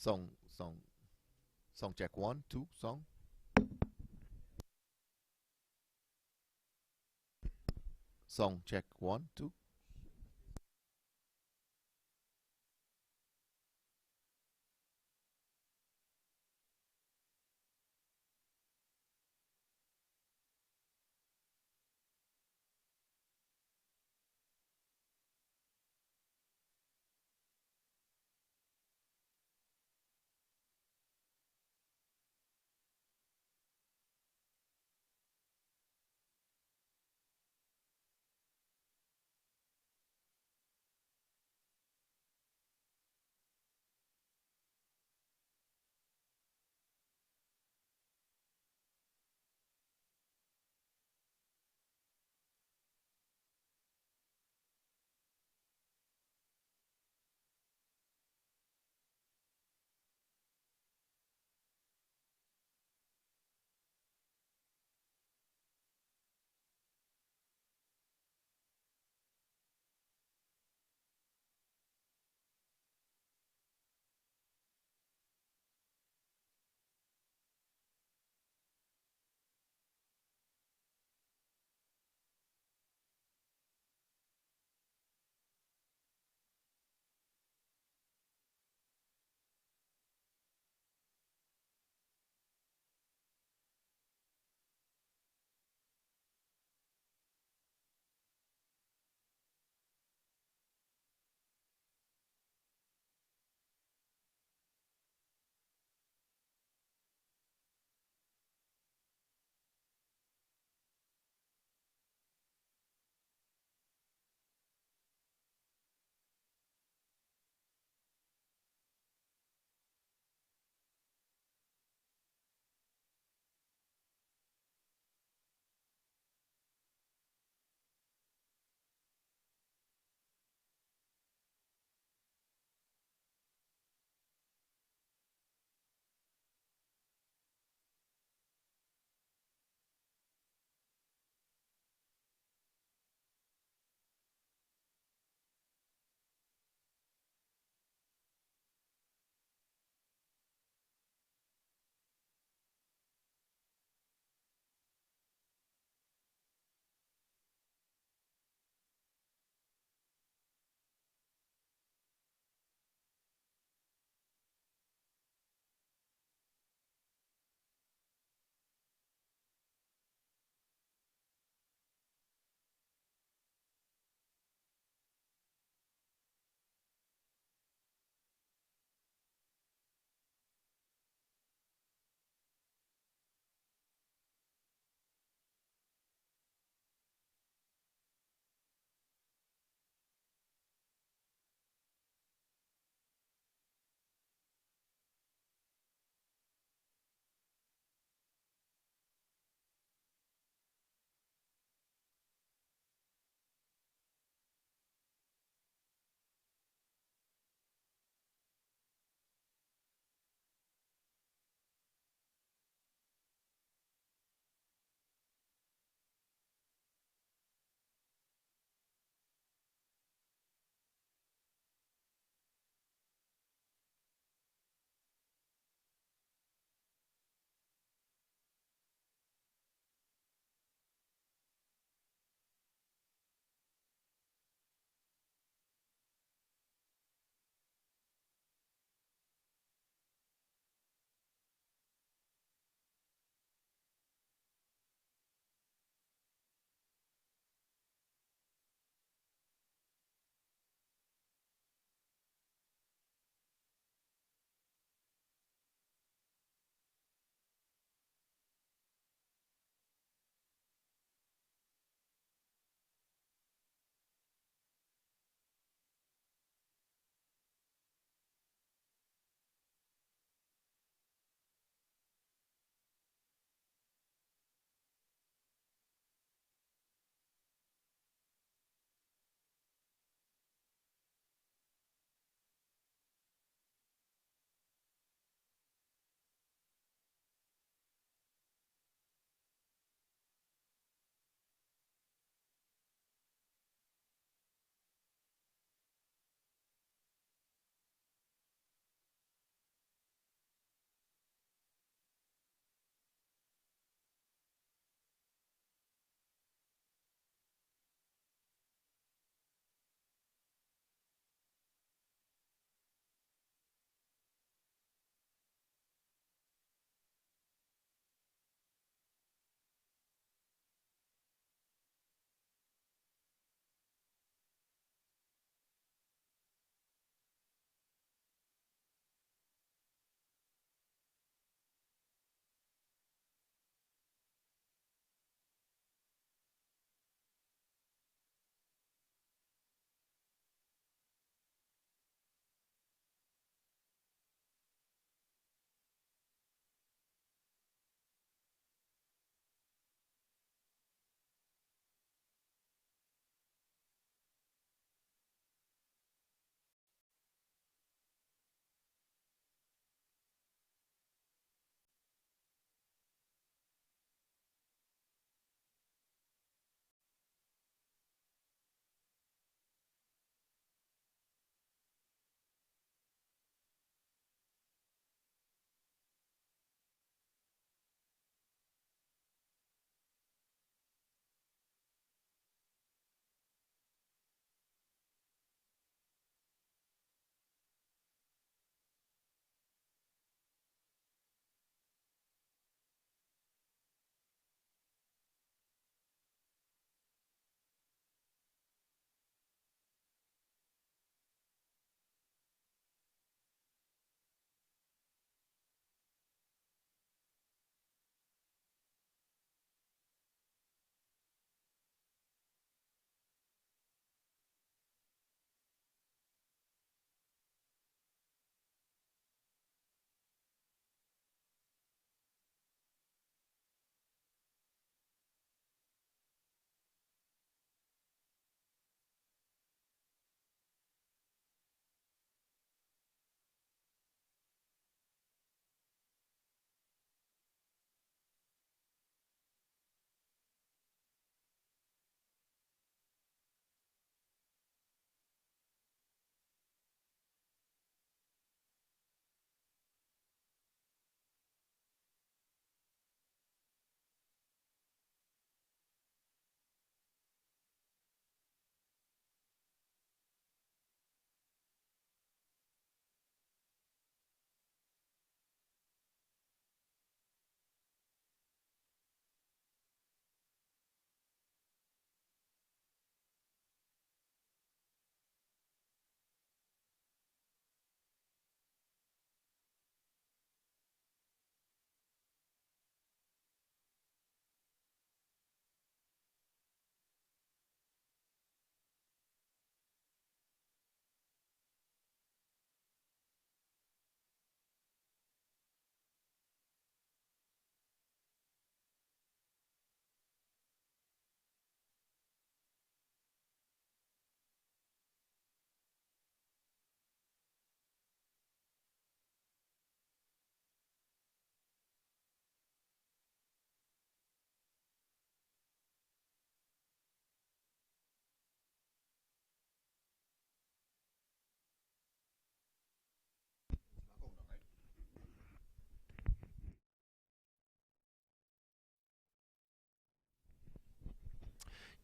Song, song check 1, 2, song. Song check 1, 2.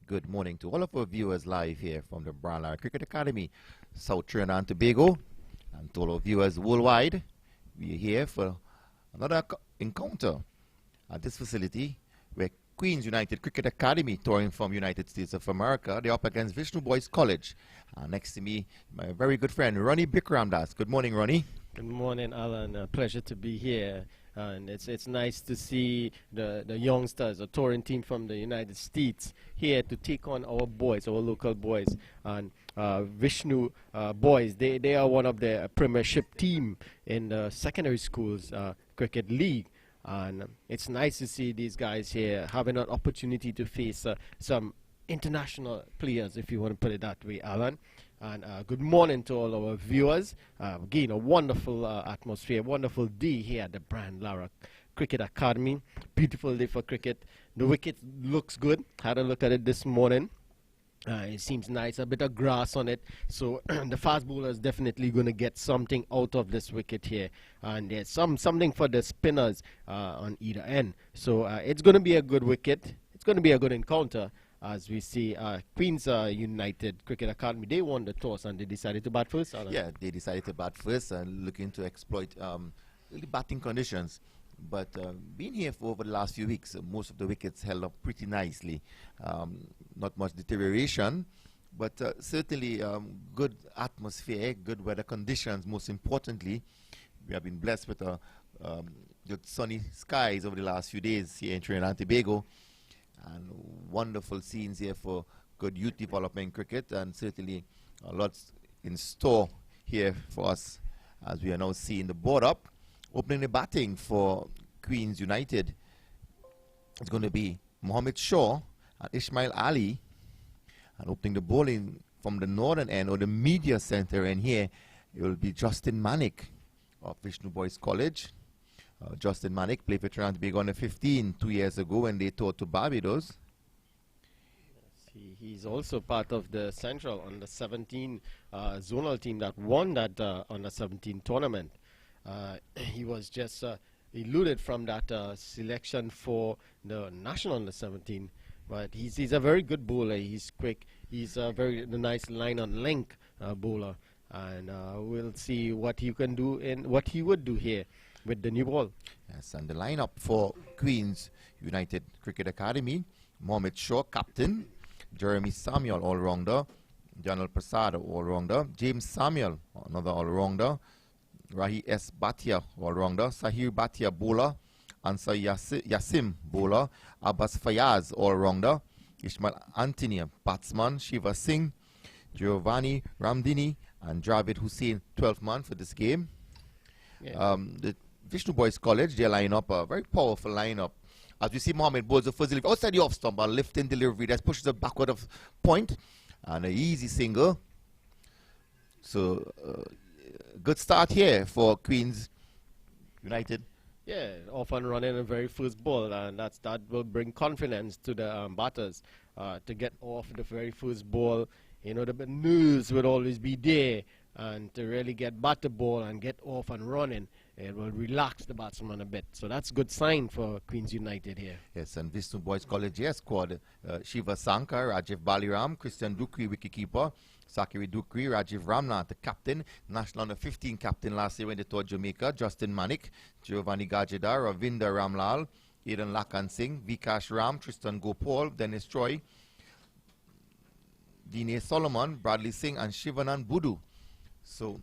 Good morning to all of our viewers live here from the Lara Cricket Academy, South Trinidad and Tobago, and to all our viewers worldwide. We are here for another encounter at this facility where Queens United Cricket Academy, touring from United States of America, they're up against Vishnu Boys College. Next to me, my very good friend, Ronnie Bikramdas. Good morning, Ronnie. Good morning, Alan. Pleasure to be here. And it's nice to see the youngsters, a touring team from the United States, here to take on our boys, our local boys. And Vishnu boys, they are one of the premiership team in the secondary schools cricket league. And it's nice to see these guys here having an opportunity to face some international players, if you want to put it that way, Alan. And good morning to all our viewers. Again, a wonderful atmosphere, wonderful day here at the Lara Cricket Academy. Beautiful day for cricket. The wicket looks good. Had a look at it this morning. It seems nice, a bit of grass on it. So the fast bowler is definitely going to get something out of this wicket here. And there's something for the spinners on either end. So it's going to be a good wicket. It's going to be a good encounter. As we see, Queens United Cricket Academy, they won the toss and they decided to bat first. Yeah, they decided to bat first and looking to exploit the batting conditions. But being here for over the last few weeks, most of the wickets held up pretty nicely. Not much deterioration, but certainly good atmosphere, good weather conditions. Most importantly, we have been blessed with good sunny skies over the last few days here in Trinidad and Tobago. And wonderful scenes here for good youth development cricket, and certainly lots in store here for us as we are now seeing the board up. Opening the batting for Queens United, it's going to be Mohammed Shaw and Ismail Ali, and opening the bowling from the northern end or the media center end here, it will be Justin Manick of Vishnu Boys College. Justin Manick played for Trinidad and Tobago under 15 2 years ago when they toured to Barbados. Yes, he's also part of the Central under 17 zonal team that won that under 17 tournament. He was just eluded from that selection for the national under 17, but he's a very good bowler. He's quick. He's a very nice line on length bowler, and we'll see what he can do and what he would do here with the new ball. Yes, and the lineup for Queens United Cricket Academy: Mohammed Shaw, captain; Jeremy Samuel, all-rounder; Janal Prasad, all-rounder; James Samuel, another all-rounder; Rahi S. Bhatia, all-rounder; Sahir Bhatia, bowler; Ansar Yasim, bowler; Abbas Fayaz, all-rounder; Ishmael Anthony, batsman; Shiva Singh, Giovanni Ramdini, and Dravid Hussain, 12th man for this game. Yeah. The Vishnu Boys College, they line up a very powerful lineup. As we see, Mohammed bowls the first delivery outside the off stump, a lifting delivery that pushes it backward of point, and an easy single. So, good start here for Queens United. Yeah, off and running a very first ball, and that will bring confidence to the batters to get off the very first ball. You know, the nerves will always be there, and to really get batter ball and get off and running, it will relax the batsman a bit. So that's a good sign for Queens United here. Yes, and Vishnu Boys College, yes, squad. Shiva Sankar, Rajiv Baliram, Christian Dukri, wicketkeeper; Sakiri Dukri, Rajiv Ramnath, the captain; national under 15 captain last year when they toured Jamaica; Justin Manick, Giovanni Gajidar, Ravinder Ramlal, Aidan Lakan Singh, Vikash Ram, Tristan Gopal, Dennis Troy, Dinesh Solomon, Bradley Singh, and Shivanan Budu. So,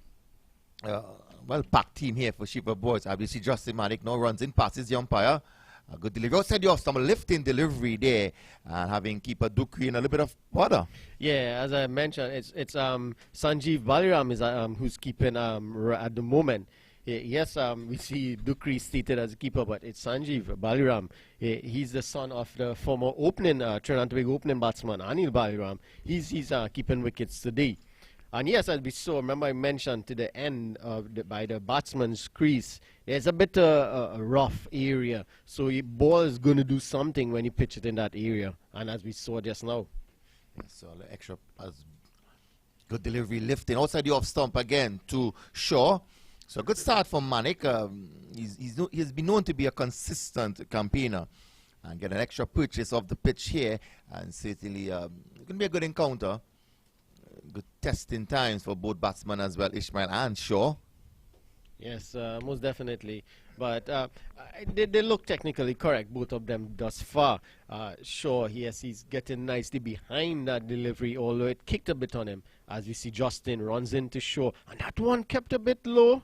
well-packed team here for Shiva Boys. Obviously, Justin Manick now runs in, passes the umpire. A good delivery. Outside the off, some lifting delivery there, and having keeper Dukri in a little bit of bother. Yeah, as I mentioned, it's Sanjeev Baliram is who's keeping at the moment. Yes, we see Dukri stated as a keeper, but it's Sanjeev Baliram. He's the son of the former Trinidad and Tobago opening batsman Anil Baliram. He's keeping wickets today. And yes, as we saw, remember I mentioned to the end of by the batsman's crease, there's a bit a rough area. So your ball is going to do something when you pitch it in that area. And as we saw just now. Yes, so the extra good delivery, lifting outside the off stump again to Shaw. So a good start from Manick. He's been known to be a consistent campaigner and get an extra purchase of the pitch here, and certainly it's going to be a good encounter. Good testing times for both batsmen as well, Ishmael and Shaw. Yes, most definitely. But they look technically correct, both of them thus far. Shaw, yes, he's getting nicely behind that delivery, although it kicked a bit on him. As we see, Justin runs into Shaw, and that one kept a bit low.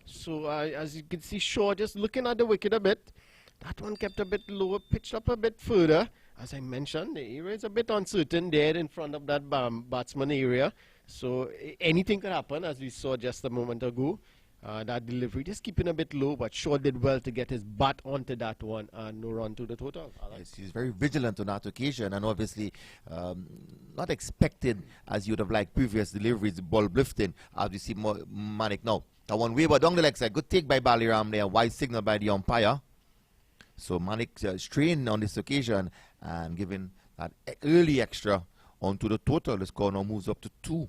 So as you can see, Shaw just looking at the wicket a bit. That one kept a bit lower, pitched up a bit further. As I mentioned, the area is a bit uncertain there in front of that batsman area. So anything could happen, as we saw just a moment ago. That delivery just keeping a bit low, but Shaw did well to get his bat onto that one and no run to the total. Yes, he's very vigilant on that occasion, and obviously not expected as you would have liked previous deliveries, ball lifting, as we see Manik now. That one way, but down the leg side, good take by Baliram there, wide signal by the umpire. So Manik strained on this occasion and giving that early extra onto the total. The score now moves up to 2.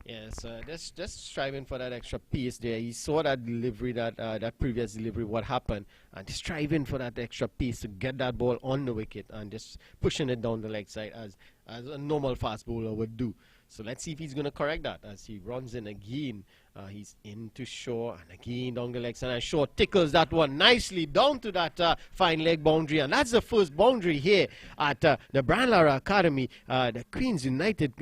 Yes, just striving for that extra pace there. He saw that delivery, that previous delivery, what happened, and just striving for that extra pace to get that ball on the wicket and just pushing it down the leg side as a normal fast bowler would do. So let's see if he's going to correct that as he runs in again. He's into Shaw and again down the leg side, and Shaw tickles that one nicely down to that fine leg boundary, and that's the first boundary here at the Lara Academy, the Queens United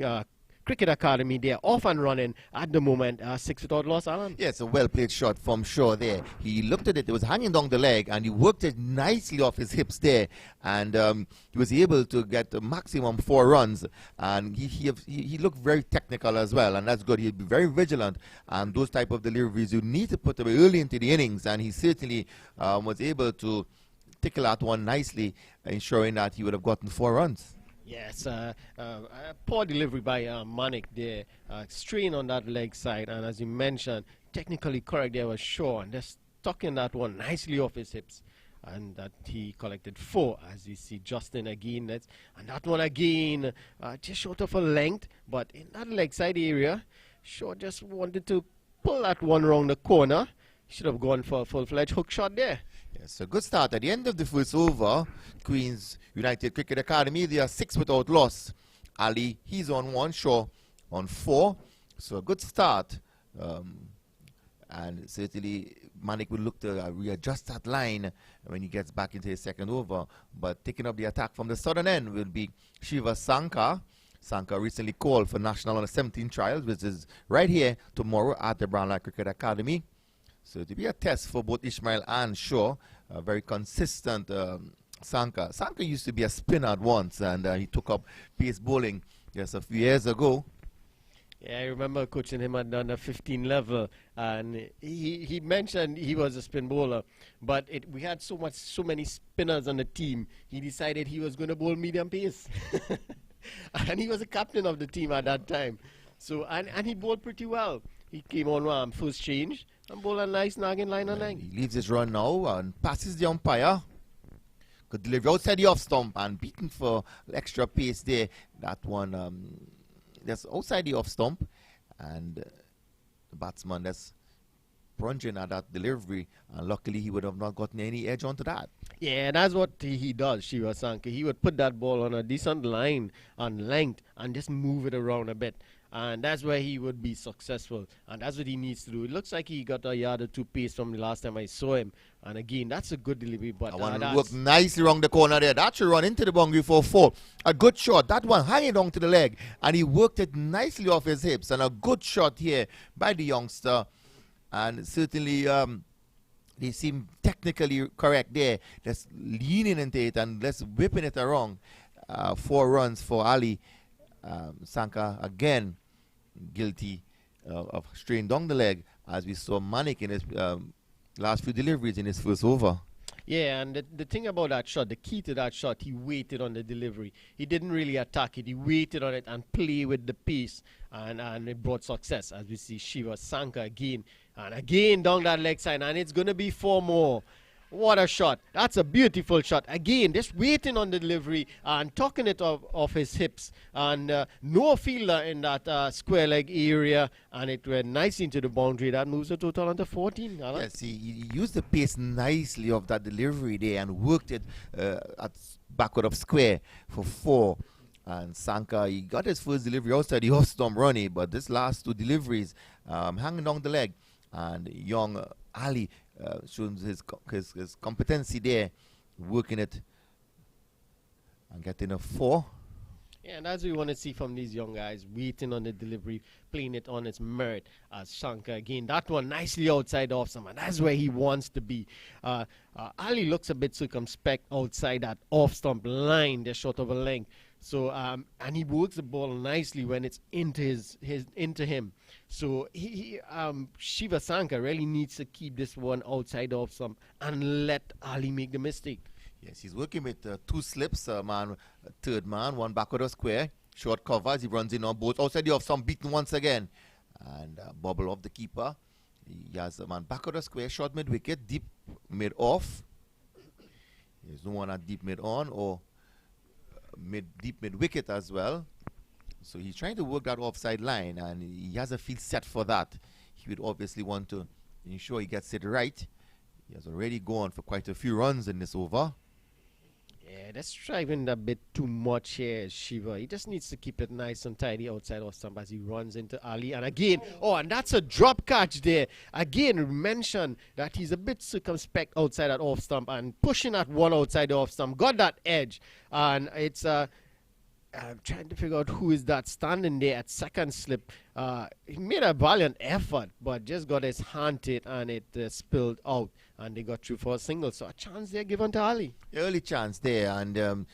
Cricket Academy. They're off and running at the moment. 6 without loss, Alan. Yes, a well-played shot from Shaw there. He looked at it, it was hanging down the leg, and he worked it nicely off his hips there, and he was able to get a maximum 4 runs, and he looked very technical as well, and that's good. He'll be very vigilant, and those type of deliveries you need to put away early into the innings, and he certainly was able to tickle that one nicely, ensuring that he would have gotten 4 runs. Yes, poor delivery by Manik there, strain on that leg side, and as you mentioned, technically correct there was Shaw, and just tucking that one nicely off his hips, and that he collected 4, as you see Justin again, and that one again, just short of a length, but in that leg side area, Shaw just wanted to pull that one around the corner. Should have gone for a full-fledged hook shot there. Yes, a good start. At the end of the first over, Queens United Cricket Academy, they are 6 without loss. Ali, he's on 1, Shaw on 4. So a good start. And certainly Manik will look to readjust that line when he gets back into his second over. But taking up the attack from the southern end will be Shiva Sankar. Sankar recently called for National Under-17 trials, which is right here tomorrow at the Brownlow Cricket Academy. So it will be a test for both Ishmael and Shaw. A very consistent Sankar. Sankar used to be a spinner at once, and he took up pace bowling just a few years ago. Yeah, I remember coaching him at the under 15 level, and he mentioned he was a spin bowler, but we had so many spinners on the team, he decided he was going to bowl medium pace. And he was a captain of the team at that time. So and he bowled pretty well. He came on first change and bowled a nice nagging line on line. He leaves his run now and passes the umpire. Good delivery outside the off stump and beaten for extra pace there. That one that's outside the off stump, and the batsman that's plunging at that delivery, and luckily he would have not gotten any edge onto that. Yeah, and that's what he does, Shiva Sankar. He would put that ball on a decent line on length and just move it around a bit. And that's where he would be successful. And that's what he needs to do. It looks like he got a yard or 2 pace from the last time I saw him. And again, that's a good delivery. But that one worked nicely around the corner there. That should run into the boundary for 4. A good shot. That one hanging down to the leg. And he worked it nicely off his hips. And a good shot here by the youngster. And certainly they seem technically correct there. Just leaning into it and just whipping it around. 4 runs for Ali. Sankar again guilty of straying down the leg, as we saw Manik in his last few deliveries in his first over. Yeah, and the thing about that shot, the key to that shot, he waited on the delivery. He didn't really attack it. He waited on it and play with the pace, and it brought success, as we see Shiva Sankar again and again down that leg side, and it's going to be 4 more. What a shot. That's a beautiful shot. Again, just waiting on the delivery and tucking it off his hips. And no fielder in that square leg area. And it went nicely into the boundary. That moves the total onto 14. Alan. Yes, he used the pace nicely of that delivery there and worked it at backward of square for 4. And Sanka, he got his first delivery outside the off stump running, but this last 2 deliveries hanging down the leg. And young Ali shows his competency there, working it and getting a 4. Yeah, and that's what we want to see from these young guys, waiting on the delivery, playing it on its merit. As Shankar, again, that one nicely outside off some, and that's where he wants to be. Ali looks a bit circumspect outside that off stump line, they're short of a length. So, and he works the ball nicely when it's into him. So, Shiva Shankar really needs to keep this one outside off stump and let Ali make the mistake. Yes, he's working with 2 slips, third man, 1 backward of square, short cover as he runs in on both. Outside the off stump, beaten once again. And bobble off the keeper. He has a man backward of square, short mid wicket, deep mid off. There's no one at deep mid on or deep mid wicket as well. So he's trying to work that offside line and he has a field set for that. He would obviously want to ensure he gets it right. He has already gone for quite a few runs in this over. Yeah, that's driving a bit too much here, Shiva. He just needs to keep it nice and tidy outside off stump as he runs into Ali. And again, and that's a drop catch there. Again, mention that he's a bit circumspect outside that off stump and pushing that one outside the off stump. Got that edge. And it's I'm trying to figure out who is that standing there at second slip. He made a valiant effort, but just got his hand hit and it spilled out. And they got through for a single. So a chance there given to Ali. Early chance there. And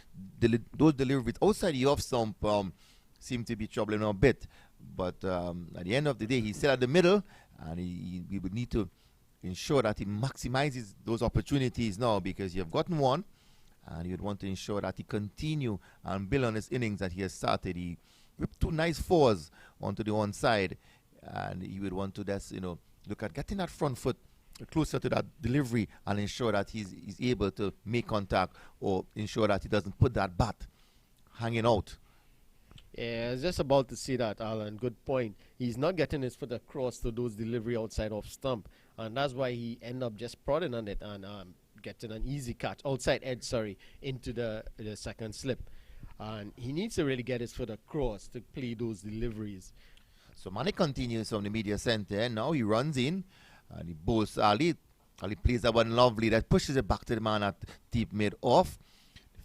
those deliveries outside the off stump seem to be troubling a bit. But at the end of the day, he's still at the middle. And we would need to ensure that he maximizes those opportunities now because you've gotten one. And you'd want to ensure that he continue and build on his innings that he has started. He whipped 2 nice 4s onto the one side. And he would want to just, look at getting that front foot closer to that delivery and ensure that he's able to make contact or ensure that he doesn't put that bat hanging out. Yeah, I was just about to see that, Alan. Good point. He's not getting his foot across to those delivery outside off stump. And that's why he end up just prodding on it and getting an easy catch, outside edge, into the second slip. And he needs to really get his foot across to play those deliveries. So Mane continues from the media center and now he runs in and he bowls Ali. Ali plays that one lovely that pushes it back to the man at deep mid off.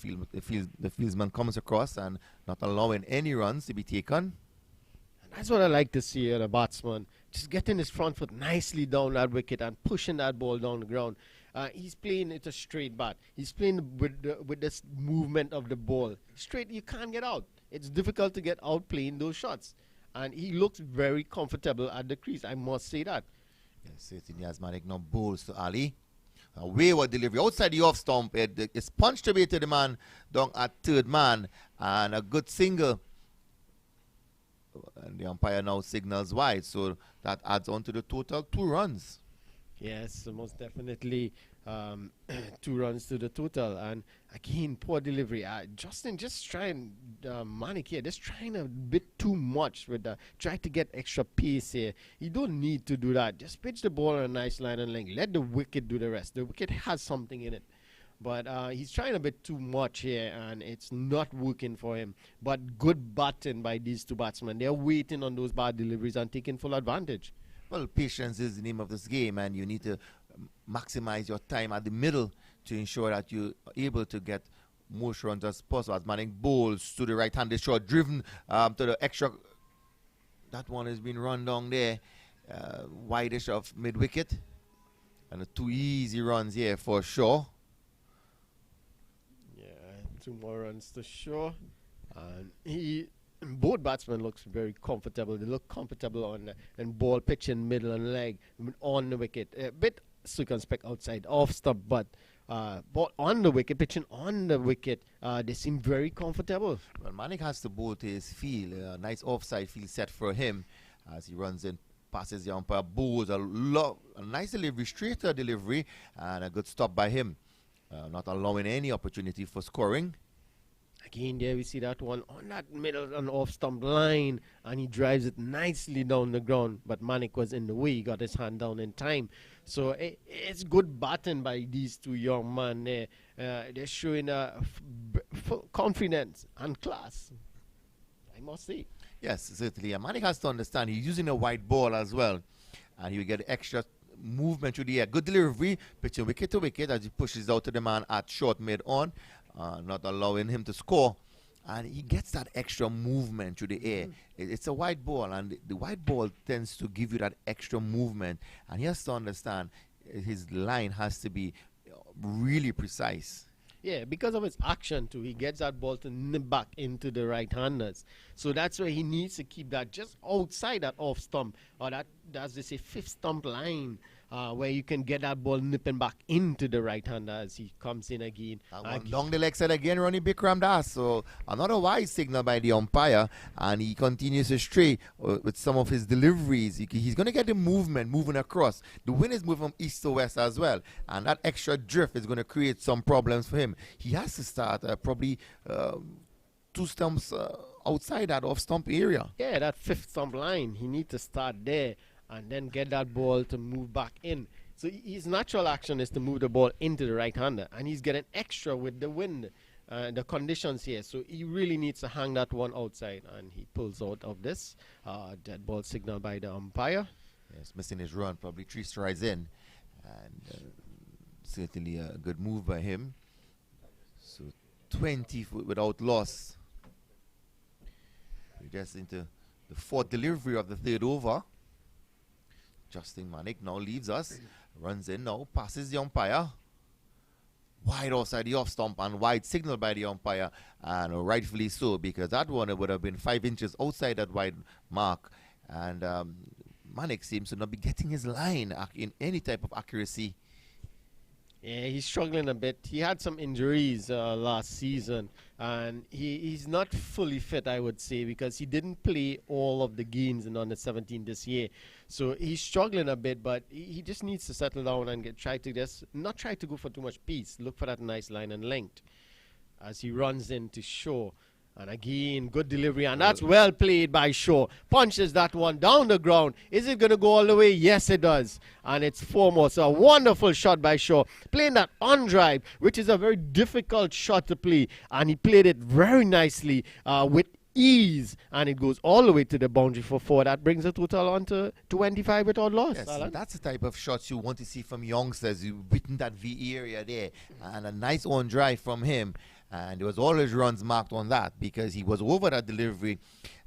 The fieldsman comes across and not allowing any runs to be taken. And that's what I like to see in a batsman. Just getting his front foot nicely down that wicket and pushing that ball down the ground. He's playing it a straight bat. He's playing with this movement of the ball. Straight, you can't get out. It's difficult to get out playing those shots. And he looks very comfortable at the crease, I must say that. Yes, certainly as Malik now bowls to Ali. A wayward delivery outside the off stump. It's punched away to the man down at third man. And a good single. And the umpire now signals wide. So that adds on to the total 2 runs. Yes, most definitely 2 runs to the total. And again, poor delivery. Justin just trying, Manik here, just trying a bit too much with try to get extra pace here. You don't need to do that. Just pitch the ball on a nice line and length. Let the wicket do the rest. The wicket has something in it. But he's trying a bit too much here, and it's not working for him. But good batting by these 2 batsmen. They're waiting on those bad deliveries and taking full advantage. Well, patience is the name of this game, and you need to maximize your time at the middle to ensure that you're able to get most runs as possible. As Manning bowls to the right-handed shot, driven to the extra. That one has been run down there, wideish of mid-wicket. And 2 easy runs here for Shaw. Yeah, 2 more runs to Shaw. And both batsmen looks very comfortable. They look comfortable on and ball pitching middle and leg on the wicket. A bit circumspect outside off stump, but ball on the wicket, pitching on the wicket. They seem very comfortable. Well, Manik has to bowl to his field. A nice offside field set for him as he runs in passes the umpire, bowls a nice delivery, straighter delivery, and a good stop by him, not allowing any opportunity for scoring. Again, there we see that one on that middle and off stump line, and he drives it nicely down the ground. But Manik was in the way; he got his hand down in time. So it's good batting by these two young men. They're showing full confidence and class, I must say. Yes, certainly. And Manik has to understand he's using a wide ball as well, and he will get extra movement through the air. Good delivery, pitching wicket to wicket as he pushes out to the man at short mid on. Not allowing him to score, and he gets that extra movement through the air. It's a wide ball, and the wide ball tends to give you that extra movement, and he has to understand his line has to be really precise. Yeah, because of his action too, he gets that ball to nip back into the right-handers. So that's where he needs to keep that just outside that off stump, or that, as they say, fifth stump line, where you can get that ball nipping back into the right-hander as he comes in again. Down the leg side again, Ronnie Bikram Das. So another wise signal by the umpire, and he continues to stray with some of his deliveries. He's going to get the movement moving across. The wind is moving from east to west as well, and that extra drift is going to create some problems for him. He has to start probably 2 stumps outside that off-stump area. Yeah, that fifth stump line, he needs to start there and then get that ball to move back in. So his natural action is to move the ball into the right-hander, and he's getting extra with the wind, the conditions here. So he really needs to hang that one outside, and he pulls out of this. Dead ball signal by the umpire. Yes, missing his run, probably 3 strides in, and certainly a good move by him. So 20 without loss. We're just into the 4th delivery of the 3rd over. Justin Manik now leaves us, runs in now, passes the umpire. Wide outside the off stump, and wide signal by the umpire, and rightfully so, because that one would have been 5 inches outside that wide mark. And Manik seems to not be getting his line in any type of accuracy. Yeah, he's struggling a bit. He had some injuries last season, and he's not fully fit, I would say, because he didn't play all of the games in under 17 this year. So he's struggling a bit, but he just needs to settle down and not try to go for too much pace. Look for that nice line and length as he runs into Shaw. And again, good delivery, and that's well played by Shaw. Punches that one down the ground. Is it going to go all the way? Yes, it does. And it's 4 more. So a wonderful shot by Shaw. Playing that on drive, which is a very difficult shot to play. And he played it very nicely with ease. And it goes all the way to the boundary for 4. That brings the total on to 25 without loss. Yes, that's the type of shots you want to see from youngsters. You've beaten that V area there. And a nice on drive from him. And there was always runs marked on that because he was over that delivery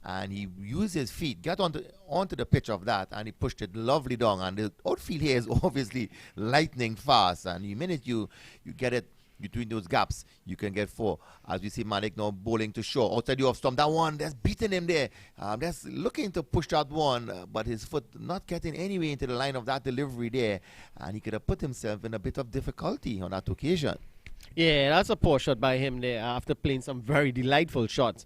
and he used his feet, got onto the pitch of that, and he pushed it lovely down. And the outfield here is obviously lightning fast, and the minute you get it between those gaps, you can get 4. As we see Manik now bowling to Shaw outside the off stump. That one, that's beating him there. That's looking to push that one, but his foot not getting anywhere into the line of that delivery there, and he could have put himself in a bit of difficulty on that occasion. Yeah, that's a poor shot by him there after playing some very delightful shots.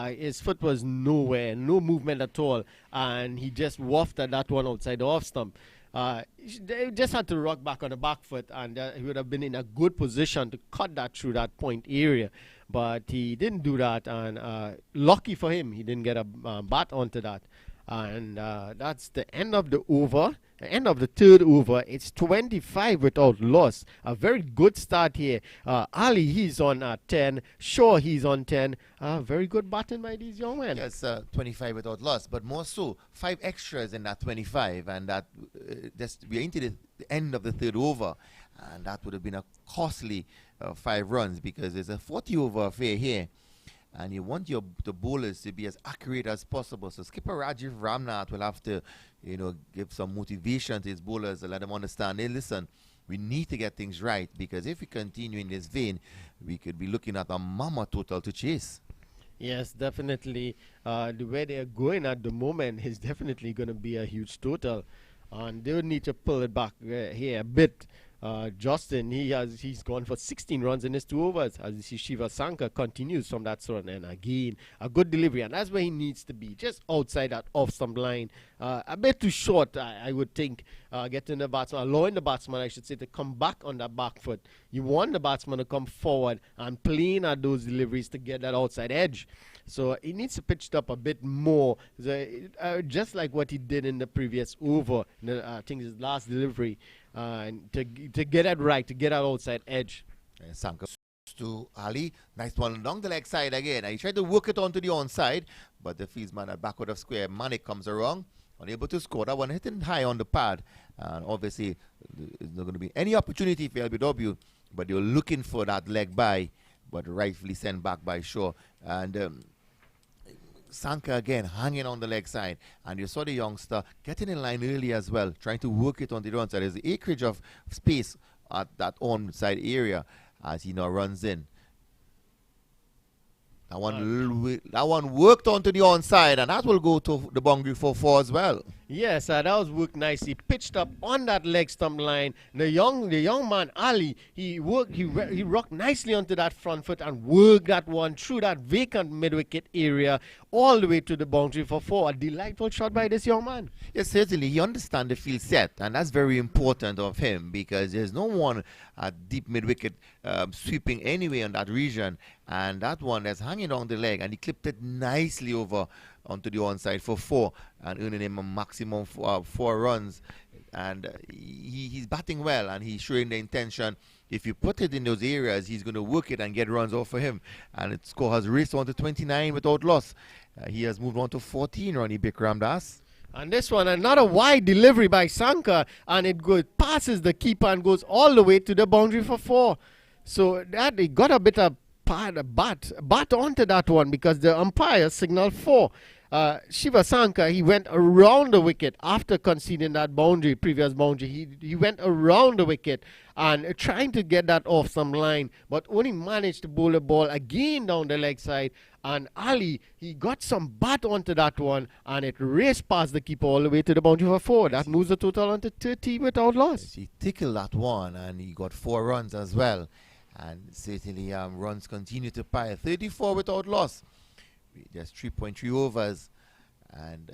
His foot was nowhere, no movement at all, and he just wafted that one outside the off stump. They just had to rock back on the back foot, and he would have been in a good position to cut that through that point area. But he didn't do that, and lucky for him, he didn't get a bat onto that. And that's the end of the over, the end of the 3rd over. It's 25 without loss. A very good start here. Ali, he's on 10. Shaw, he's on 10. Very good batting by these young men. Yes, 25 without loss, but more so, 5 extras in that 25, and that we're into the end of the 3rd over, and that would have been a costly 5 runs because there's a 40 over affair here. And you want the bowlers to be as accurate as possible. So skipper Rajiv Ramnath will have to, give some motivation to his bowlers and let them understand, hey, listen, we need to get things right, because if we continue in this vein, we could be looking at a mama total to chase. Yes, definitely. The way they are going at the moment is definitely going to be a huge total. And they will need to pull it back here a bit Justin, he's gone for 16 runs in his 2 overs. As you see, Shiva Sankar continues from that run, and again a good delivery, and that's where he needs to be, just outside that off stump line. A bit too short, I would think, getting the batsman, allowing the batsman, I should say, to come back on that back foot. You want the batsman to come forward and playing at those deliveries to get that outside edge. So he needs to pitch it up a bit more, just like what he did in the previous over. I think his last delivery, to get it right, to get that outside edge. Sankar to Ali. Nice one along the leg side again. He tried to work it onto the onside, but the fieldsman at backward of square, Manik comes around, unable to score. That one hitting high on the pad. And obviously, there's not going to be any opportunity for LBW, but you're looking for that leg by, but rightfully sent back by Shaw. And Sankar again hanging on the leg side, and you saw the youngster getting in line early as well, trying to work it on the onside. There's the acreage of space at that onside area as he now runs in. That one worked onto the onside, and that will go to the boundary for 4 as well. Yes, that was worked nicely. Pitched up on that leg stump line. The young man Ali, he rocked nicely onto that front foot and worked that one through that vacant mid wicket area all the way to the boundary for 4. A delightful shot by this young man. Yes, certainly he understands the field set, and that's very important of him because there's no one at deep mid wicket sweeping anyway on that region, and that one that's hanging on the leg, and he clipped it nicely over onto the onside for 4 and earning him a maximum 4 runs. And he's batting well, and he's showing the intention. If you put it in those areas, he's going to work it and get runs off for him. And the score has raced on to 29 without loss. He has moved on to 14, Ronnie Bikram Das. And this one, another wide delivery by Sankar, and it passes the keeper and goes all the way to the boundary for 4. So that he got a bit of bat onto that one because the umpire signaled 4. Shiva Sankar, he went around the wicket after conceding that previous boundary. He went around the wicket and trying to get that off some line, but only managed to bowl the ball again down the leg side. And Ali, he got some bat onto that one, and it raced past the keeper all the way to the boundary for 4. That moves the total onto 30 without loss. He tickled that one, and he got 4 runs as well. And certainly runs continue to pile. 34 without loss. Just 3.3 overs, and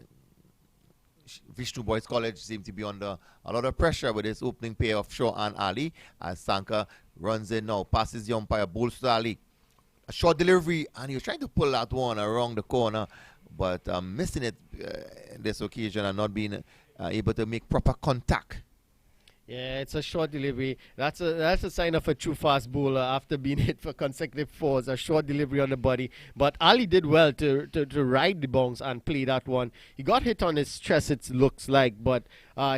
Vishnu Boys College seems to be under a lot of pressure with his opening pair of Shaw and Ali as Sankar runs in now, passes the umpire, bowls to Ali. A short delivery, and he was trying to pull that one around the corner, but missing it this occasion and not being able to make proper contact. Yeah, it's a short delivery. That's a sign of a true fast bowler after being hit for consecutive 4s. A short delivery on the body. But Ali did well to ride the bounce and play that one. He got hit on his chest, it looks like, but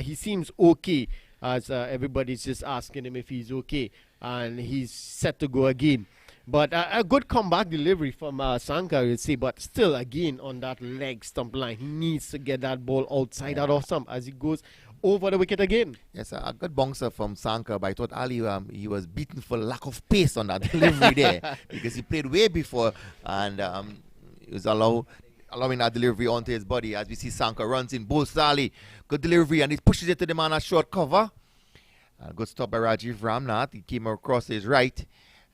he seems okay as everybody's just asking him if he's okay. And he's set to go again. But a good comeback delivery from Sankar, you'd see. But still, again, on that leg stump line, he needs to get that ball outside that off stump as he goes over the wicket again. Yes, a good bouncer from Sankar, but I thought Ali, he was beaten for lack of pace on that delivery there because he played way before, and he was allowing that delivery onto his body. As we see Sankar runs in, bowls Ali, good delivery, and he pushes it to the man at short cover. Good stop by Rajiv Ramnath. He came across his right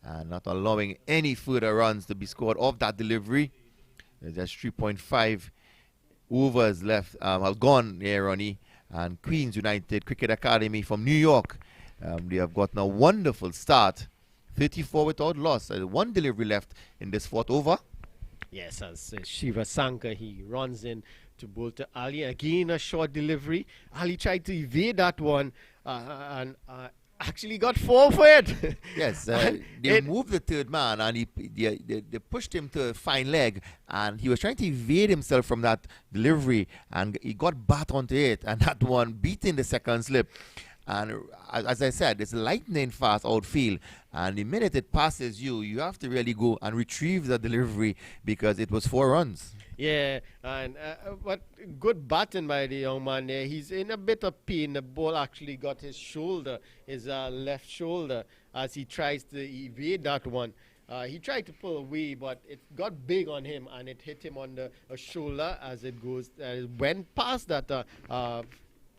and not allowing any further runs to be scored off that delivery. There's just 3.5 overs left, gone here, Ronnie. And Queens United Cricket Academy from New York, they have gotten a wonderful start. 34 without loss. 1 delivery left in this 4th over. Yes, as Shiva Sankar, he runs in to bowl to Ali. Again, a short delivery. Ali tried to evade that one and actually got 4 for it. Yes, they moved the third man, and they pushed him to a fine leg, and he was trying to evade himself from that delivery, and he got bat onto it, and that one beating the second slip. And as I said, it's lightning fast outfield, and the minute it passes you, you have to really go and retrieve the delivery because it was 4 runs. Yeah, and but good batting by the young man there. He's in a bit of pain. The ball actually got his shoulder, his left shoulder, as he tries to evade that one. He tried to pull away, but it got big on him, and it hit him on the shoulder as it goes. Went past that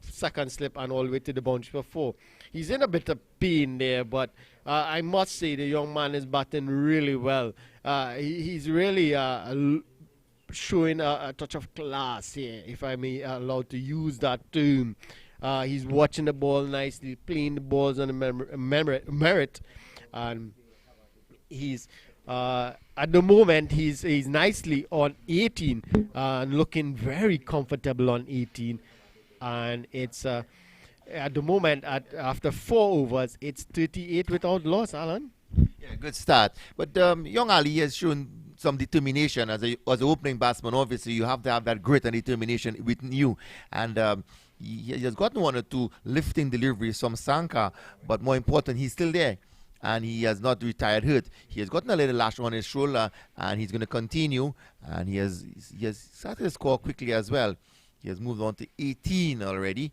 second slip and all the way to the boundary for 4. he's in a bit of pain there, but I must say the young man is batting really well. He's really showing a touch of class here, if I may allowed to use that term. He's watching the ball nicely, playing the balls on the merit, and he's at the moment he's nicely on 18 and looking very comfortable on 18, and it's at the moment after 4 overs it's 38 without loss, Alan. Yeah, good start. But young Ali has shown some determination as an opening batsman. Obviously, you have to have that grit and determination within you. And he has gotten one or two lifting deliveries from Sanka, but more important, he's still there. And he has not retired hurt. He has gotten a little lash on his shoulder, and he's going to continue. And he has started to score quickly as well. He has moved on to 18 already.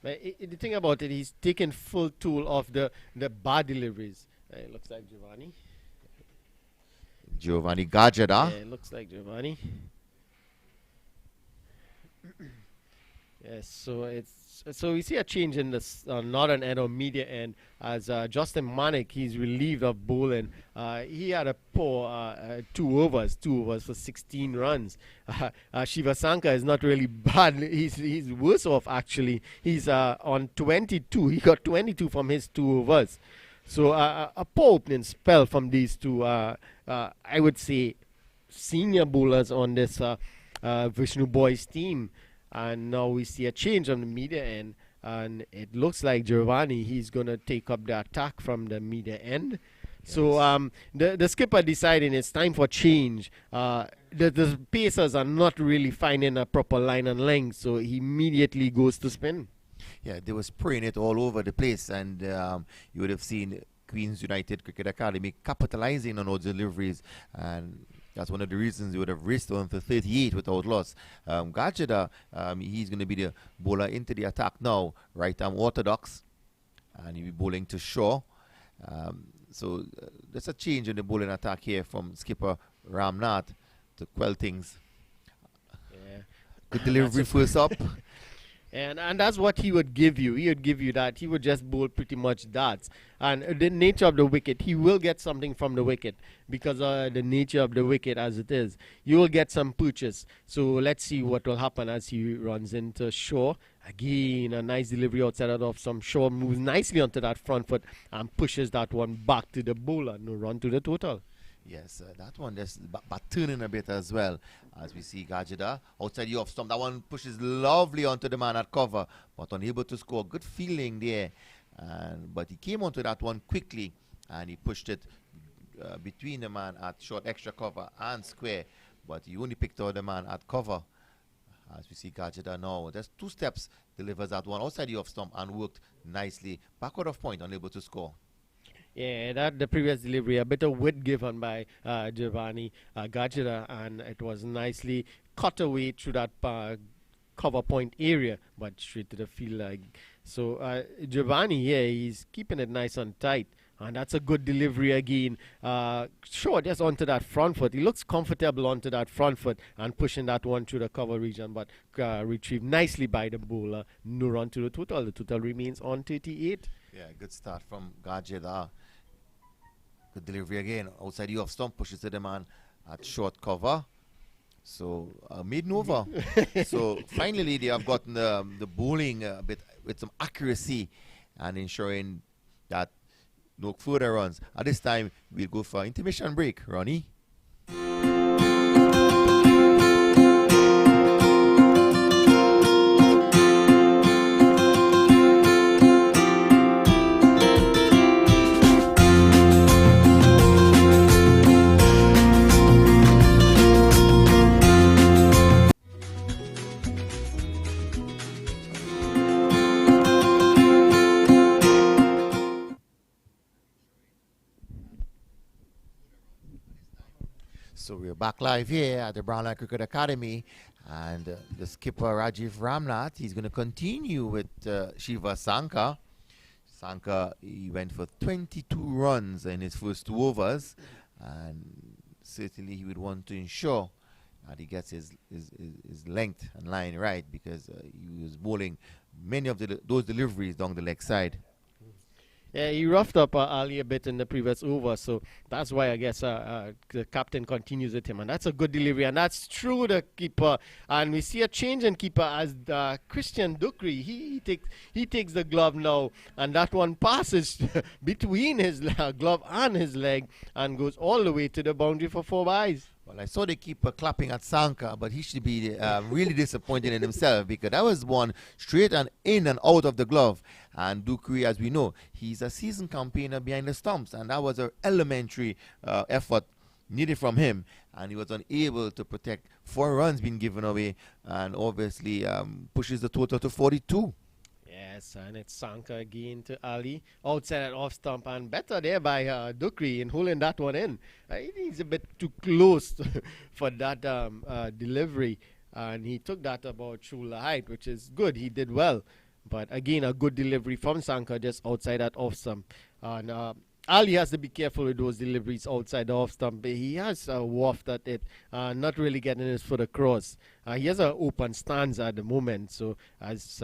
But the thing about it, he's taken full tool of the bad deliveries. It looks like Giovanni Gajada. Yeah, it looks like Giovanni. Yes, so we see a change in the northern end or media end as Justin Manik, he's relieved of bowling. He had a poor 2 overs for 16 runs. Shiva Sanka is not really bad. He's worse off actually. He's on 22. He got 22 from his 2 overs. So a poor opening spell from these two. I would say senior bowlers on this Vishnu boys team. And now we see a change on the media end, and it looks like Giovanni, he's going to take up the attack from the media end. Yes. So the skipper deciding it's time for change. The pacers are not really finding a proper line and length, so he immediately goes to spin. Yeah, they were spraying it all over the place, and you would have seen Queen's United Cricket Academy capitalizing on those deliveries, and that's one of the reasons they would have raced on for 38 without loss. Gajada, he's going to be the bowler into the attack now. Right arm orthodox, and he'll be bowling to Shaw. So there's a change in the bowling attack here from skipper Ramnath to quell things. Yeah. Good delivery first up. And that's what he would give you. He would give you that. He would just bowl pretty much that. And the nature of the wicket, he will get something from the wicket because the nature of the wicket as it is. You will get some purchase. So let's see what will happen as he runs into Shaw. Again, a nice delivery outside of some. Shaw moves nicely onto that front foot and pushes that one back to the bowler. No run to the total. Yes, that one just turning a bit as well, as we see Gajada outside the off stump. That one pushes lovely onto the man at cover, but unable to score. Good feeling there, but he came onto that one quickly, and he pushed it between the man at short extra cover and square, but he only picked out the man at cover. As we see Gajada now, there's 2 steps, delivers that one outside the off stump and worked nicely. Backward of point, unable to score. Yeah, that the previous delivery, a bit of width given by Giovanni Gajada, and it was nicely cut away through that cover point area, but straight to the field. So Giovanni here, he's keeping it nice and tight, and that's a good delivery again. Short just onto that front foot. He looks comfortable onto that front foot and pushing that one through the cover region, but retrieved nicely by the bowler. No run to the total. The total remains on 38. Yeah, good start from Gajada. Good delivery again. Outside the off stump, pushes to the man at short cover. So, maiden over. So, finally, they have gotten the bowling a bit with some accuracy and ensuring that no further runs. At this time, we'll go for intermission break. Ronnie? So we're back live here at the Brownland Cricket Academy, and the skipper Rajiv Ramnath, he's going to continue with Shiva Sanka. Sanka, he went for 22 runs in his first 2 overs, and certainly he would want to ensure and he gets his length and line right, because he was bowling many of those deliveries down the leg side. Yeah, he roughed up Ali a bit in the previous over, so that's why I guess the captain continues with him, and that's a good delivery, and that's through the keeper. And we see a change in keeper as Christian Dukri. He takes the glove now, and that one passes between his glove and his leg and goes all the way to the boundary for 4 byes. Well, I saw the keeper clapping at Sanka, but he should be really disappointed in himself, because that was one straight and in and out of the glove. And Dukri, as we know, he's a seasoned campaigner behind the stumps, and that was an elementary effort needed from him, and he was unable to protect 4 runs being given away, and obviously pushes the total to 42. Yes, and it's Sanka again to Ali. Outside at off stump, and better there by Dukri in holding that one in. He's a bit too close for that delivery, and he took that about shoulder height, which is good. He did well. But again, a good delivery from Sanka just outside that off stump. And Ali has to be careful with those deliveries outside the off stump. He has waffed at it, not really getting his foot across. He has an open stance at the moment, so as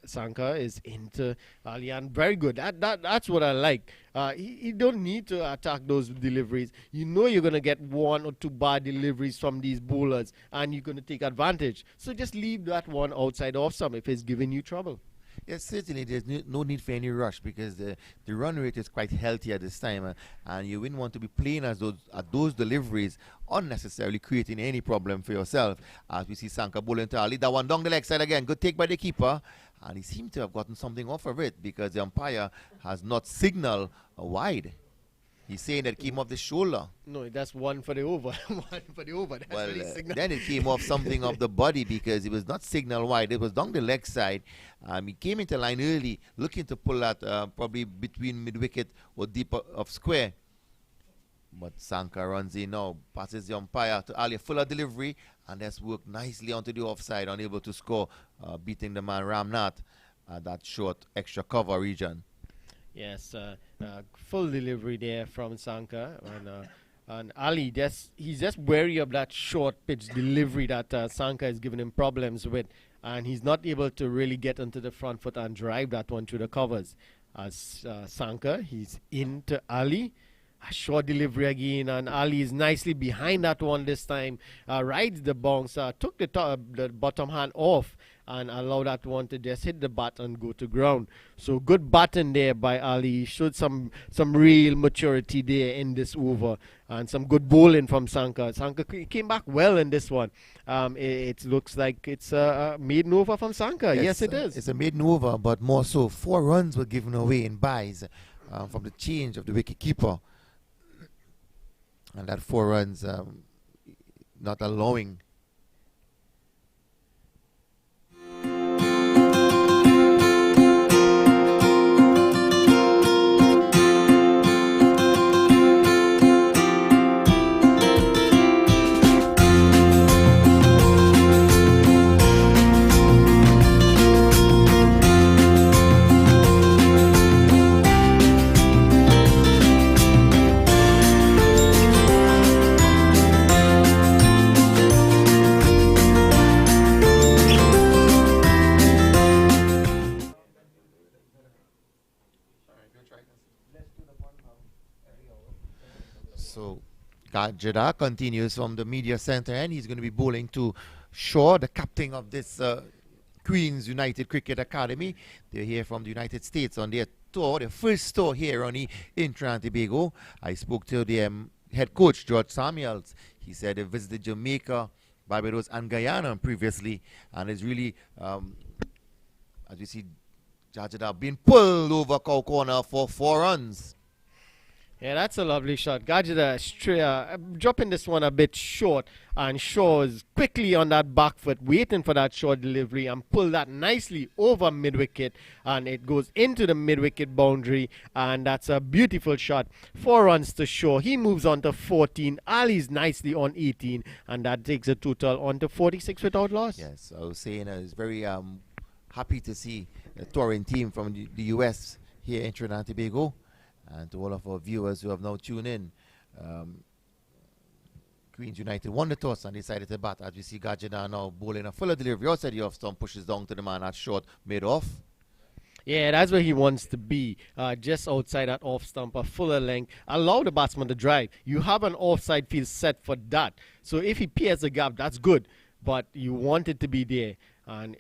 Sanka is into Ali, and very good. That's what I like. He don't need to attack those deliveries. You know you're going to get 1 or 2 bad deliveries from these bowlers, and you're going to take advantage. So just leave that one outside off stump if it's giving you trouble. Yes, certainly there's no need for any rush, because the run rate is quite healthy at this time, and you wouldn't want to be playing at those deliveries unnecessarily creating any problem for yourself. As we see Sanka bowling to Ali, that one down the leg side again, good take by the keeper, and he seemed to have gotten something off of it, because the umpire has not signaled a wide. He's saying that it came off the shoulder. No, that's 1 for the over. 1 for the over. That's well, what he signaled. Then it came off something of the body, because it was not signal wide. It was down the leg side. He came into line early, looking to pull that probably between mid-wicket or deep of square. But Sanka runs in now, passes the umpire to Ali, fuller delivery, and that's worked nicely onto the offside, unable to score, beating the man Ramnath at that short extra cover region. Yes, full delivery there from Sanka, and Ali, he's just wary of that short pitch delivery that Sanka is giving him problems with, and he's not able to really get into the front foot and drive that one through the covers. As Sanka, he's into Ali. A short delivery again, and Ali is nicely behind that one this time. Rides the bounce, took the bottom hand off, and allowed that one to just hit the bat and go to ground. So good batting there by Ali. Showed some real maturity there in this over, and some good bowling from Sanka. Sanka came back well in this one. It looks like it's a maiden over from Sanka. Yes, it is. It's a maiden over, but more so 4 runs were given away in byes from the change of the wicket keeper. And that 4 runs not allowing. So Gajada continues from the media center, and he's going to be bowling to Shaw, the captain of this Queens United Cricket Academy. They're here from the United States on their tour, their first tour here in Trinidad and Tobago. I spoke to the head coach, George Samuels. He said they visited Jamaica, Barbados, and Guyana previously, and is really, as you see, Gajada being pulled over cow corner for 4 runs. Yeah, that's a lovely shot. Gajada dropping this one a bit short, and Shaw is quickly on that back foot, waiting for that short delivery, and pull that nicely over mid-wicket, and it goes into the mid-wicket boundary, and that's a beautiful shot. 4 runs to Shaw. He moves on to 14. Ali's nicely on 18, and that takes a total on to 46 without loss. Yes, I was saying I was very happy to see the touring team from the U.S. here in Trinidad and Tobago. And to all of our viewers who have now tuned in, Queens United won the toss and decided to bat. As we see Gajida now bowling a fuller delivery outside the off stump, pushes down to the man at short, made off. Yeah, that's where he wants to be, just outside that off stump, a fuller length. Allow the batsman to drive. You have an offside field set for that. So if he pierces the gap, that's good. But you want it to be there. And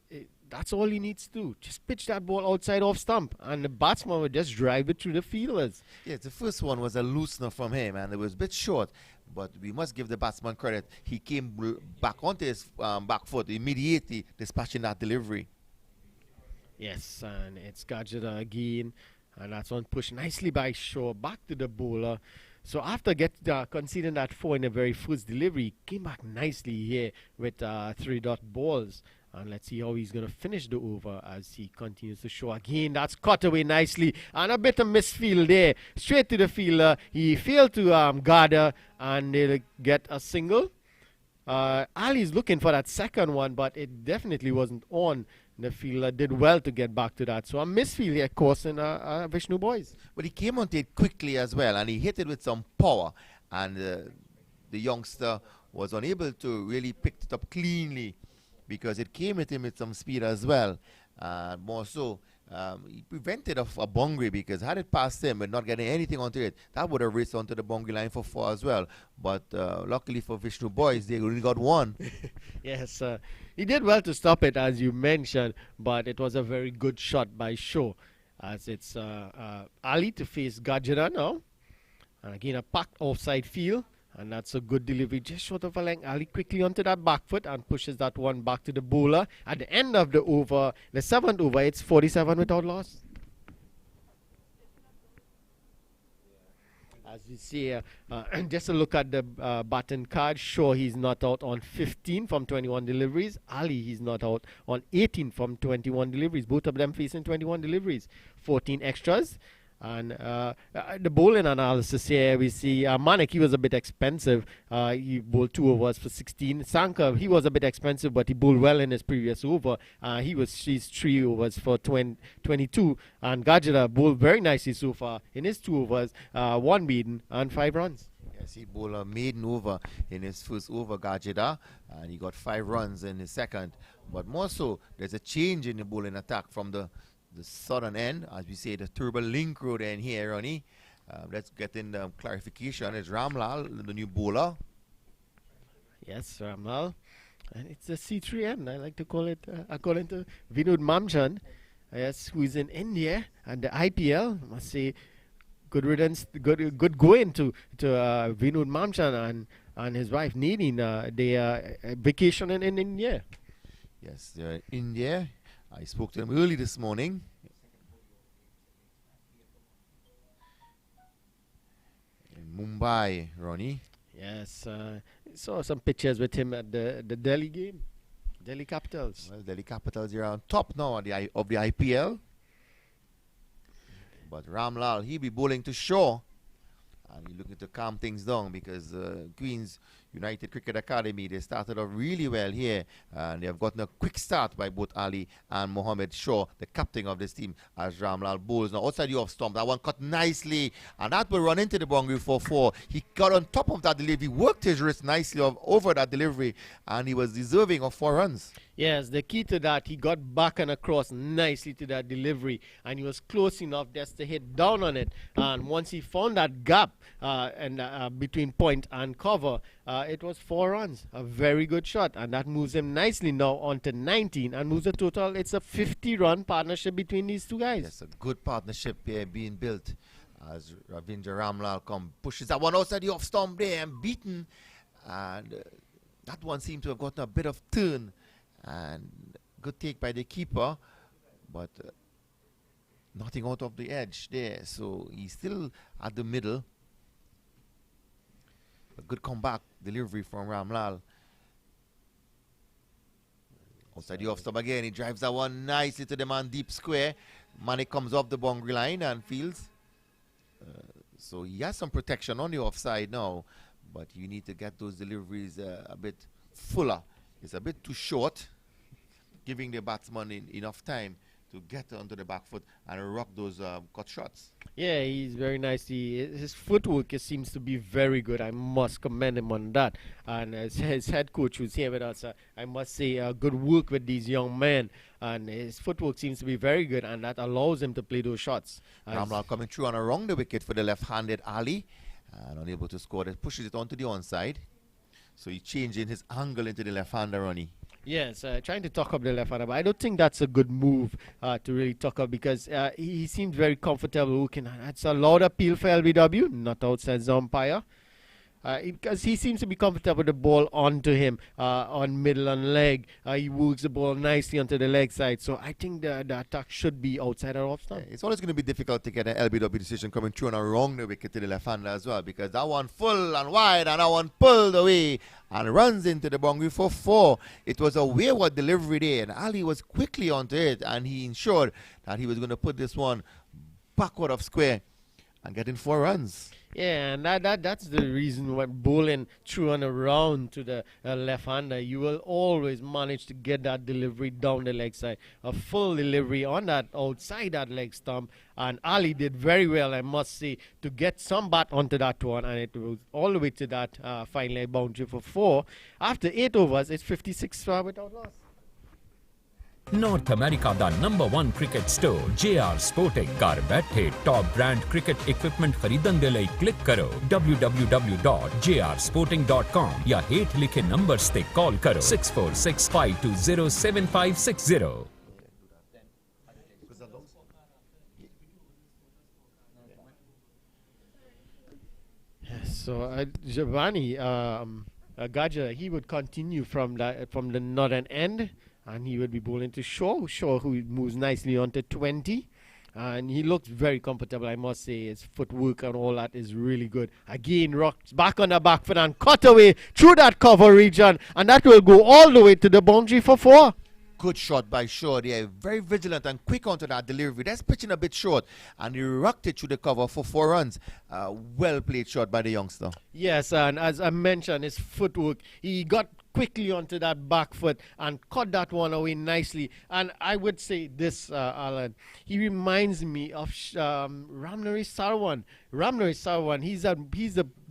that's all he needs to do. Just pitch that ball outside off stump. And the batsman will just drive it through the fielders. Yes, the first one was a loosener from him, and it was a bit short. But we must give the batsman credit. He came back onto his back foot immediately, dispatching that delivery. Yes, and it's Gajida again. And that's one pushed nicely by Shaw back to the bowler. So after conceding that 4 in the very first delivery, he came back nicely here with 3-dot balls. And let's see how he's going to finish the over as he continues to show again. That's cut away nicely. And a bit of misfield there. Straight to the fielder. He failed to gather and they'll get a single. Ali's looking for that second one, but it definitely wasn't on. The fielder did well to get back to that. So a misfield here causing Vishnu boys. But he came onto it quickly as well, and he hit it with some power. And the youngster was unable to really pick it up cleanly because it came at him with some speed as well. More so, he prevented a boundary because had it passed him and not getting anything onto it, that would have raced onto the boundary line for 4 as well. But luckily for Vishnu boys, they only got 1. Yes, he did well to stop it, as you mentioned, but it was a very good shot by Shaw. As it's Ali to face Gajira now. And again, a packed offside field. And that's a good delivery, just short of a length. Ali quickly onto that back foot and pushes that one back to the bowler. At the end of the over, the 7th over, it's 47 without loss. As you see, just a look at the button card. Sure, he's not out on 15 from 21 deliveries. Ali, he's not out on 18 from 21 deliveries. Both of them facing 21 deliveries. 14 extras. And the bowling analysis here, we see Manik, he was a bit expensive. He bowled 2 overs for 16. Sankar, he was a bit expensive, but he bowled well in his previous over. He's 3 overs for 22. And Gajira bowled very nicely so far in his 2 overs, 1 maiden and 5 runs. Yes, he bowled a maiden over in his first over, Gajida, and he got 5 runs in his second. But more so, there's a change in the bowling attack from the southern end, as we say, the Turbo Link Road end here, Ronnie. Let's get in the clarification. It's Ramlal, the new bowler. Yes, Ramlal. And it's a C3N, I like to call it, according to Vinod Mamchan, yes, who is in India and the IPL. I must say, good riddance, good going to Vinod Mamchan and his wife Nadine. They are vacationing in India. Yes, they're in India. I spoke to them early this morning. In Mumbai, Ronnie. Yes, saw some pictures with him at the Delhi game. Delhi Capitals. Well, Delhi Capitals are on top now of the IPL. But Ramlal, he'll be bowling to Shaw. And he's looking to calm things down because Queens United Cricket Academy, they started off really well here. And they have gotten a quick start by both Ali and Mohammed Shaw, the captain of this team, as Ramlal bowls. Now, outside the off stump, that one cut nicely. And that will run into the boundary for 4. He got on top of that delivery, worked his wrist nicely over that delivery, and he was deserving of 4 runs. Yes, the key to that, he got back and across nicely to that delivery, and he was close enough just to hit down on it. And once he found that gap between point and cover, it was 4 runs. A very good shot, and that moves him nicely now on to 19 and moves the total. It's a 50-run partnership between these two guys. Yes, a good partnership here being built as Ravindra Ramlal pushes that one outside the off stump there and beaten. And that one seemed to have gotten a bit of turn. And good take by the keeper, but nothing out of the edge there. So he's still at the middle. A good comeback delivery from Ramlal. Outside the off stump again, he drives that one nicely to the man deep square. Manik comes off the boundary line and fields. So he has some protection on the offside now, but you need to get those deliveries a bit fuller. It's a bit too short, giving the batsman enough time to get onto the back foot and rock those cut shots. Yeah, he's very nice. His footwork seems to be very good. I must commend him on that. And as his head coach who's here with us, I must say good work with these young men. And his footwork seems to be very good, and that allows him to play those shots. Ramlal coming through and around the wicket for the left-handed Ali, and unable to score. That pushes it onto the onside. So he's changing his angle into the left-hander, Ronnie. Yes, trying to tuck up the left hander, but I don't think that's a good move to really tuck up because he seems very comfortable looking. That's a loud appeal for LBW, not outside the umpire. Because he seems to be comfortable with the ball onto him on middle and leg. He works the ball nicely onto the leg side. So I think the attack should be outside or off stump. It's always going to be difficult to get an LBW decision coming through and around the wicket to the left hander as well, because that one full and wide and that one pulled away and runs into the boundary for 4. It was a wayward delivery there, and Ali was quickly onto it, and he ensured that he was going to put this one backward of square and get in 4 runs. Yeah, and that's the reason why bowling through and around to the left-hander, you will always manage to get that delivery down the leg side. A full delivery on that outside that leg stump, and Ali did very well, I must say, to get some bat onto that one, and it was all the way to that fine leg boundary for 4. After 8 overs, it's 56 without loss. North America ਦਾ number 1 cricket store JR Sporting ਘਰ ਬੈਠੇ top brand cricket equipment ਖਰੀਦਣ ਦੇ ਲਈ click ਕਰੋ www.jrsporting.com ਜਾਂ ਹੇਠ ਲਿਖੇ ਨੰਬਰਸ ਤੇ ਕਾਲ ਕਰੋ 6465207560. So Giovanni Gajra, he would continue from the northern end. And he would be bowling to Shaw, who moves nicely onto 20. And he looks very comfortable, I must say. His footwork and all that is really good. Again, rocks back on the back foot and cut away through that cover region. And that will go all the way to the boundary for 4. Good shot by Shaw there. Very vigilant and quick onto that delivery. That's pitching a bit short. And he rocked it through the cover for 4 runs. Well played shot by the youngster. Yes, and as I mentioned, his footwork, he got quickly onto that back foot and cut that one away nicely. And I would say this, Alan, he reminds me of Ramnari Sarwan. Ramnari Sarwan, he's the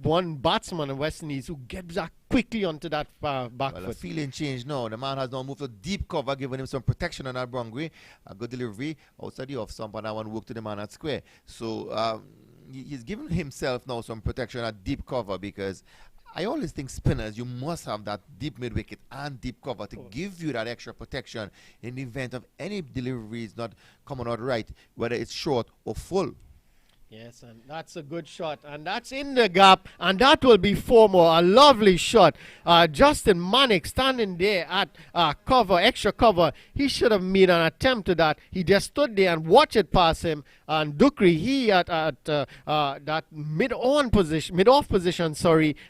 one batsman in West Indies who gets back quickly onto that back foot. The feeling changed now. The man has now moved to deep cover, giving him some protection on that boundary. A good delivery outside the off stump, and that one worked to the man at square. So he's given himself now some protection at deep cover, because I always think spinners, you must have that deep mid-wicket and deep cover to give you that extra protection in the event of any deliveries not coming out right, whether it's short or full. Yes, and that's a good shot. And that's in the gap. And that will be 4 more. A lovely shot. Justin Manik standing there at cover, extra cover. He should have made an attempt to that. He just stood there and watched it pass him. And Dukri, he at that mid-off position,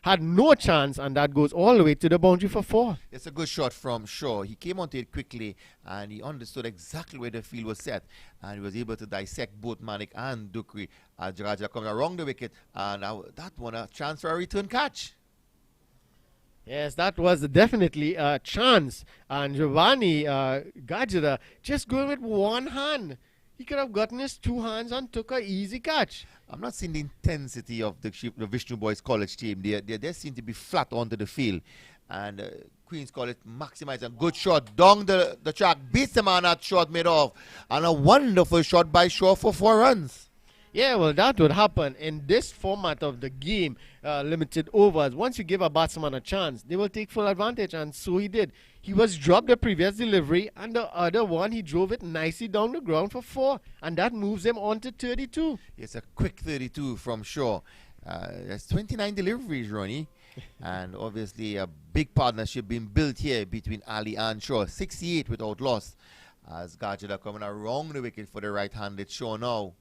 had no chance. And that goes all the way to the boundary for 4. It's a good shot from Shaw. He came onto it quickly, and he understood exactly where the field was set. And he was able to dissect both Manik and Dukri. Jaraja comes around the wicket, and that one a chance for a return catch. Yes, that was definitely a chance. And Giovanni Gajra just going with one hand. He could have gotten his 2 hands and took an easy catch. I'm not seeing the intensity of the Vishnu Boys College team. They seem to be flat onto the field. And Queen's College maximized a good shot down the track. Beats the man at short mid-off. And a wonderful shot by Shaw for 4 runs. Yeah, well, that would happen in this format of the game, limited overs. Once you give a batsman a chance, they will take full advantage, and so he did. He was dropped the previous delivery, and the other one, he drove it nicely down the ground for 4, and that moves him on to 32. It's a quick 32 from Shaw. There's 29 deliveries, Ronnie, and obviously a big partnership being built here between Ali and Shaw. 68 without loss, as Gajada coming around the wicket for the right-handed Shaw now.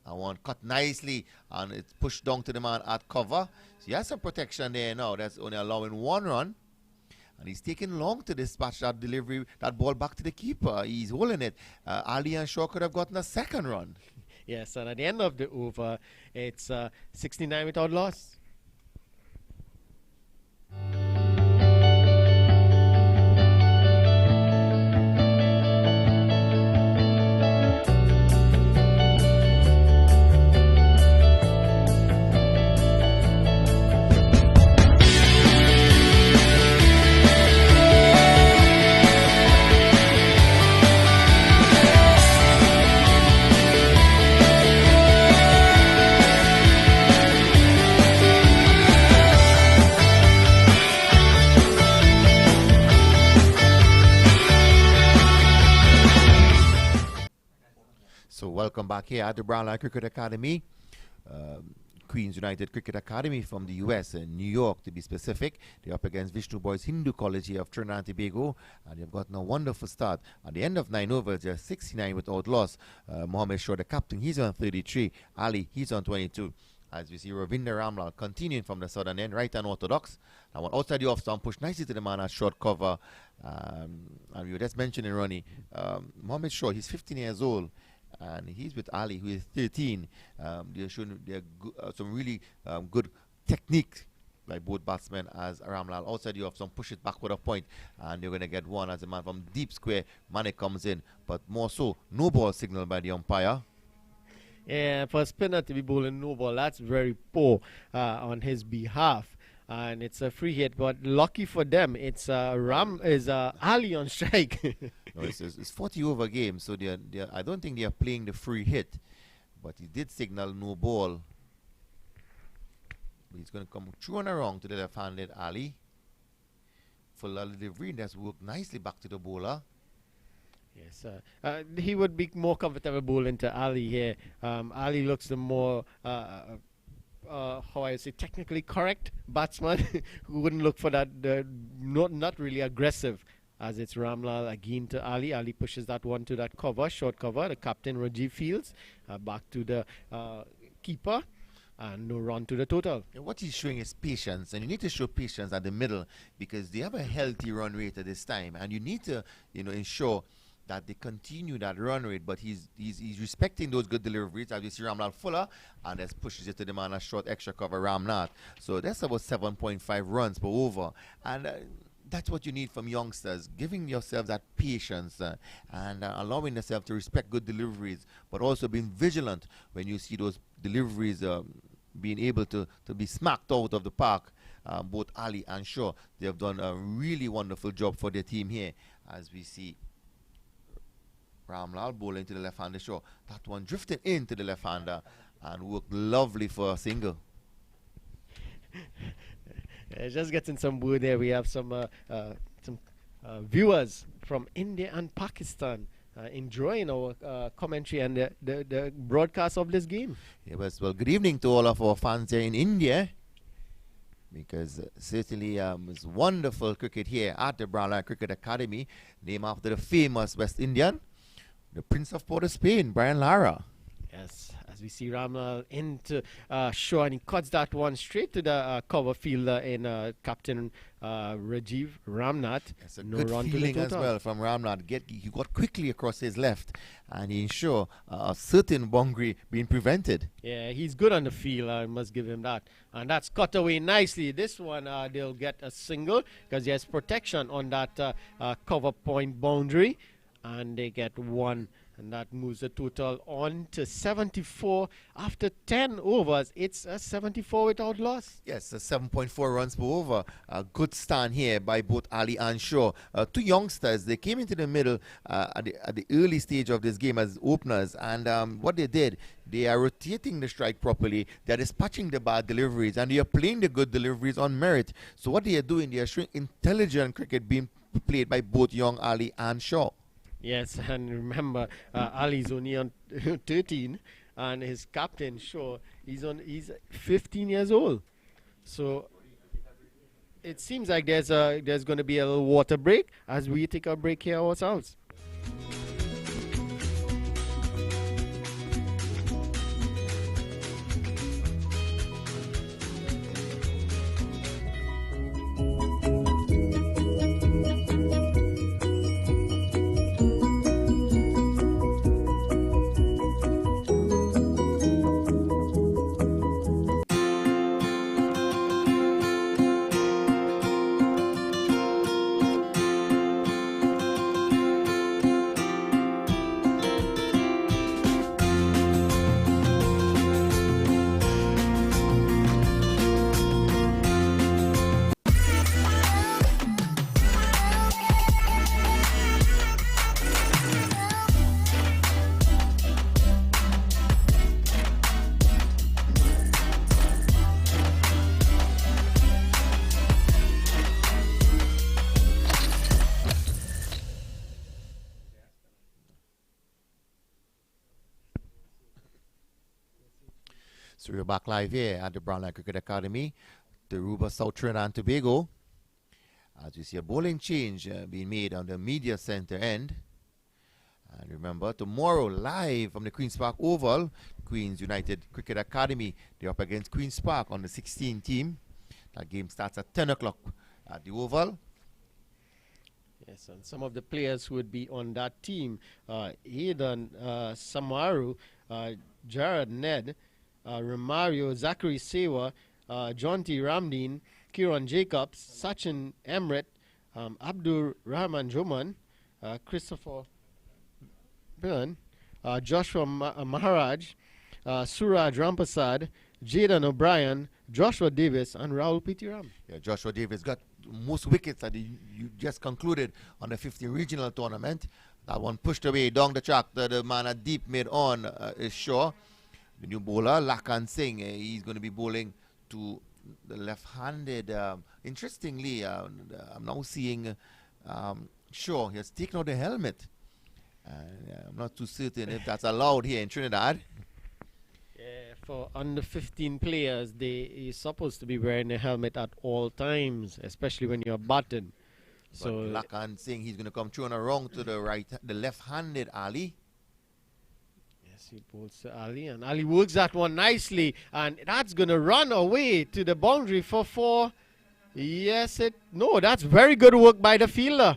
And one cut nicely, and it's pushed down to the man at cover. So he has some protection there now. That's only allowing 1 run. And he's taking long to dispatch that delivery, that ball back to the keeper. He's holding it. Ali and Shaw could have gotten a 2nd run. Yes, and at the end of the over, it's 69 without loss. welcome back here at the Brownline Cricket Academy. Queens United Cricket Academy from the US, New York to be specific. They're up against Vishnu Boys Hindu College here of Trinidad and Tobago, and they've gotten a wonderful start. At the end of 9 overs, they're 69 without loss. Mohammed Shaw, the captain, he's on 33. Ali, he's on 22. As we see Ravinder Ramlal continuing from the southern end, right and orthodox. Now one outside the off stump, push nicely to the man at short cover. And we were just mentioning Ronnie, Mohammed Shaw, he's 15 years old. And he's with Ali, who is 13. They're showing some really good technique by both batsmen as Ramlal outside the off stump, push it back with a point, and they're going to get one as a man from deep square. Mane comes in, but more so, no ball signal by the umpire. Yeah, for a spinner to be bowling no ball, that's very poor on his behalf. And it's a free hit, but lucky for them, it's Ali on strike. No, it's 40 over game, so I don't think they are playing the free hit, but he did signal no ball. He's going to come through and around to the left-handed Ali. Full delivery, that's worked nicely back to the bowler. Yes, he would be more comfortable bowling to Ali here. Ali looks the more, how I say, technically correct batsman who wouldn't look for that, not really aggressive, as it's Ramlal again to Ali. Ali pushes that one to that cover, short cover. The captain, Rajiv Fields, back to the keeper. And no run to the total. What he's showing is patience, and you need to show patience at the middle because they have a healthy run rate at this time, and you need to, ensure that they continue that run rate. But he's respecting those good deliveries. As you see, Ramnath Fuller, and just pushes it to the man a short extra cover, Ramnath. So that's about 7.5 runs per over, and that's what you need from youngsters, giving yourself that patience and allowing yourself to respect good deliveries, but also being vigilant when you see those deliveries being able to be smacked out of the park. Both Ali and Shaw, they have done a really wonderful job for their team here. As we see Ramlal bowling to the left-hander Shaw. That one drifted into the left-hander and worked lovely for a single. Just getting some word there. We have some viewers from India and Pakistan enjoying our commentary and the broadcast of this game. Yeah, well, good evening to all of our fans here in India, because certainly it's wonderful cricket here at the Brownline Cricket Academy, named after the famous West Indian, the Prince of Port of Spain, Brian Lara. Yes, as we see Ramlal into Shaw, and he cuts that one straight to the cover fielder in Captain Rajiv Ramnath. It's a good feeling as well from Ramnath. He got quickly across his left, and he ensured a certain boundary being prevented. Yeah, he's good on the field. I must give him that. And that's cut away nicely. This one, they'll get a single because he has protection on that cover point boundary, and they get one. And that moves the total on to 74 after 10 overs. It's a 74 without loss. Yes, 7.4 runs per over. A good stand here by both Ali and Shaw. Two youngsters, they came into the middle at the early stage of this game as openers. And what they did, they are rotating the strike properly. They are dispatching the bad deliveries. And they are playing the good deliveries on merit. So what they are doing, they are showing intelligent cricket being played by both young Ali and Shaw. Yes, and remember, Ali's only on 13, and his captain, Shaw, he's 15 years old. So it seems like there's going to be a little water break as we take a break here ourselves. So we're back live here at the Brownline Cricket Academy, Aruba, South Trinidad and Tobago. As you see a bowling change being made on the media center end. And remember, tomorrow live from the Queen's Park Oval, Queens United Cricket Academy, they're up against Queen's Park on the 16 team. That game starts at 10 o'clock at the Oval. Yes, and some of the players who would be on that team, Aidan Samaru, Jared Ned, Romario, Zachary Sewa, John T. Ramdeen, Kieran Jacobs, Sachin Emret, Abdur Rahman Joman, Christopher Byrne, Joshua Maharaj, Suraj Rampasad, Jaden O'Brien, Joshua Davis, and Rahul Pitiram. Yeah, Joshua Davis got most wickets that you just concluded on the 50 regional tournament. That one pushed away down the track. The man at deep mid on is sure. The new bowler, Lakan Singh, he's going to be bowling to the left-handed. Interestingly, I'm now seeing Shaw. He has taken out the helmet. I'm not too certain if that's allowed here in Trinidad. Yeah, for under 15 players, you're supposed to be wearing a helmet at all times, especially when you're batting. So Lakan Singh, he's going to come through and around to the left-handed Ali. Yes, he bowls to Ali, and Ali works that one nicely, and that's going to run away to the boundary for 4. Yes, that's very good work by the fielder.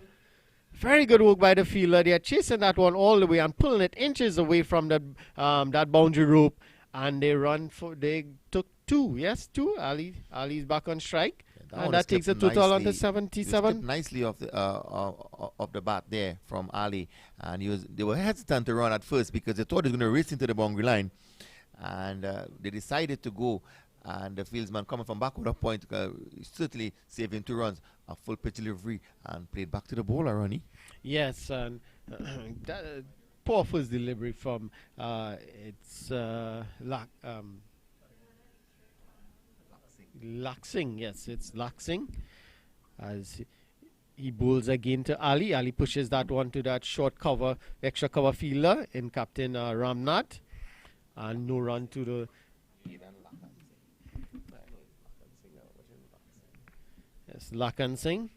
Very good work by the fielder. They are chasing that one all the way and pulling it inches away from that boundary rope, and they took 2. Yes, 2. Ali's back on strike. And that takes a total on to 77. Nicely off the bat there from Ali, and they were hesitant to run at first because they thought he was going to race into the boundary line, and they decided to go. And the fieldsman coming from backward up point, certainly saving 2 runs, a full pitch delivery, and played back to the bowler, Ronnie. Yes, and poor first delivery from Laksing. Yes, it's Laksing. As he bowls again to Ali. Ali pushes that one to that short cover, extra cover fielder in Captain Ramnath. And no run to the... Yes, Lakan Singh.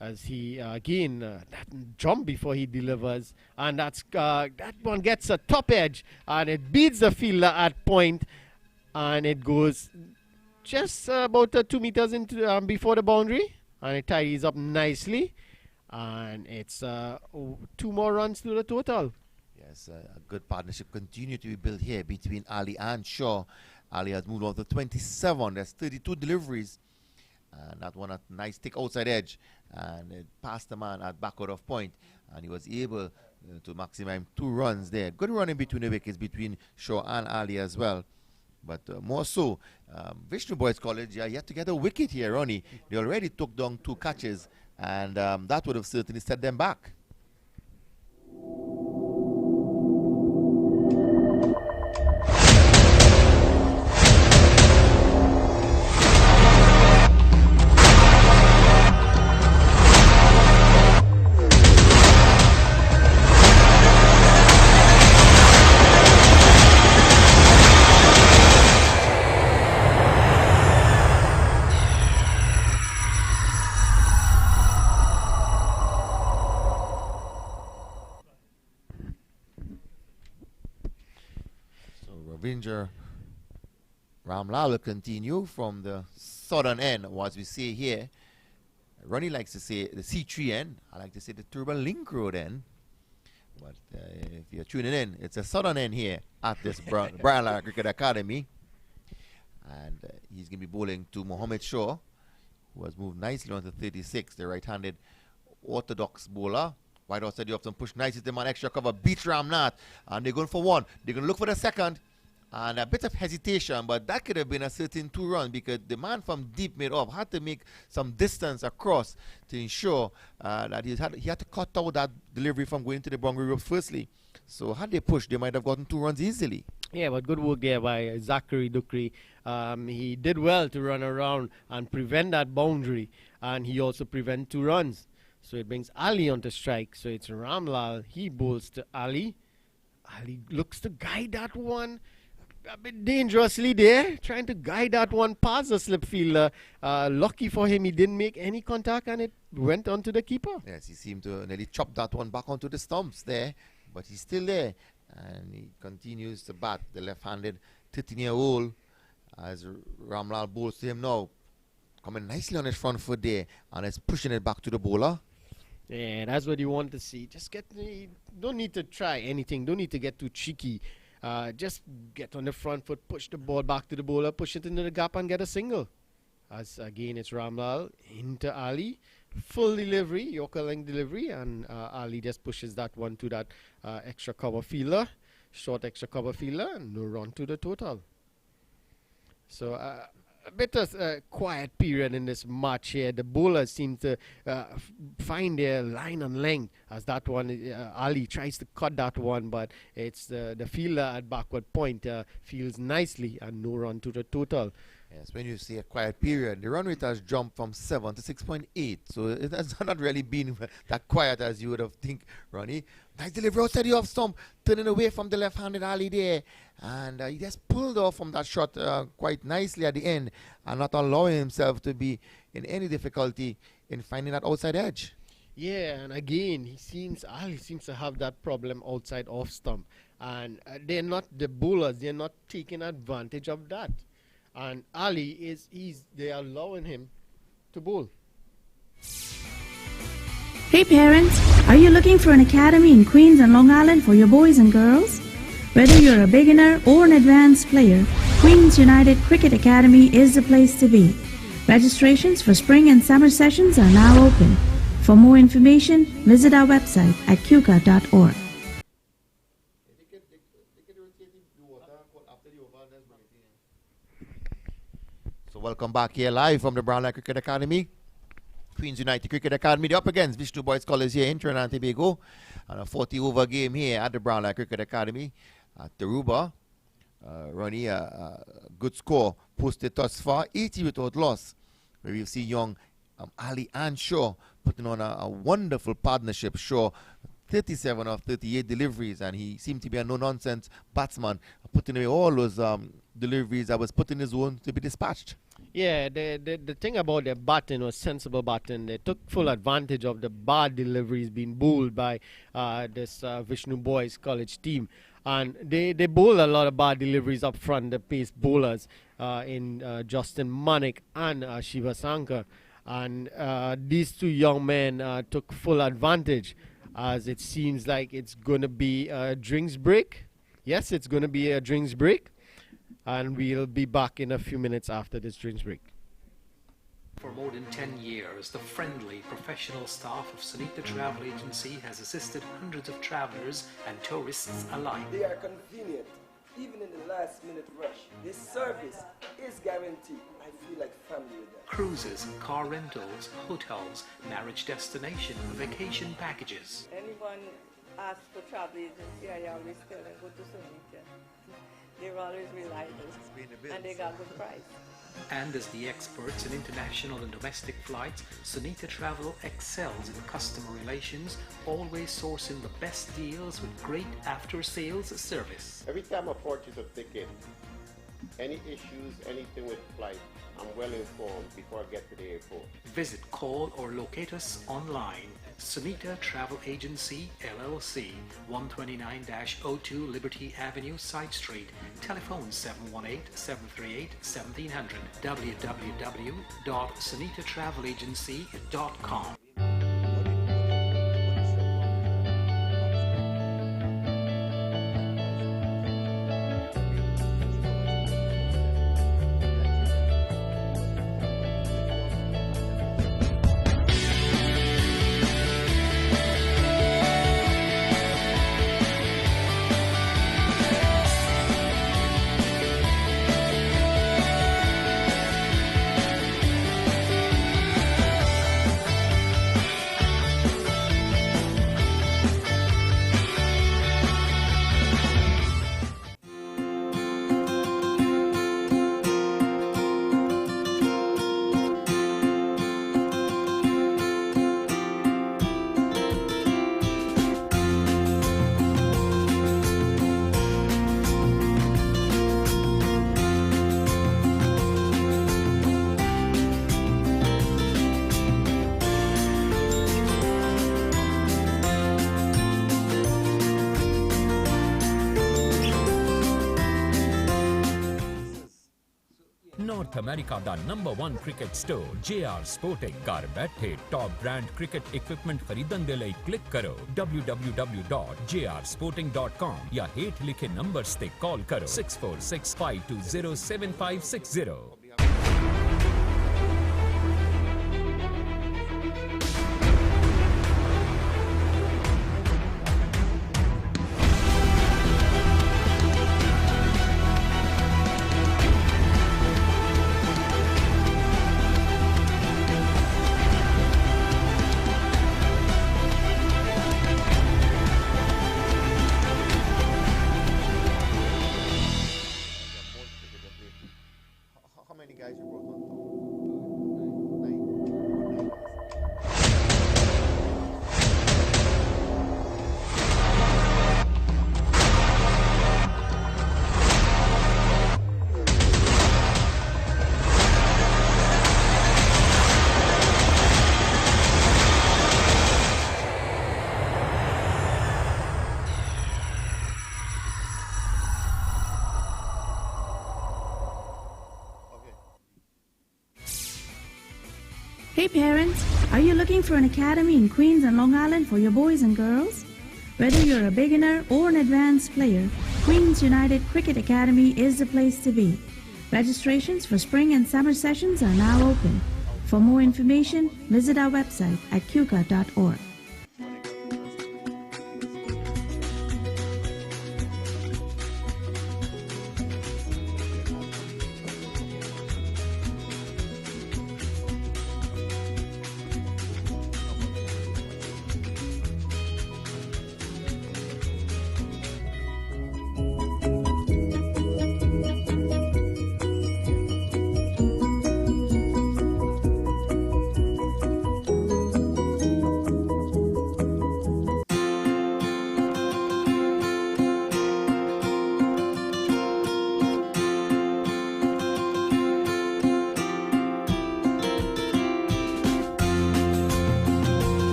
As he again that jump before he delivers, and that one gets a top edge, and it beats the fielder at point, and it goes just about 2 meters into before the boundary, and it tidies up nicely, and it's 2 more runs to the total. Yes, a good partnership continued to be built here between Ali and Shaw. Ali has moved on to 27. There's 32 deliveries. And that one a nice thick outside edge, and it passed the man at backward of point, and he was able to maximize 2 runs there. Good running between the wickets between Shaw and Ali as well. But more so, Vishnu Boys College are yet to get a wicket here, Ronnie. They already took down 2 catches, and that would have certainly set them back. Ravinder Ramlal will continue from the southern end, or as we say here. Ronnie likes to say the C3 end. I like to say the Turbo Link Road end. But if you're tuning in, it's a southern end here at this Lara Cricket Academy. And he's going to be bowling to Mohammed Shaw, who has moved nicely on to 36, the right-handed orthodox bowler. Right outside, you often push nicely to the man, extra cover, beats Ramnath, and they're going for 1. They're going to look for the second. And a bit of hesitation, but that could have been a certain 2 runs because the man from deep mid-off had to make some distance across to ensure that he had to cut out that delivery from going to the boundary rope firstly. So had they pushed, they might have gotten 2 runs easily. Yeah, but good work there by Zachary Dukri. He did well to run around and prevent that boundary, and he also prevented 2 runs. So it brings Ali onto strike. So it's Ramlal. He bowls to Ali. Ali looks to guide that one. a bit dangerously there, trying to guide that one past the slip fielder. Lucky for him, he didn't make any contact and it went onto the keeper. Yes, he seemed to nearly chop that one back onto the stumps there, but he's still there. And he continues to bat the left-handed 13-year-old as Ramlal bowls to him now. Coming nicely on his front foot there and is pushing it back to the bowler. Yeah, that's what you want to see. Just don't need to try anything. Don't need to get too cheeky. Just get on the front foot, push the ball back to the bowler, push it into the gap and get a single. As again, it's Ramlal into Ali. Full delivery, Yorker length delivery, and Ali just pushes that one to that extra cover fielder. Short extra cover fielder, and no run to the total. So a bit of a quiet period in this match here. The bowlers seem to find their line and length as that one, Ali tries to cut that one, but it's the fielder at backward point fields nicely and no run to the total. Yes, when you see a quiet period, the run rate has jumped from 7 to 6.8. So it has not really been that quiet as you would have think, Ronnie. Nice delivery outside the off stump, turning away from the left-handed Ali there. And he just pulled off from that shot quite nicely at the end and not allowing himself to be in any difficulty in finding that outside edge. Yeah, and again, Ali seems to have that problem outside off stump. And the bowlers, they're not taking advantage of that. And Ali they are allowing him to bowl. Hey parents, are you looking for an academy in Queens and Long Island for your boys and girls? Whether you're a beginner or an advanced player, Queens United Cricket Academy is the place to be. Registrations for spring and summer sessions are now open. For more information, visit our website at QUCA.org. So welcome back here live from the Brownline Cricket Academy. Queens United Cricket Academy. They're up against Vishnu Boys College here in Trinidad and Tobago. And a 40-over game here at the Brownline Cricket Academy. At Taruba. Ronnie, a good score posted thus far. 80 without loss. Where we see young Ali and Shaw putting on a wonderful partnership. Shaw 37 of 38 deliveries, and he seemed to be a no-nonsense batsman, putting away all those deliveries that was put in his zone to be dispatched. Yeah, the thing about their batting was sensible batting. They took full advantage of the bad deliveries being bowled by this Vishnu Boys College team. And they bowl a lot of bad deliveries up front, the pace bowlers in Justin Manik and Shiva Sankar. And these two young men took full advantage, as it seems like it's going to be a drinks break. Yes, it's going to be a drinks break. And we'll be back in a few minutes after this drinks break. For more than 10 years, the friendly, professional staff of Sunita Travel Agency has assisted hundreds of travelers and tourists alike. They are convenient, even in the last-minute rush. This service is guaranteed. I feel like family with them. Cruises, car rentals, hotels, marriage destination, vacation packages. Anyone asks for travel agency, I always tell them go to Sunita. They're always reliable and they got good price. And as the experts in international and domestic flights, Sunita Travel excels in customer relations, always sourcing the best deals with great after-sales service. Every time I purchase a ticket, any issues, anything with flight, I'm well informed before I get to the airport. Visit, call or locate us online. Sunita Travel Agency, LLC, 129-02 Liberty Avenue, Side Street. Telephone 718-738-1700. www.sunitaTravelAgency.com. North America ਦਾ number 1 cricket store JR sporting. ਘਰ ਬੈਠੇ top brand cricket equipment ਖਰੀਦਣ ਦੇ ਲਈ click ਕਰੋ www.jrsporting.com ਜਾਂ ਹੇਠ ਲਿਖੇ ਨੰਬਰਸ ਤੇ ਕਾਲ ਕਰੋ 6465207560। How many guys you brought on top? Hey parents, are you looking for an academy in Queens and Long Island for your boys and girls? Whether you're a beginner or an advanced player, Queens United Cricket Academy is the place to be. Registrations for spring and summer sessions are now open. For more information, visit our website at QUCA.org.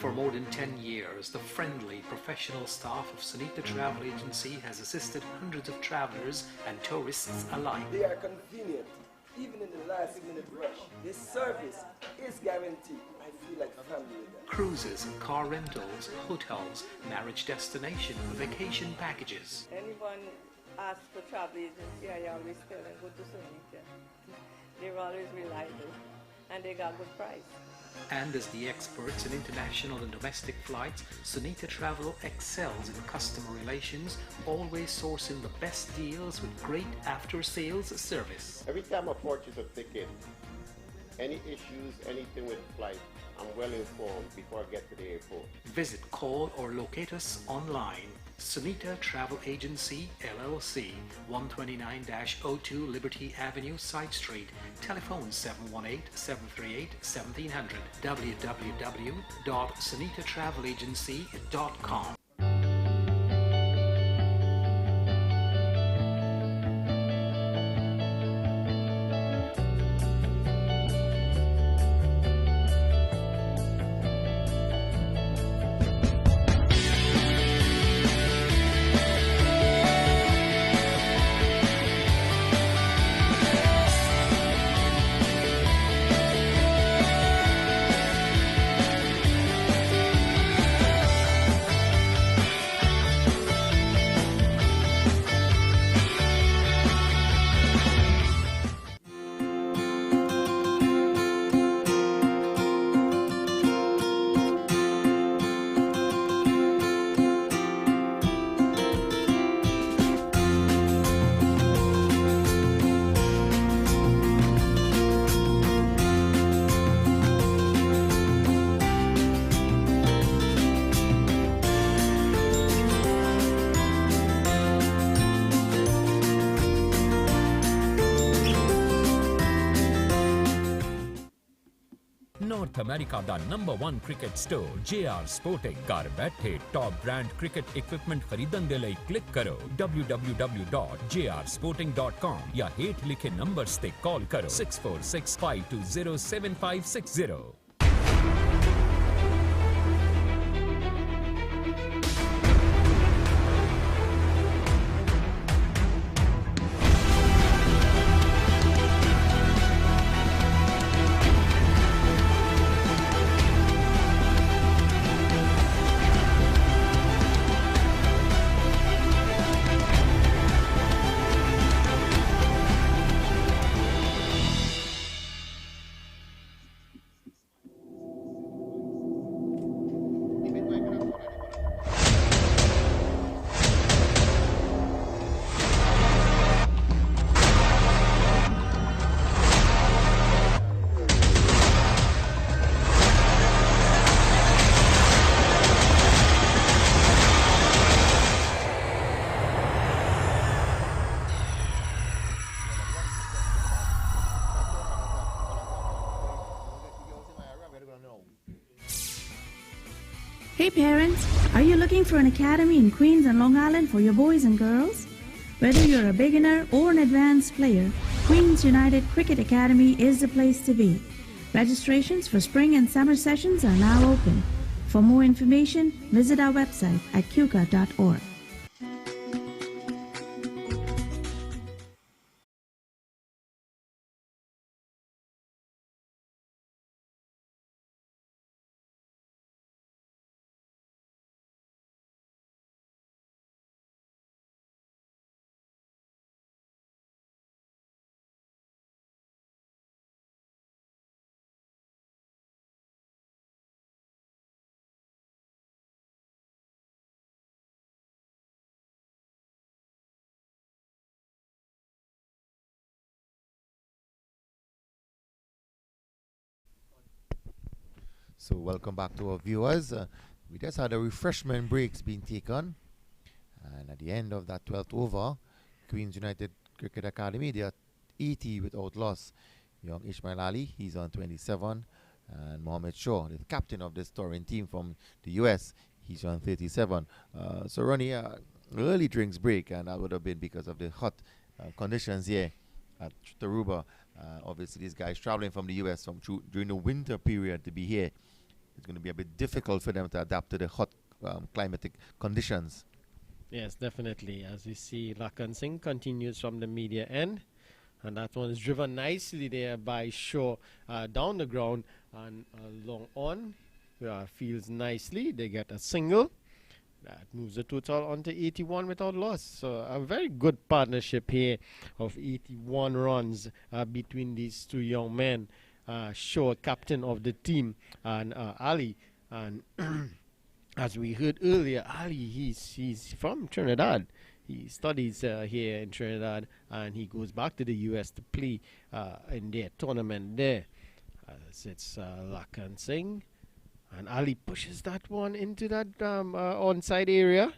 For more than 10 years, the friendly, professional staff of Sunita Travel Agency has assisted hundreds of travelers and tourists alike. They are convenient, even in the last minute rush. This service is guaranteed. I feel like family with them. Cruises, car rentals, hotels, marriage destination, vacation packages. Anyone asks for travel agency, I always tell them go to Sunita. They're always reliable and they got good price. And as the experts in international and domestic flights, Sunita Travel excels in customer relations, always sourcing the best deals with great after-sales service. Every time I purchase a ticket, any issues, anything with flight, I'm well informed before I get to the airport. Visit, call or locate us online. Sunita Travel Agency, LLC, 129-02 Liberty Avenue, Side Street. Telephone 718-738-1700. www.sunitaTravelAgency.com. North America ਦਾ number 1 cricket store JR sporting ਘਰ ਬੈਠੇ top brand ਕ੍ਰਿਕਕਟ equipment ਖਰੀਦਣ ਦੇ ਲਈ click ਕਰੋ www.jrsporting.com ਜਾਂ ਹੇਠ ਲਿਖੇ ਨੰਬਰਸ ਤੇ ਕਾਲ ਕਰੋ 6465207560. Hey parents, are you looking for an academy in Queens and Long Island for your boys and girls? Whether you're a beginner or an advanced player, Queens United Cricket Academy is the place to be. Registrations for spring and summer sessions are now open. For more information, visit our website at QUCA.org. So welcome back to our viewers. We just had a refreshment breaks being taken, and at the end of that 12th over, Queens United Cricket Academy, they are 80 without loss. Young Ismail Ali, he's on 27, and Mohammed Shaw, the captain of this touring team from the US, he's on 37. So Ronnie, early drinks break, and that would have been because of the hot conditions here at Taruba. Obviously, these guys traveling from the US during the winter period to be here. It's going to be a bit difficult for them to adapt to the hot climatic conditions. Yes, definitely. As we see, Lakan Singh continues from the media end. And that one is driven nicely there by Shaw down the ground and long on. Fields nicely. They get a single. That moves the total onto 81 without loss. So a very good partnership here of 81 runs between these two young men. Shaw, captain of the team, and Ali. And as we heard earlier, Ali, he's from Trinidad. He studies here in Trinidad, and he goes back to the US to play in their tournament there. As it's Lakan Singh. And Ali pushes that one into that onside area.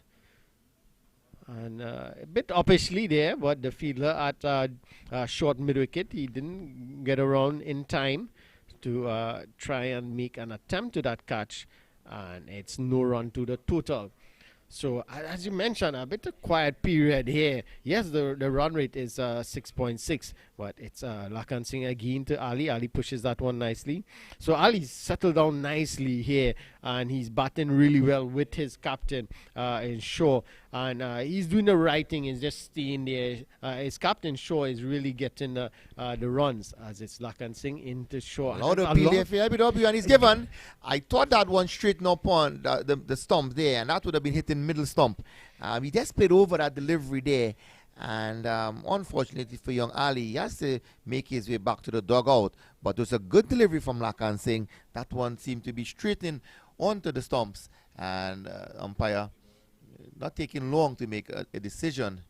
And a bit uppishly there, but the fielder at short mid-wicket, he didn't get around in time to try and make an attempt to that catch. And it's no run to the total. So, as you mentioned, a bit of quiet period here. Yes, the run rate is 6.6, but it's Lakan Singh again to Ali. Ali pushes that one nicely. So, Ali settled down nicely here, and he's batting really well with his captain in Shaw. And he's doing the right thing, he's just staying there. His captain, Shaw, is really getting the runs, as it's Lakan Singh into Shaw. Now the PLFLBW, and he's given. I thought that one straightened up on the stump there, and that would have been hitting middle stump. He just played over that delivery there, and unfortunately for young Ali, he has to make his way back to the dugout. But it was a good delivery from Lakan Singh. That one seemed to be straightening onto the stumps, and umpire not taking long to make a decision.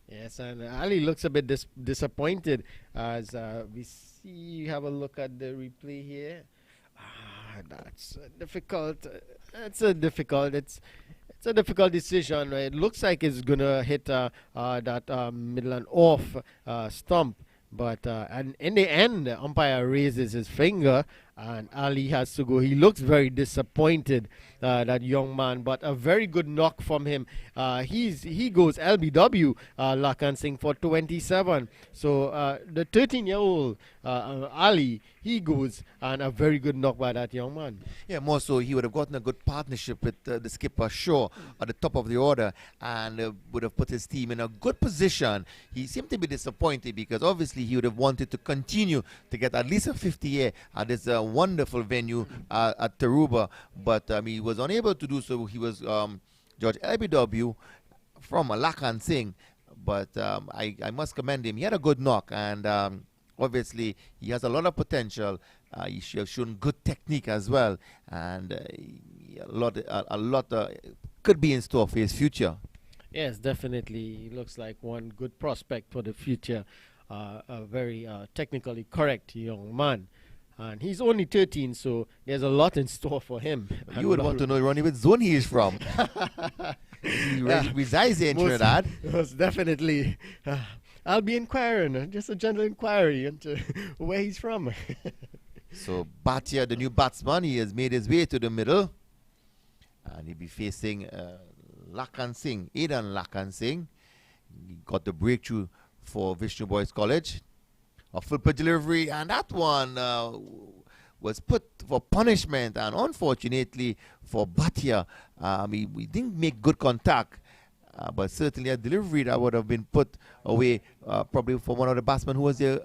Yes, and Ali looks a bit disappointed as we see. Have a look at the replay here. That's difficult. It's a difficult decision. It looks like it's gonna hit that middle and off stump, But and in the end, the umpire raises his finger, and Ali has to go. He looks very disappointed, that young man. But a very good knock from him. He goes LBW, Lakan Singh, for 27. So the 13-year-old Ali, he goes, and a very good knock by that young man. Yeah, more so he would have gotten a good partnership with the skipper Shaw at the top of the order, and would have put his team in a good position. He seemed to be disappointed because obviously he would have wanted to continue to get at least a 50 here at this wonderful venue at Taruba, but he was unable to do so. He was George LBW from Lakan Singh, but I must commend him. He had a good knock, and obviously he has a lot of potential. He has shown good technique as well, and a lot could be in store for his future. Yes, definitely. He looks like one good prospect for the future. A very technically correct young man. And he's only 13, so there's a lot in store for him. You would want to know, Ronnie, which zone he is from. He resides in Trinidad. Most definitely. I'll be inquiring, just a general inquiry into where he's from. So Bhatia, the new batsman, he has made his way to the middle, and he'll be facing Lakan Singh, Aidan Lakan Singh. He got the breakthrough for Vishnu Boys College. A full pitch delivery, and that one was put for punishment, and unfortunately for Bhatia, we didn't make good contact, but certainly a delivery that would have been put away probably for one of the batsmen who was there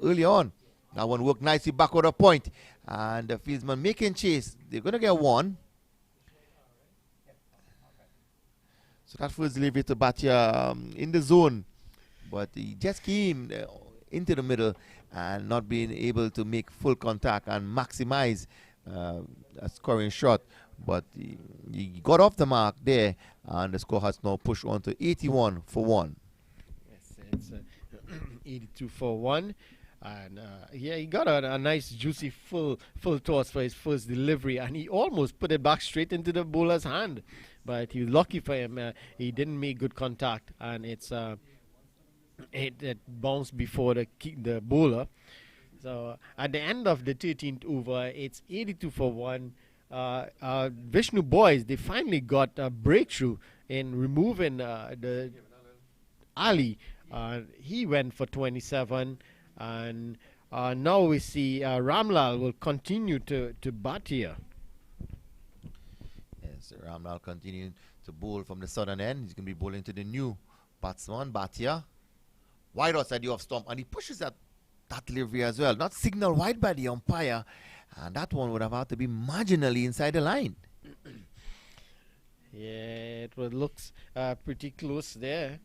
early on. That one worked nicely back on the point, and the fieldsman making chase. They're going to get one. So that first delivery to Bhatia in the zone, but he just came into the middle and not being able to make full contact and maximize a scoring shot. But he got off the mark there, and the score has now pushed on to 81 for 1. Yes, it's 82 for 1. And yeah, he got a nice juicy full toss for his first delivery, and he almost put it back straight into the bowler's hand. But he was lucky for him. He didn't make good contact, and it bounced before the bowler. So at the end of the 13th over, it's 82 for 1. Vishnu Boys, they finally got a breakthrough in removing the Ali. He went for 27, and now we see Ramlal will continue to bat here. Yes, Ramlal continuing to bowl from the southern end. He's going to be bowling to the new batsman, Bhatia. Wide outside the off stump, and he pushes that delivery as well. Not signal wide by the umpire, and that one would have had to be marginally inside the line. Yeah, it looks pretty close there,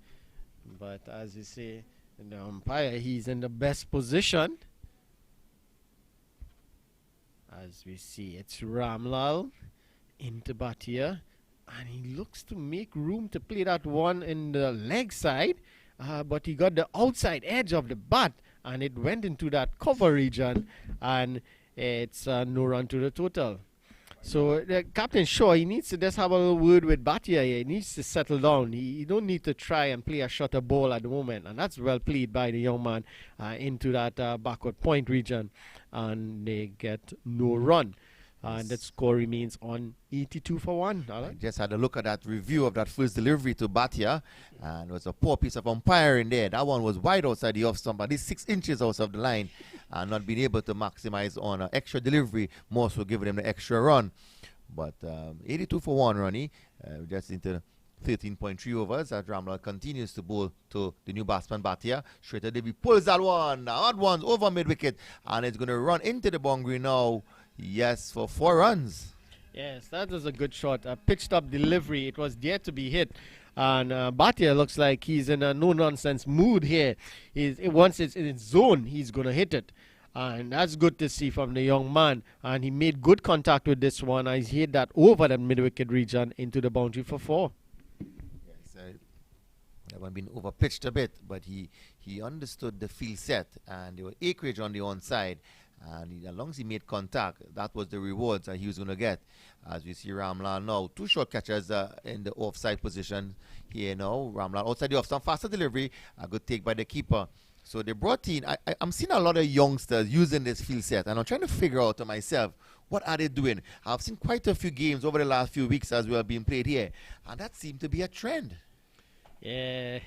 but as you say, the umpire, he's in the best position. As we see, it's Ramlal into Bhatia, and he looks to make room to play that one in the leg side. But he got the outside edge of the bat, and it went into that cover region, and it's no run to the total. So Captain Shaw, he needs to just have a little word with Bhatia here. He needs to settle down. He don't need to try and play a shorter ball at the moment, and that's well played by the young man into that backward point region, and they get no run. And that score remains on 82 for 1. I just had a look at that review of that first delivery to Bhatia, and it was a poor piece of umpiring there. That one was wide outside the off stump, at least 6 inches out of the line, and not being able to maximize on an extra delivery, more so giving them the extra run. But 82 for 1, Ronnie, just into 13.3 overs as Ramlal continues to bowl to the new batsman Bhatia. Straight ahead, he pulls that one. Odd one's over mid-wicket, and it's going to run into the boundary now. Yes, for 4 runs. Yes, that was a good shot. A pitched up delivery. It was there to be hit. And Bhatia looks like he's in a no-nonsense mood here. Once it's in its zone, he's going to hit it. And that's good to see from the young man. And he made good contact with this one. He hit that over the mid-wicket region into the boundary for 4. Yes, that one been over-pitched a bit, but he understood the field set. And there was acreage on the onside. And as long as he made contact, that was the rewards that he was going to get. As we see Ramlal now, 2 short catchers in the offside position here now. Ramlal outside the off, some faster delivery, a good take by the keeper. So they brought in, I'm seeing a lot of youngsters using this field set, and I'm trying to figure out to myself, what are they doing? I've seen quite a few games over the last few weeks as well being played here, and that seemed to be a trend. Yeah,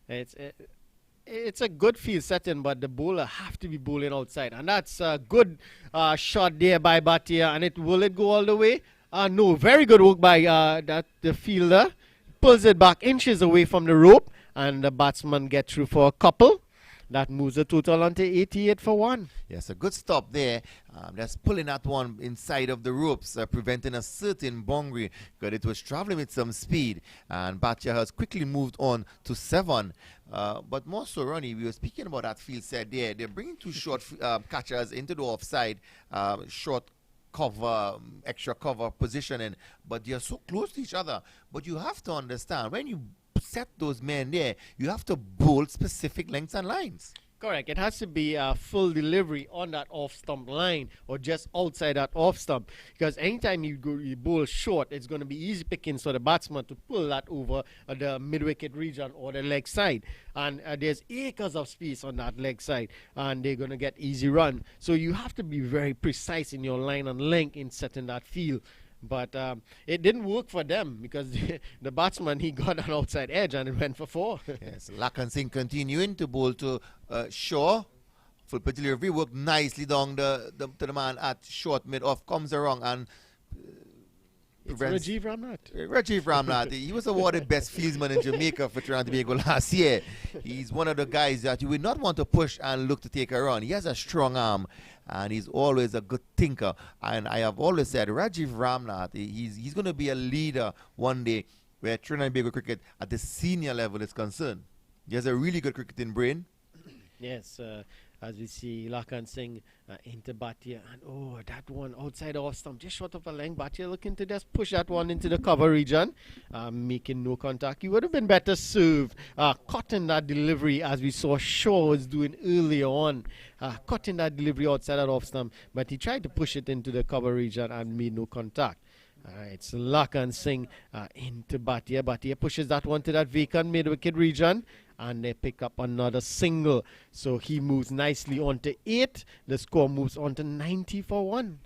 it's a good field setting, but the bowler have to be bowling outside, and that's a good shot there by Bhatia, and will it go all the way? No, very good work by the fielder. Pulls it back inches away from the rope, and the batsman gets through for a couple. That moves the total onto 88 for 1. Yes, a good stop there. That's pulling that one inside of the ropes, preventing a certain boundary because it was traveling with some speed. And Bhatia has quickly moved on to 7. But more so, Ronnie, we were speaking about that field set there. They're bringing 2 short catchers into the offside, short cover, extra cover positioning, but they are so close to each other. But you have to understand, when you set those men there, you have to bowl specific lengths and lines. Correct. It has to be a full delivery on that off-stump line or just outside that off-stump. Because anytime you bowl short, it's going to be easy pickings for the batsman to pull that over the mid-wicket region or the leg side. And there's acres of space on that leg side, and they're going to get easy run. So you have to be very precise in your line and length in setting that field. But it didn't work for them because the batsman, he got an outside edge and it went for 4. Yes, Lakan Singh continuing to bowl to Shaw. Full pitch delivery worked nicely down to the man at short mid-off, comes around and Rajiv Ramnath. Rajiv Ramnath, he was awarded best fieldsman in Jamaica for Trinidad and Tobago last year. He's one of the guys that you would not want to push and look to take a run. He has a strong arm, and he's always a good thinker. And I have always said, Rajiv Ramnath, he's going to be a leader one day where Trinidad and Tobago cricket at the senior level is concerned. He has a really good cricketing brain. Yes, as we see Lakan Singh into Bhatia, and that one outside off stump, just short of a length. Bhatia looking to just push that one into the cover region, making no contact. He would have been better served, cutting that delivery as we saw Shaw was doing earlier on, cutting that delivery outside that off stump, but he tried to push it into the cover region and made no contact. It's Lakan Singh into Bhatia. Bhatia pushes that one to that vacant mid-wicket region, and they pick up another single. So he moves nicely on to 8. The score moves on to 90 for 1.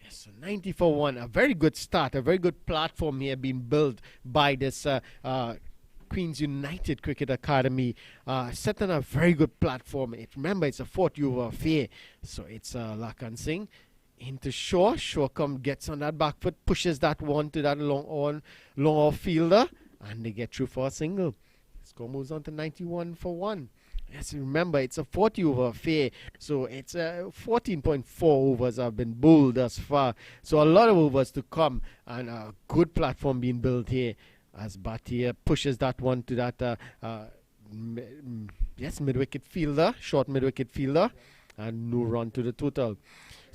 Yes, so 90 for 1. A very good start, a very good platform here being built by this Queens United Cricket Academy, setting a very good platform. Remember, it's a 40-over affair. So it's Lakan Singh into Shaw. Shaw gets on that back foot, pushes that one to that long off fielder, and they get through for a single. Score moves on to 91 for 1. Yes, remember, it's a 40-over affair, so it's 14.4 overs have been bowled thus far. So a lot of overs to come, and a good platform being built here as Bhatia pushes that one to that mid-wicket fielder, short mid-wicket fielder, and no run to the total.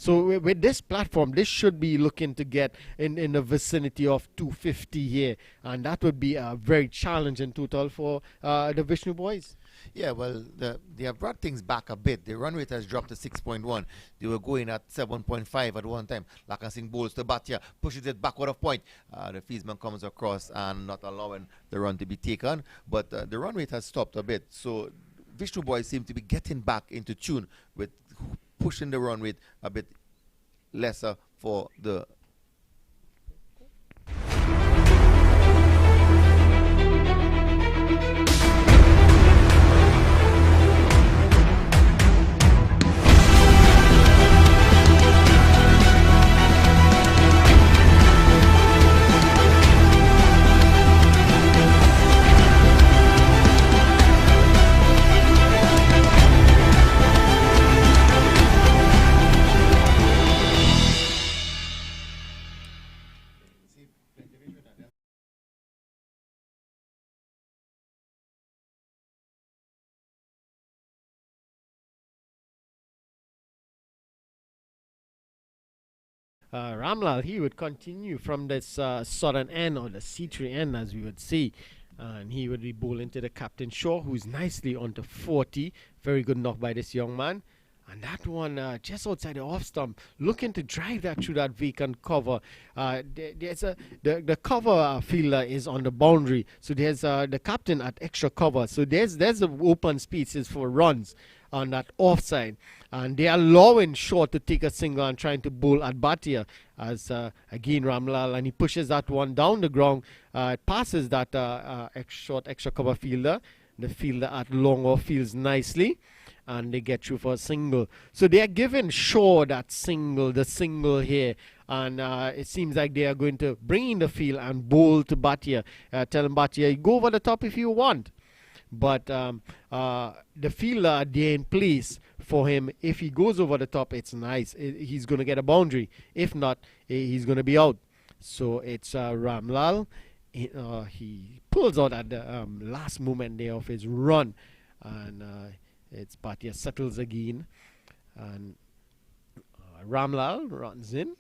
So with this platform, this should be looking to get in the vicinity of 250 here, and that would be a very challenging total for the Vishnu boys. Yeah, well, they have brought things back a bit. The run rate has dropped to 6.1. They were going at 7.5 at one time. Lakan Singh bowls to Bhatia, pushes it backward of point. The fieldsman comes across and not allowing the run to be taken. But the run rate has stopped a bit. So Vishnu boys seem to be getting back into tune with pushing the run rate a bit lesser for the Ramlal, he would continue from this southern end, or the C3 end as we would see, and he would be bowling to the captain Shaw, who's nicely onto 40. Very good knock by this young man, And that one just outside the off stump, looking to drive that through that vacant cover. The cover fielder is on the boundary, so there's the captain at extra cover. So there's the open spaces for runs on that offside, and they are allowing Shaw to take a single and trying to bowl at Bhatia as again Ramlal, and he pushes that one down the ground, passes that short extra cover fielder. The fielder at long off fields nicely, and they get through for a single. So they are giving Shaw that single, the single here, and it seems like they are going to bring in the field and bowl to Bhatia, telling Bhatia, go over the top if you want. But the fielder there in place for him, if he goes over the top, it's nice. He's going to get a boundary. If not, he's going to be out. So it's Ramlal. He pulls out at the last moment there of his run, and it's Bhatia settles again, and Ramlal runs in,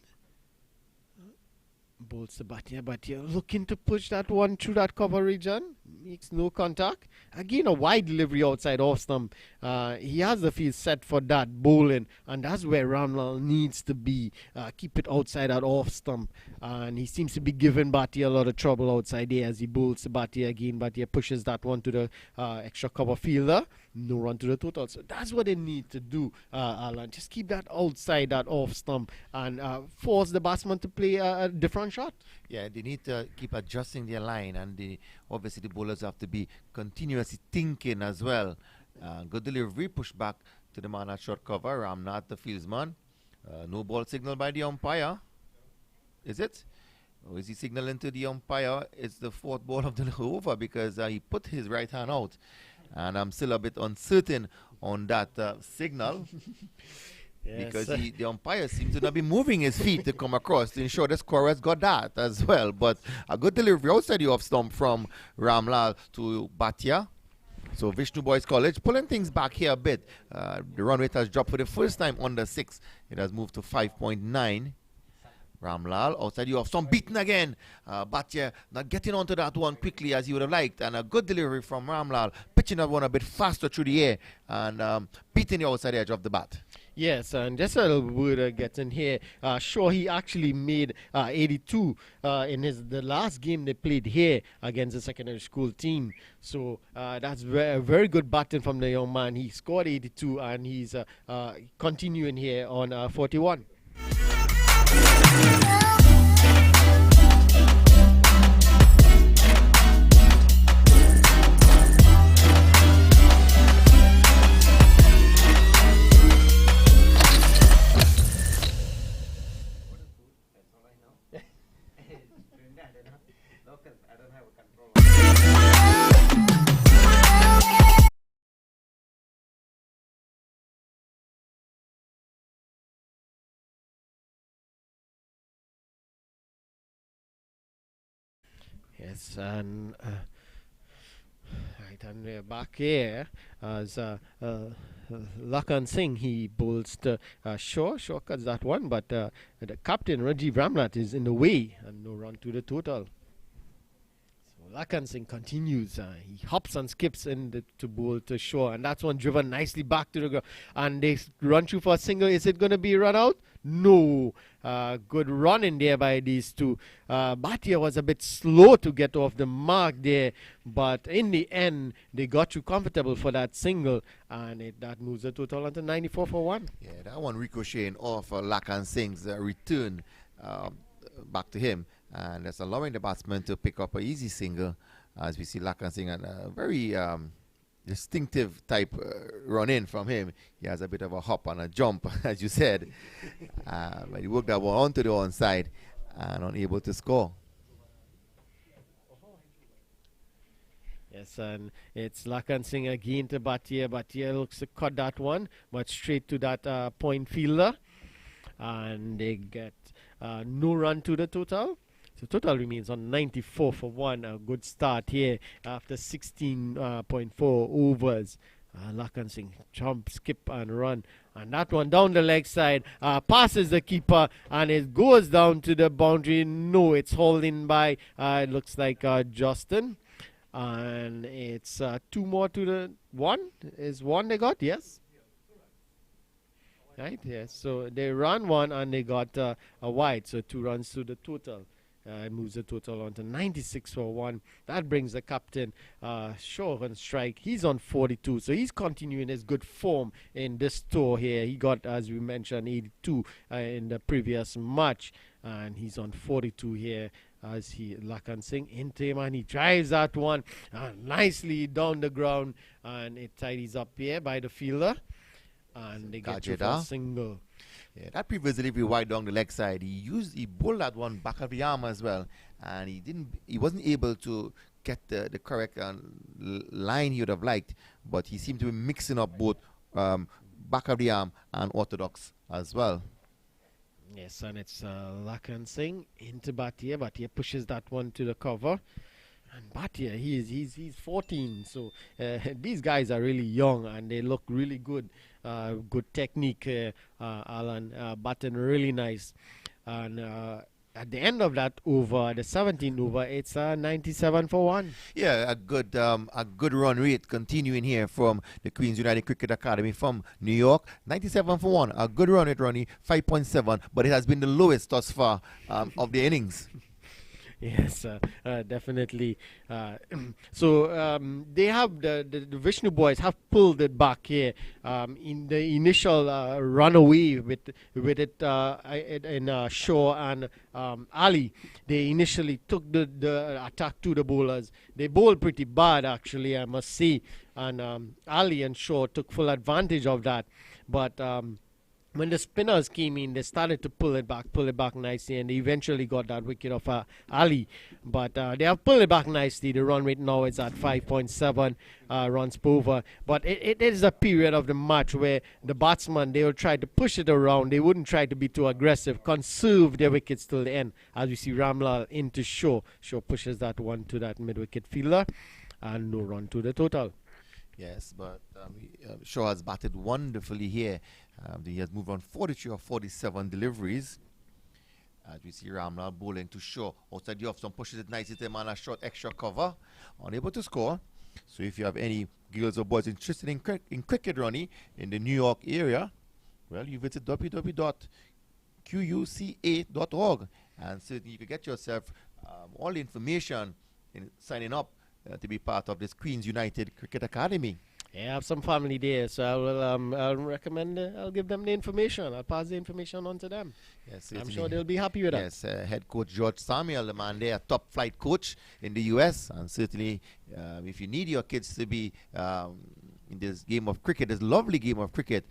bowls to Bhatia. Bhatia looking to push that one through that cover region, makes no contact. Again, a wide delivery outside off stump. He has the field set for that bowling, and that's where Ramlal needs to be. Keep it outside that off stump, and he seems to be giving Bhatia a lot of trouble outside there as he bowls to Bhatia again. Bhatia pushes that one to the extra cover fielder. No run to the total. So that's what they need to do, Alan. Just keep that outside that off stump and force the batsman to play a different shot. Yeah, they need to keep adjusting their line, and obviously the bowlers have to be continuously thinking as well. Good delivery, push back to the man at short cover. Ramnath, the fieldsman. No ball signal by the umpire. Is it? Or is he signaling to the umpire? It's the fourth ball of the over because he put his right hand out. And I'm still a bit uncertain on that signal. Yes. Because the umpire seems to not be moving his feet to come across to ensure the scorer has got that as well. But a good delivery outside the off stump from Ramlal to Bhatia. So Vishnu Boys College pulling things back here a bit. The run rate has dropped for the first time under 6. It has moved to 5.9. Ramlal outside the off stump, beaten again. Bhatia not getting onto that one quickly as he would have liked, and a good delivery from Ramlal, pitching that one a bit faster through the air and beating the outside edge of the bat. Yes, and just a little word getting here. Sure, he actually made 82 in the last game they played here against the secondary school team. So that's very good batting from the young man. He scored 82 and he's continuing here on 41. Yes, and right, and we're back here as Lakan Singh, he bowls to Shaw. Shaw cuts that one, but the captain Rajiv Ramnath is in the way, and no run to the total. So Lakan Singh continues. He hops and skips in to bowl to Shaw, and that's one driven nicely back to the ground. And they run through for a single. Is it going to be run out? No. Good run in there by these two. Bhatia was a bit slow to get off the mark there, but in the end they got you comfortable for that single, and that moves the total onto 94 for 1. Yeah, that one ricocheting off Lakan Singh's return back to him, and that's allowing the batsman to pick up an easy single, as we see Lakan Singh and a very distinctive type run in from him. He has a bit of a hop and a jump, as you said. But he worked that one onto the onside and unable to score. Yes, and it's Lakan Singh again to Bhatia. Bhatia looks to cut that one, but straight to that point fielder. And they get no run to the total. So total remains on 94 for 1. A good start here after 16.4 overs. Lakan Singh jump, skip and run. And that one down the leg side passes the keeper and it goes down to the boundary. No, it's holding by, it looks like Justin. And it's 2 more to the 1. Is 1 they got? Yes. Right, yes. So they run one and they got a wide, so 2 runs to the total. It moves the total on to 96 for 1. That brings the captain Shaw on strike. He's on 42, so he's continuing his good form in this tour here. He got, as we mentioned, 82 in the previous match, and he's on 42 here. As he Lakan Singh into him, and he drives that one nicely down the ground, and it tidies up here by the fielder, and they get you for a single. Yeah, that previous delivery wide down the leg side, he bowled that one back of the arm as well, and he wasn't able to get the correct line he would have liked, but he seemed to be mixing up both back of the arm and orthodox as well. Yes, and it's Lakan Singh into Bhatia. Bhatia pushes that one to the cover. And Bhatia, he's 14, so these guys are really young and they look really good. Good technique, Alan. Batting really nice. And at the end of that over, the 17th over, it's 97 for 1. Yeah, a good run rate continuing here from the Queens United Cricket Academy from New York. 97 for 1. A good run rate, Ronnie. 5.7, but it has been the lowest thus far of the innings. Yes, definitely. So they have the Vishnu boys have pulled it back here in the initial runaway with it in Shaw and Ali. They initially took the attack to the bowlers. They bowled pretty bad, actually, I must say. And Ali and Shaw took full advantage of that. But when the spinners came in, they started to pull it back nicely, and they eventually got that wicket of Ali. But they have pulled it back nicely. The run rate now is at 5.7 runs per over. But it is a period of the match where the batsmen, they will try to push it around. They wouldn't try to be too aggressive, conserve their wickets till the end. As we see Ramlal into Shaw. Shaw pushes that one to that mid-wicket fielder, and no run to the total. Yes, but Shaw has batted wonderfully here. He has moved on 43 or 47 deliveries. As we see Ramlal bowling to Shaw. Outside the off, some pushes it nicely to him on a short extra cover. Unable to score. So if you have any girls or boys interested in cricket, Ronnie, in the New York area, well, you visit www.QUCA.org, and certainly you can get yourself all the information in signing up to be part of this Queens United Cricket Academy. Yeah, I have some family there, so I will I'll recommend, I'll give them the information. I'll pass the information on to them. Yes, I'm sure they'll be happy with that. Yes, head coach George Samuel, the man there, top flight coach in the US, and certainly if you need your kids to be in this game of cricket, this lovely game of cricket,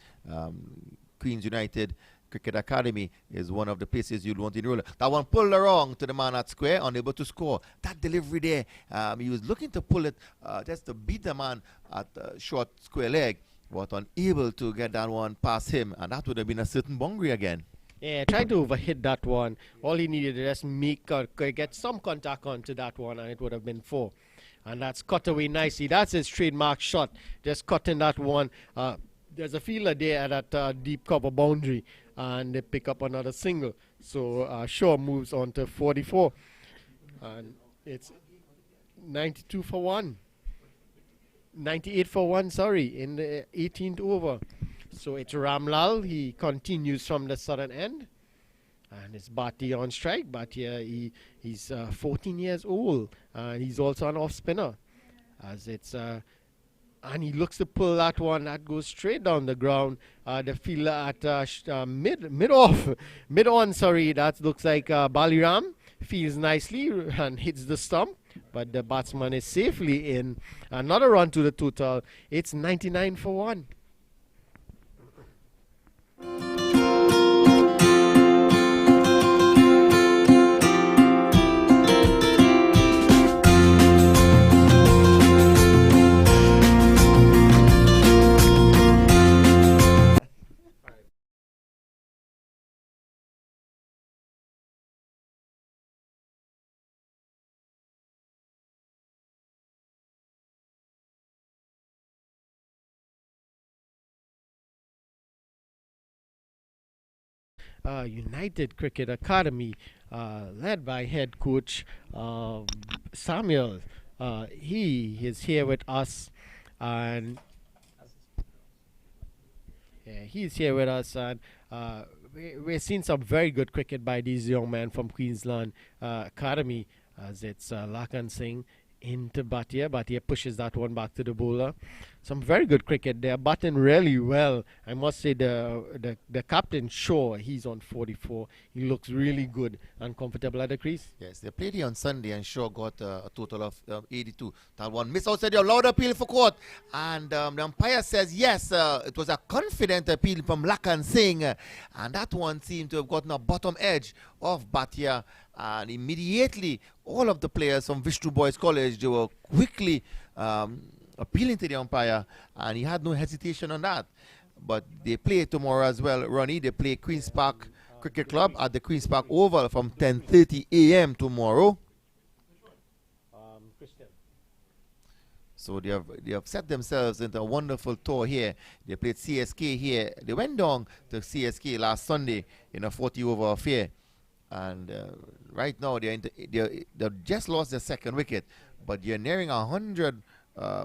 Queens United Cricket Academy is one of the places you'd want to enroll. That one pulled along to the man at square, unable to score. That delivery there, he was looking to pull it just to beat the man at short square leg, but unable to get that one past him, and that would have been a certain boundary again. Yeah, tried to overhit that one. All he needed to just get some contact onto that one, and it would have been 4. And that's cut away nicely. That's his trademark shot, just cutting that one. There's a fielder there at that deep cover boundary, and they pick up another single. So Shaw moves on to 44, and it's 92 for 1. 98 for 1, sorry, in the 18th over. So it's Ramlal. He continues from the southern end, and it's Bhatia on strike. Bhatia, he's 14 years old, and he's also an off spinner. As it's and he looks to pull that one that goes straight down the ground. The fielder at mid on, sorry, that looks like Baliram feels nicely and hits the stump, but the batsman is safely in. Another run to the total. It's 99 for 1. United Cricket Academy, led by head coach Samuel. He is here with us, and Yeah, he's here with us, and we're seeing some very good cricket by these young men from Queensland Academy, as it's Lakan Singh into Bhatia. Bhatia pushes that one back to the bowler. Some very good cricket. They're batting really well. I must say the captain, Shaw, he's on 44. He looks really good and comfortable at the crease. Yes, they played here on Sunday and Shaw got a total of 82. That one miss outside your loud appeal for court. And the umpire says yes, it was a confident appeal from Lakan Singh. And that one seemed to have gotten a bottom edge of Bhatia. And immediately, all of the players from Vishnu Boys College, they were quickly appealing to the umpire, and he had no hesitation on that. But they play tomorrow as well, Ronnie. They play Queen's Park Cricket Club at the Queen's Park Oval from 10:30 a.m. tomorrow. So they have set themselves into a wonderful tour here. They played CSK here. They went down to CSK last Sunday in a 40-over affair. And right now they've just lost their second wicket, but you're nearing 100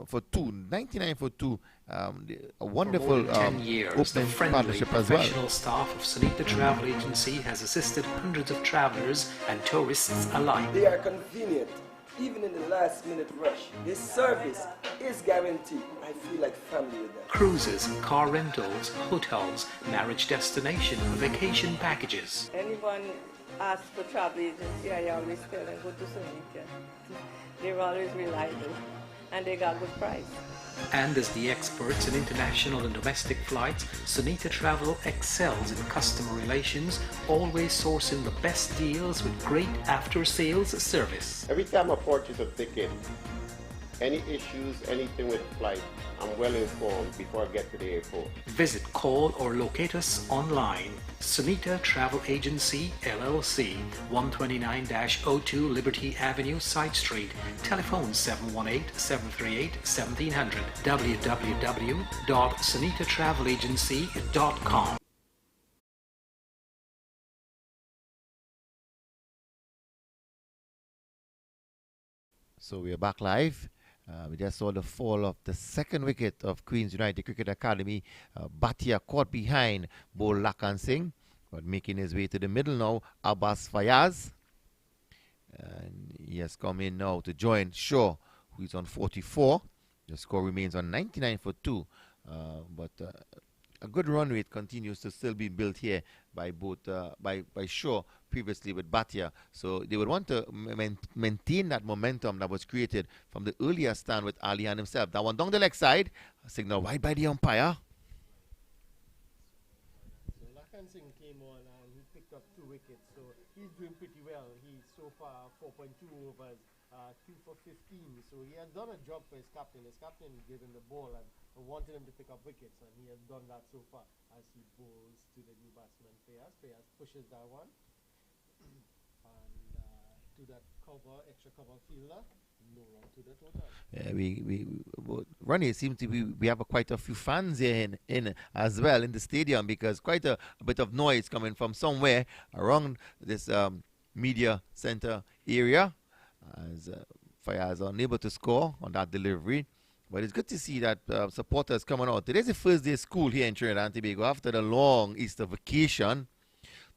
for 99 for 2. A wonderful 10 years, the opening friendly partnership as well. professional staff of Sunita Travel Agency has assisted hundreds of travelers and tourists alike. They are convenient, even in the last minute rush. This service is guaranteed. I feel like family with them. Cruises, car rentals, hotels, marriage destination, vacation packages. Anyone asks for travel agency, I always tell them go to Sunita. They're always reliable and they got good price. And as the experts in international and domestic flights, Sunita Travel excels in customer relations, always sourcing the best deals with great after-sales service. Every time I purchase a ticket, any issues, anything with flight, I'm well informed before I get to the airport. Visit, call or locate us online. Sunita Travel Agency, LLC, 129-02 Liberty Avenue, Side Street. Telephone 718-738-1700. www.sunitaTravelAgency.com. So we are back live. We just saw the fall of the second wicket of Queen's United Cricket Academy. Bhatia caught behind Bol Lakan Singh, but making his way to the middle now, Abbas Fayaz. And he has come in now to join Shaw, who is on 44. The score remains on 99 for 2. But a good run rate continues to still be built here by both by Shaw previously with Bhatia. So they would want to maintain that momentum that was created from the earlier stand with Alihan himself. That one down the leg side, a signal wide by the umpire. So Lakan Singh came on and he picked up 2 wickets. So he's doing pretty well. He's so far 4.2 overs, 2 for 15. So he has done a job for his captain. His captain gave him the ball and wanted him to pick up wickets, and he has done that so far as he bowls to the new batsman Fayaz. Fayaz pushes that one and to that extra cover fielder. No run to the total. Ronnie, it seems to be we have quite a few fans here in as well in the stadium, because quite a bit of noise coming from somewhere around this media center area as Fayaz unable to score on that delivery. But it's good to see that supporters coming out. Today's the first day of school here in Trinidad and Tobago after the long Easter vacation.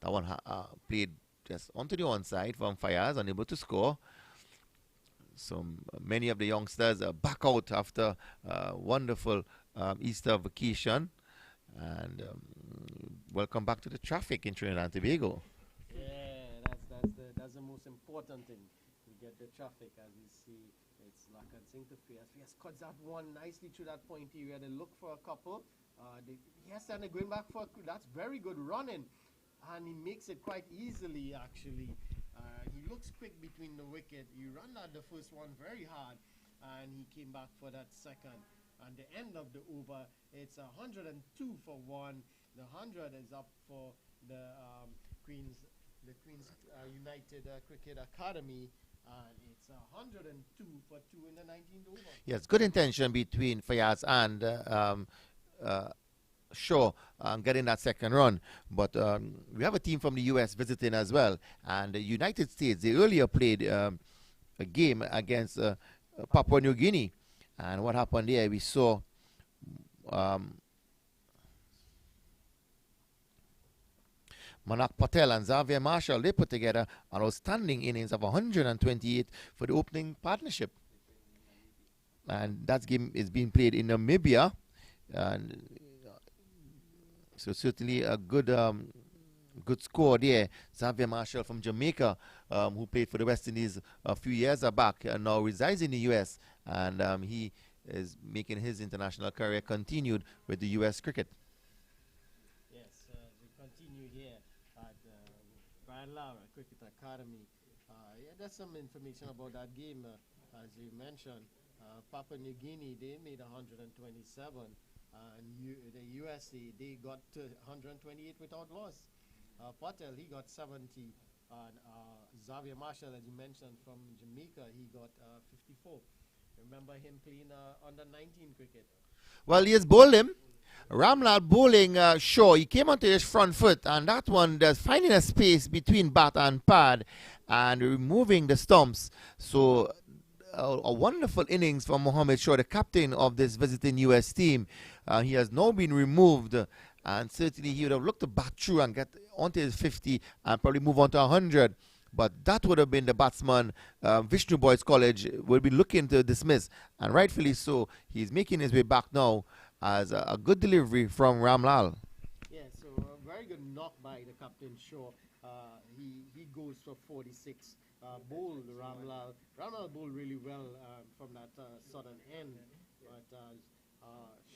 That one played just onto the onside from Fayaz, unable to score. So many of the youngsters are back out after wonderful Easter vacation. And welcome back to the traffic in Trinidad and Tobago. Yeah, that's the most important thing. We get the traffic, as you see. It's Lakan Singh to Fayaz. Fayaz cuts that one nicely through that point area. They look for a couple. Yes, and they're going back for that's very good running. And he makes it quite easily, actually. He looks quick between the wicket. He ran at the first one very hard, and he came back for that second. And the end of the over, it's 102 for 1. The 100 is up for the Queen's United Cricket Academy. And it's 102 for 2 in the 19th over. Yes, good intention between Fayaz and Shaw getting that second run. But we have a team from the U.S. visiting as well. And the United States, they earlier played a game against Papua New Guinea. And what happened there, we saw Manak Patel and Xavier Marshall, they put together an outstanding innings of 128 for the opening partnership. And that game is being played in Namibia. And so certainly a good good score there. Xavier Marshall from Jamaica, who played for the West Indies a few years back and now resides in the U.S. And he is making his international career continued with the U.S. cricket. Yes, we continue here at Lara Cricket Academy. Yeah, there's some information about that game, as you mentioned. Papua New Guinea, they made 127, and the USA, they got to 128 without loss. Patel, he got 70, and Xavier Marshall, as you mentioned, from Jamaica, he got 54. Remember him playing under 19 cricket? Well, he has bowled him. Ramlal bowling Shaw. He came onto his front foot, and that one does finding a space between bat and pad and removing the stumps. So a wonderful innings from Mohammed Shaw, the captain of this visiting U.S. team. He has now been removed, and certainly he would have looked to bat through and get onto his 50 and probably move on to 100. But that would have been the batsman Vishnu Boys College will be looking to dismiss, and rightfully so. He's making his way back now as a good delivery from Ramlal. Yeah, so a very good knock by the captain Shaw. He goes for 46. Bowled Ramlal. Ramlal bowled really well from that southern end, but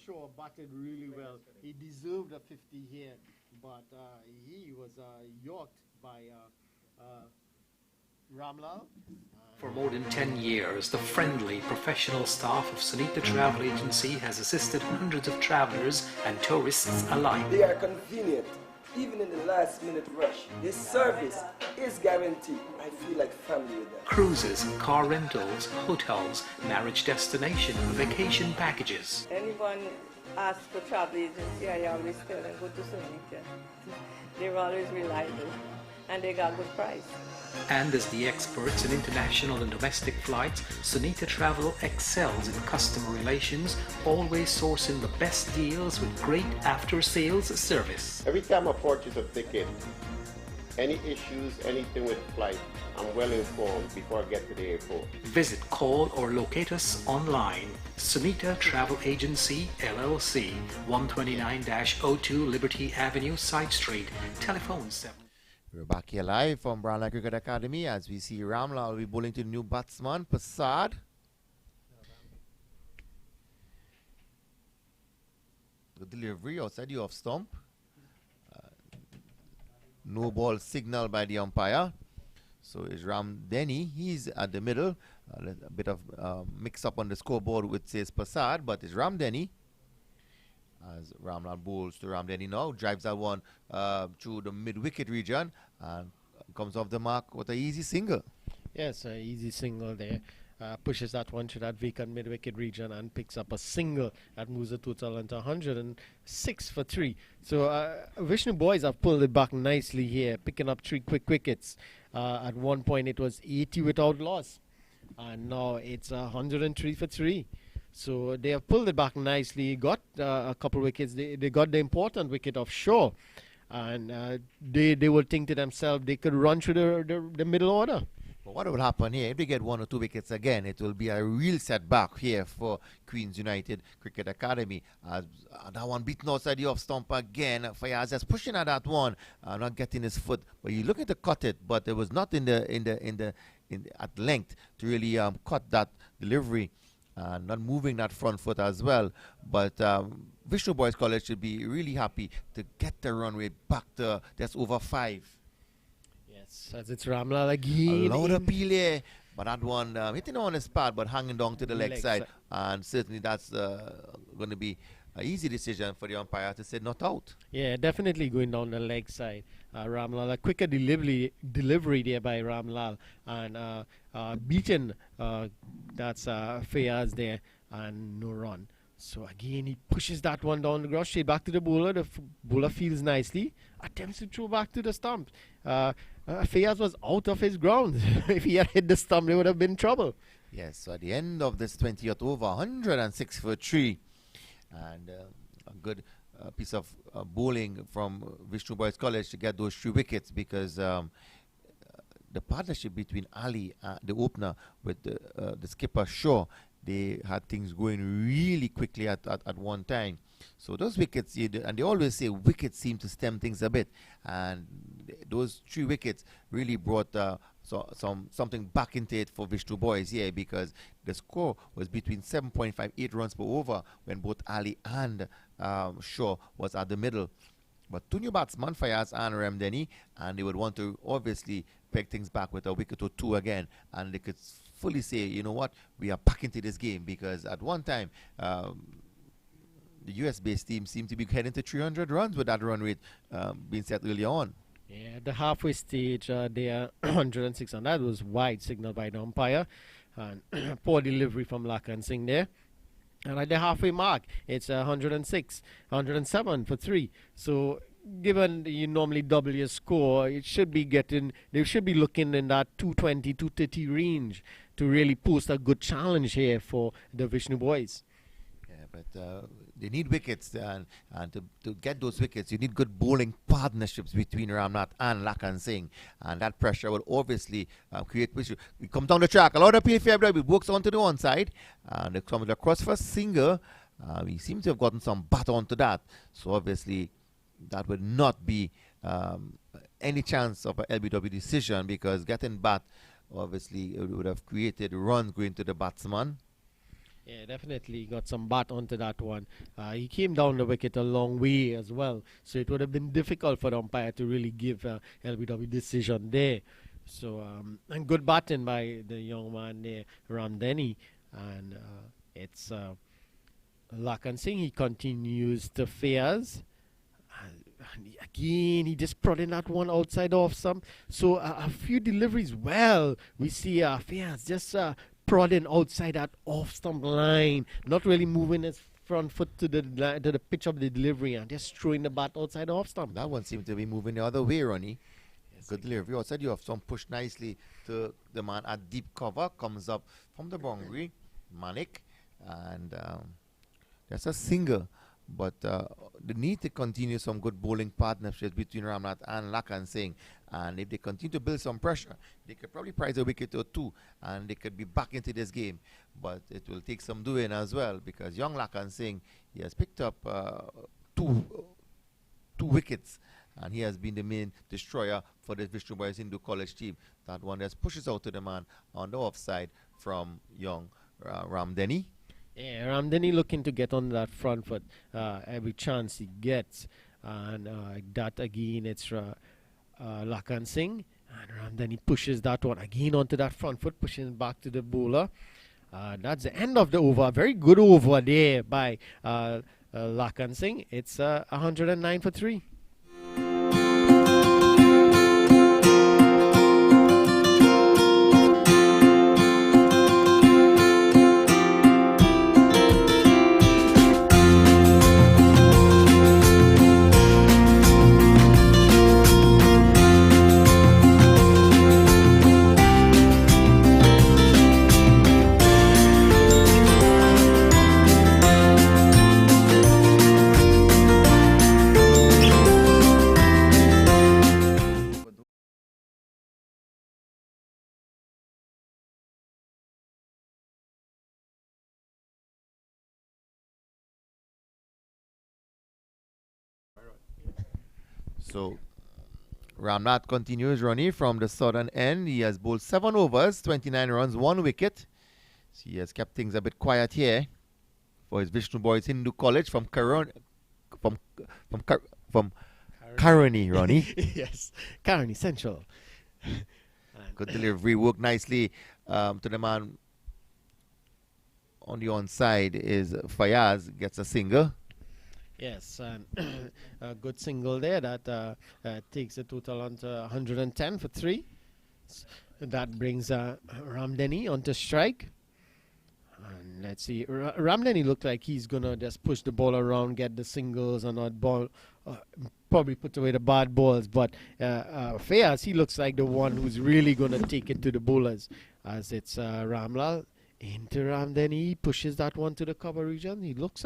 Shaw batted really well. He deserved a 50 here, but he was yorked by Ramlal. For more than 10 years, the friendly professional staff of Sunita Travel Agency has assisted hundreds of travelers and tourists alike. They are convenient, even in the last minute rush. This service is guaranteed. I feel like family with them. Cruises, car rentals, hotels, marriage destination, vacation packages. Anyone asks for travel agency, I always tell them go to Sunita. They're always reliable and they got good price. And as the experts in international and domestic flights, Sunita Travel excels in customer relations, always sourcing the best deals with great after-sales service. Every time I purchase a ticket, any issues, anything with flight, I'm well informed before I get to the airport. Visit, call or locate us online. Sunita Travel Agency, LLC, 129-02 Liberty Avenue, Side Street. Telephone 7. We're back here live from Brownline Cricket Academy as we see Ramlal will be bowling to the new batsman, Prasad. The delivery outside the off stump. No ball signal by the umpire. So it's Ram Denny. He's at the middle. A bit of mix up on the scoreboard which says Prasad, but it's Ram Denny. As Ramlal bowls to Ram Denny now, drives that one through the mid-wicket region and comes off the mark with an easy single. Yes, an easy single there. Pushes that one to that vacant mid-wicket region and picks up a single that moves the total into 106 for 3. So Vishnu boys have pulled it back nicely here, picking up 3 quick wickets. At one point it was 80 without loss, and now it's 103 for 3. So they have pulled it back nicely, got a couple wickets. They got the important wicket of Shaw, and they will think to themselves they could run through the middle order. But what will happen here, if they get 1 or 2 wickets again, it will be a real setback here for Queens United Cricket Academy. As that one beaten outside the off stump again. Fayaz is pushing at that one, not getting his foot. But you look at to cut it, but it was not at length to really cut that delivery. Not moving that front foot as well. But Vishnu Boys College should be really happy to get the runway back to that's over 5. Yes, as it's Ramlal again. A loud appeal here. But that one hitting on his pad but hanging down to the leg side. And certainly that's going to be an easy decision for the umpire to say not out. Yeah, definitely going down the leg side. Ramlal, a quicker delivery there by Ramlal, and beaten. That's Fayaz there, and no run. So again, he pushes that one down the ground, straight back to the bowler. The bowler feels nicely, attempts to throw back to the stump. Fayaz was out of his ground. If he had hit the stump, they would have been in trouble. Yes, so at the end of this 20th over, 106 for 3. And a good piece of bowling from Vishnu Boys College to get those 3 wickets, because the partnership between Ali, the opener, with the skipper Shaw, they had things going really quickly at one time. So those wickets, and they always say wickets seem to stem things a bit, and those 3 wickets really brought something back into it for Vishnu Boys here, because the score was between 7.58 runs per over when both Ali and Shaw was at the middle. But 2 new batsmen, Fayaz and Ramdeni, and they would want to obviously peg things back with a wicket or 2 again, and they could fully say, you know what, we are back into this game, because at one time the US-based team seemed to be heading to 300 runs with that run rate being set early on. Yeah, at the halfway stage, they are 106, and that was wide signal by the umpire, and poor delivery from Lakan Singh there. And at the halfway mark, it's 106, 107 for 3. So, given you normally double your score, they should be looking in that 220, 230 range to really post a good challenge here for the Vishnu Boys. Yeah, but they need wickets, and to get those wickets, you need good bowling partnerships between Ramnath and Lakan Singh, and that pressure will obviously create issue. We come down the track, a lot of PFA, we works onto the one side, and they come across for single. We seem to have gotten some bat onto that, so obviously that would not be any chance of a LBW decision, because getting bat, obviously it would have created runs going to the batsman. Yeah, definitely got some bat onto that one. He came down the wicket a long way as well, so it would have been difficult for the umpire to really give LBW decision there. So, and good batting by the young man there, Ramdeni, and it's Lakan Singh. He continues to Fairs. And again, he just brought in that one outside off some. So a few deliveries. Well, we see Fairs just prodding outside that off stump line, not really moving his front foot to the pitch of the delivery, and just throwing the bat outside the off stump. That one seemed to be moving the other way, Ronnie. Yes, good delivery. Outside, you have some push nicely to the man at deep cover, comes up from the boundary, Manik, and that's a single. But they need to continue some good bowling partnerships between Ramnath and Lakan Singh. And if they continue to build some pressure, they could probably prize a wicket or 2, and they could be back into this game. But it will take some doing as well, because young Lakan Singh, he has picked up two wickets, and he has been the main destroyer for the Vishnu Boys Hindu College team. That one just pushes out to the man on the offside from young Ramdeni. Yeah, Ramdeni looking to get on that front foot every chance he gets. And that again, it's Lakan Singh. And Ramdeni pushes that one again onto that front foot, pushing back to the bowler. That's the end of the over. Very good over there by Lakan Singh. It's 109 for 3. So Ramnath continues, Ronnie, from the southern end. He has bowled 7 overs, 29 runs, 1 wicket. So he has kept things a bit quiet here for his Vishnu Boys Hindu College from Karani, Ronnie. Yes, Karani Central. Good delivery, worked nicely to the man on the onside is Fayaz, gets a single. Yes, and a good single there that takes the total onto 110 for 3. That brings Ramdeni onto strike. And let's see, Ramdeni looked like he's going to just push the ball around, get the singles and not ball, probably put away the bad balls. But Fayaz, he looks like the one who's really going to take it to the bowlers, as it's Ramlal into then he pushes that one to the cover region. He looks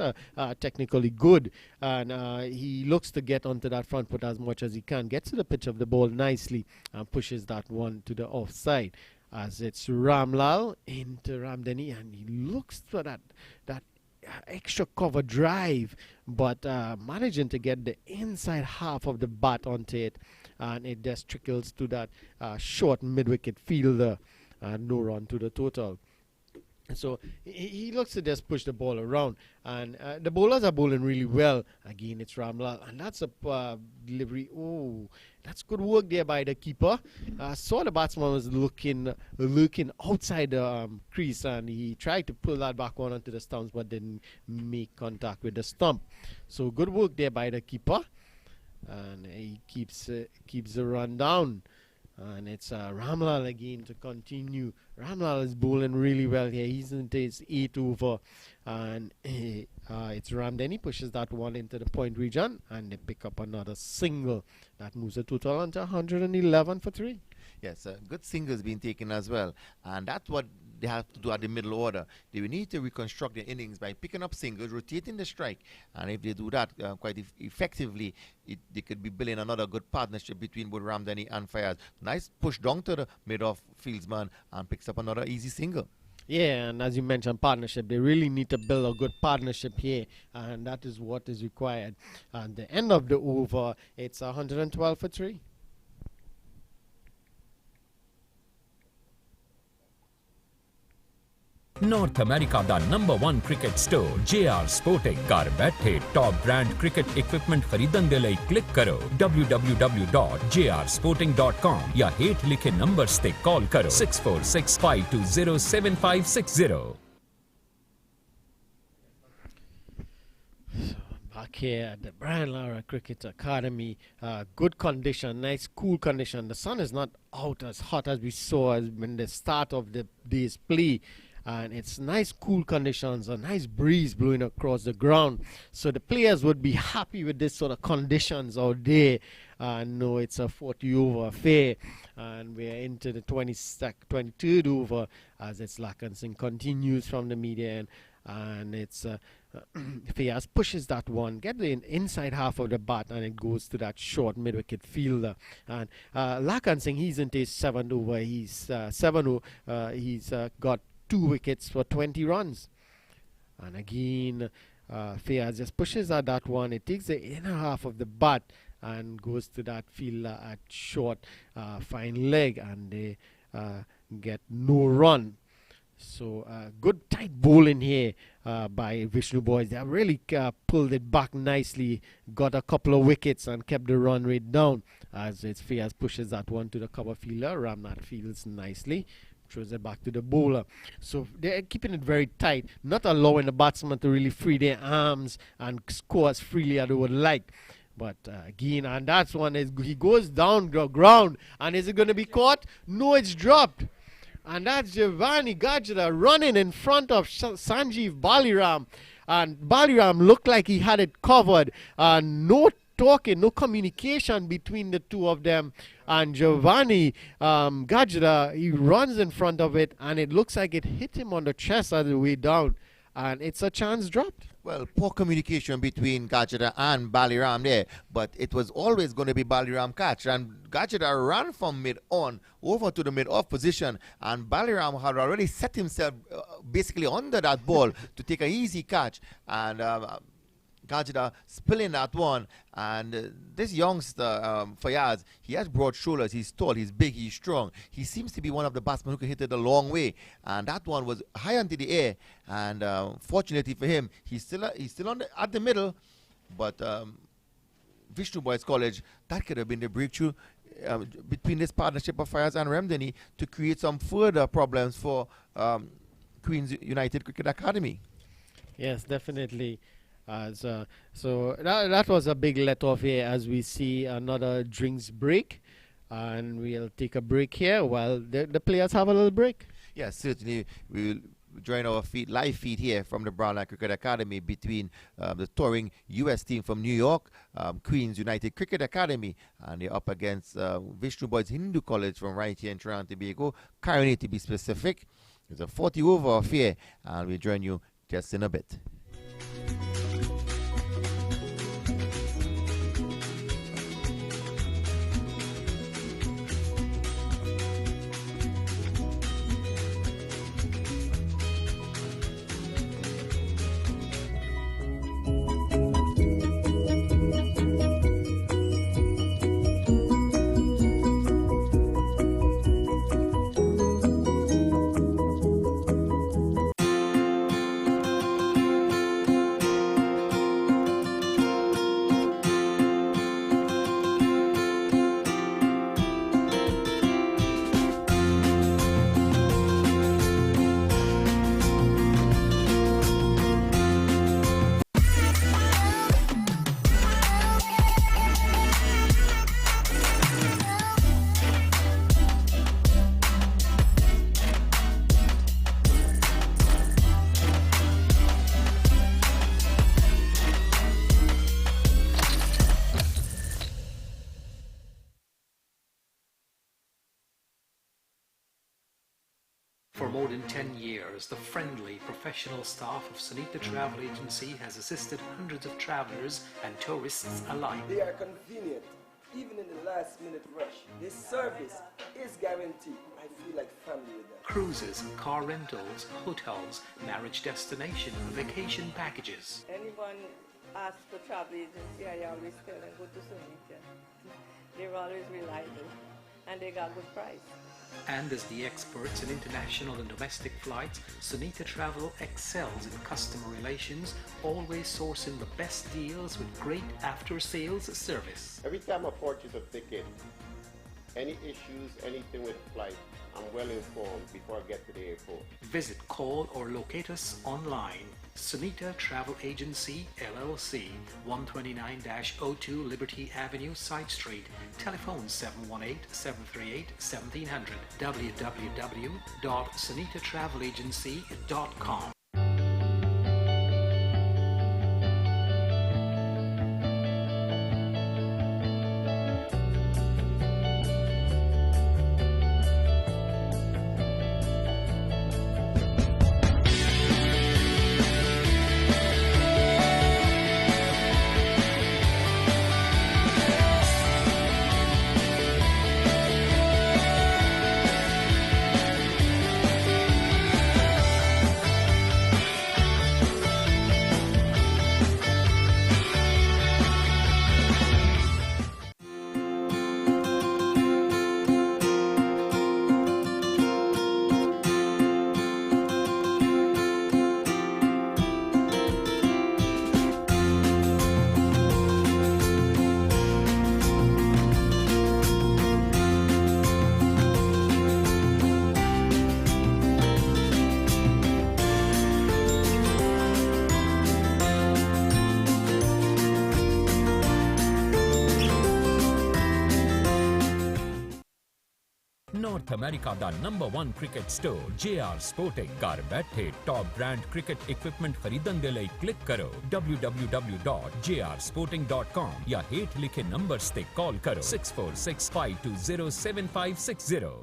technically good, and he looks to get onto that front foot as much as he can. Gets to the pitch of the ball nicely and pushes that one to the offside. As it's Ramlal into Ramdeni, and he looks for that extra cover drive, but managing to get the inside half of the bat onto it, and it just trickles to that short mid-wicket fielder. No run to the total. So he looks to just push the ball around, and the bowlers are bowling really well. Again, it's Ramlal, and that's a delivery. Oh, that's good work there by the keeper. Saw the batsman was looking outside the crease, and he tried to pull that back one onto the stumps, but didn't make contact with the stump. So good work there by the keeper, and he keeps the run down. And it's Ramlal again to continue. Ramlal is bowling really well here. He's into his 8th over. And it's Ramdeni pushes that one into the point region. And they pick up another single. That moves the total on to 111 for 3. Yes, good singles being taken as well. And that's what they have to do at the middle order. They will need to reconstruct their innings by picking up singles, rotating the strike. And if they do that quite effectively, they could be building another good partnership between both Ramdeni and Fayaz. Nice push down to the mid-off fieldsman and picks up another easy single. Yeah, and as you mentioned, partnership. They really need to build a good partnership here, and that is what is required. And the end of the over, it's 112 for 3. North America ਦਾ number 1 cricket store JR sporting ਘਰ ਬੈਠੇ top brand cricket equipment ਖਰੀਦਣ ਦੇ ਲਈ click ਕਰੋ www.jrsporting.com ਜਾਂ ਹੇਠ ਲਿਖੇ ਨੰਬਰਸ ਤੇ ਕਾਲ ਕਰੋ 6465207560. Back here at the Brian Lara Cricket Academy, good condition, nice cool condition. The sun is not out as hot as we saw in the start of the day's play. And it's nice cool conditions, a nice breeze blowing across the ground, so the players would be happy with this sort of conditions out there. No, it's a 40 over affair, and we're into the 23rd over as it's Lakansing continues from the media end, and it's Fayaz pushes that one, get the inside half of the bat, and it goes to that short mid-wicket fielder. And Lakansing, he's into his 7th over. He's 7-0. He's got 2 wickets for 20 runs. And again, Fayaz just pushes at that one. It takes the inner half of the bat and goes to that fielder at short, fine leg, and they get no run. So good tight bowling here by Vishnu boys. They have really pulled it back nicely, got a couple of wickets and kept the run rate down as it's Fayaz pushes that one to the cover fielder. Ramnath fields nicely, throws it back to the bowler. So they're keeping it very tight, not allowing the batsman to really free their arms and score as freely as they would like. But again, and that's one is he goes down the ground, and is it going to be caught? No, it's dropped. And that's Giovanni Gajda running in front of Sanjeev Baliram. And Baliram looked like he had it covered. No talking, no communication between the two of them. And Giovanni Gajda, he runs in front of it, and it looks like it hit him on the chest on the way down. And it's a chance dropped. Well, poor communication between Gajda and Baliram there, but it was always going to be Baliram catch. And Gajda ran from mid-on over to the mid-off position, and Baliram had already set himself basically under that ball to take an easy catch. And Gajda spilling that one, and this youngster Fayaz, he has broad shoulders, he's tall, he's big, he's strong. He seems to be one of the batsmen who can hit it a long way, and that one was high into the air, and fortunately for him, he's still at the middle, but Vishnu Boys College, that could have been the breakthrough between this partnership of Fayaz and Ramdeni to create some further problems for Queen's United Cricket Academy. Yes, definitely. So that was a big let off here as we see another drinks break, and we'll take a break here while the players have a little break. Yes, certainly we'll join our live feed here from the Brownland Cricket Academy between the touring US team from New York, Queen's United Cricket Academy, and they're up against Vishnu Boys Hindu College from right here in Trinidad and Tobago, Caroni to be specific. It's a 40 over affair, and we'll join you just in a bit. For more than 10 years, the friendly, professional staff of Sunita Travel Agency has assisted hundreds of travelers and tourists alike. They are convenient, even in the last minute rush. This service is guaranteed. I feel like family with them. Cruises, car rentals, hotels, marriage destination, vacation packages. Anyone asks for travel agency, I always tell them go to Sunita. They're always reliable and they got good price. And as the experts in international and domestic flights, Sunita Travel excels in customer relations, always sourcing the best deals with great after-sales service. Every time I purchase a ticket, any issues, anything with flight, I'm well informed before I get to the airport. Visit, call or locate us online. Sunita Travel Agency, LLC, 129-02 Liberty Avenue, Side Street. Telephone 718-738-1700. www.sunitaTravelAgency.com. North America ਦਾ number 1 cricket store JR sporting ਘਰ ਬੈਠੇ top brand ਕ੍ਰਿਕਕਟ equipment ਖਰੀਦਣ ਦੇ ਲਈ click ਕਰੋ www.jrsporting.com ਜਾਂ ਹੇਠ ਲਿਖੇ ਨੰਬਰਸ ਤੇ ਕਾਲ ਕਰੋ 6465207560.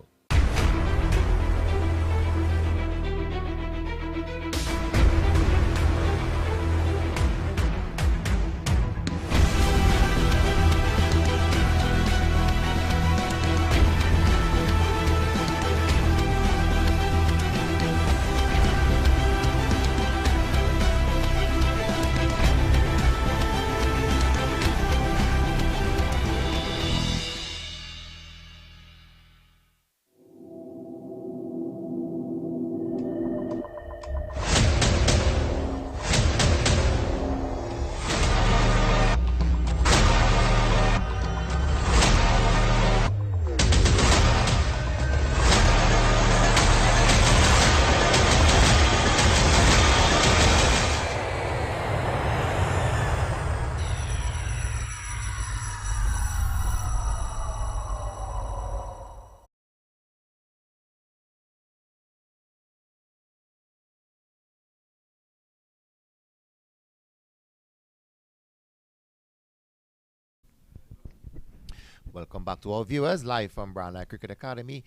Welcome back to our viewers, live from Brown Eye Cricket Academy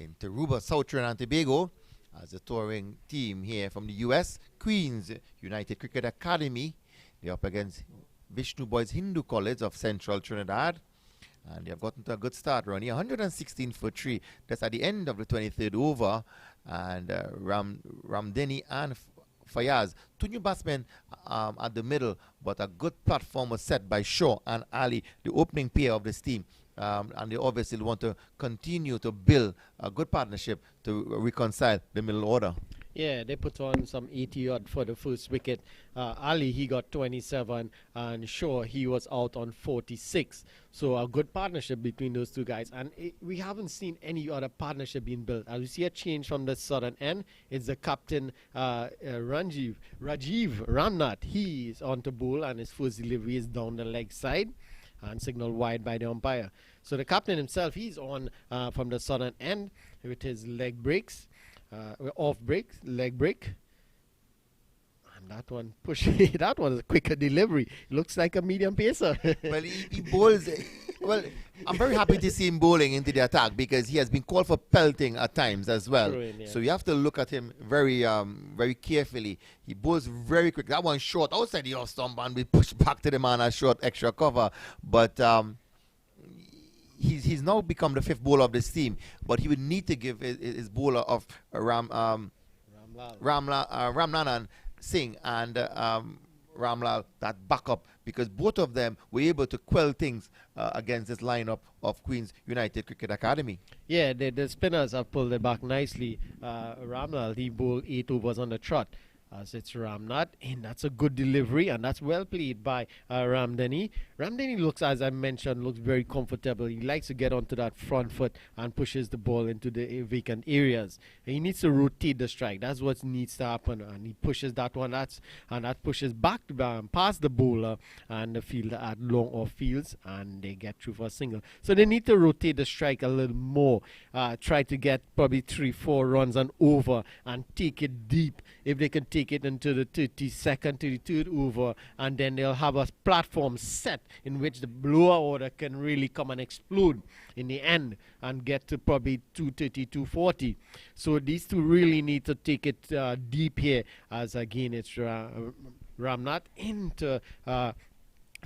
in Taruba, South Trinidad and Tobago. as a touring team here from the US, Queens United Cricket Academy. They're up against Vishnu Boys Hindu College of Central Trinidad. And they have gotten to a good start, Ronnie. 116 for 3. That's at the end of the 23rd over. And Ramdeni and Fayaz, two new batsmen at the middle, but a good platform was set by Shaw and Ali, the opening pair of this team. And they obviously want to continue to build a good partnership to reconcile the middle order. Yeah, they put on some 80 odd for the first wicket. Ali, he got 27, and Shaw, he was out on 46. So a good partnership between those two guys. And we haven't seen any other partnership being built. As we see a change from the southern end, it's the captain, Rajiv Ramnath. He is on to bowl, and his first delivery is down the leg side and signaled wide by the umpire. So the captain himself, he's on from the southern end with his leg breaks. Off breaks, leg break, and that one that was a quicker delivery. Looks like a medium pacer. Well, he bowls. Well, I'm very happy to see him bowling into the attack because he has been called for pelting at times as well. True, yeah. So you have to look at him very, very carefully. He bowls very quick. That one short outside the off stump and we push back to the man a short extra cover, but. He's now become the fifth bowler of this team, but he would need to give his bowler of Ramnanan Singh and Ramlal that backup, because both of them were able to quell things against this lineup of Queens United Cricket Academy. Yeah, the spinners have pulled it back nicely. Ramlal, he bowled 8 overs on the trot. As it's Ramnath, and that's a good delivery, and that's well played by Ramdeni. Ramdeni looks, as I mentioned, looks very comfortable. He likes to get onto that front foot and pushes the ball into the vacant areas. And he needs to rotate the strike. That's what needs to happen, and he pushes that one. That pushes back past the bowler and the fielder at long off fields, and they get through for a single. So they need to rotate the strike a little more. Try to get probably 3-4 runs and over, and take it deep. If they can take it into the 32nd, 33rd over, and then they'll have a platform set in which the lower order can really come and explode in the end and get to probably 230, 240. So these two really need to take it deep here, as again it's Ramnath into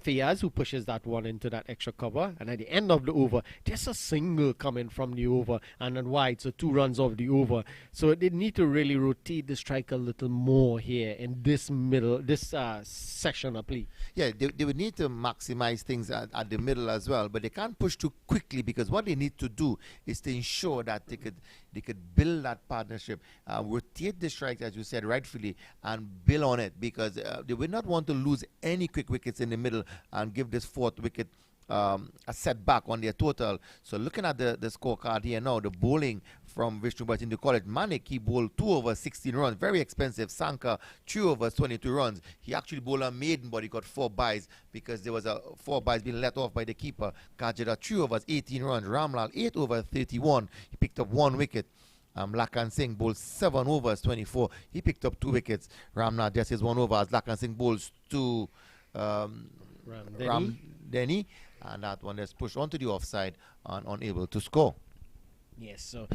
Fayaz, who pushes that one into that extra cover, and at the end of the over, just a single coming from the over and then wide, so 2 runs off the over. So they need to really rotate the strike a little more here in this section of play. Yeah, they would need to maximize things at the middle as well, but they can't push too quickly, because what they need to do is to ensure that they could build that partnership, rotate the strike, as you said rightfully, and build on it, because they would not want to lose any quick wickets in the middle and give this 4th wicket a setback on their total. So looking at the scorecard here now, the bowling from Vishnu Boys Hindu College, Manik, he bowled 2 overs, 16 runs, very expensive. Sanka, 3 overs, 22 runs. He actually bowled a maiden, but he got 4 byes because there was 4 byes being let off by the keeper. Kajira, 3 overs, 18 runs. Ramlal, 8 overs, 31. He picked up 1 wicket. Lakan Singh bowled 7 overs, 24. He picked up 2 wickets. Ramnath just his 1 over as Lakan Singh bowls to Ramdeni, and that one is pushed onto the offside and unable to score. Yes, so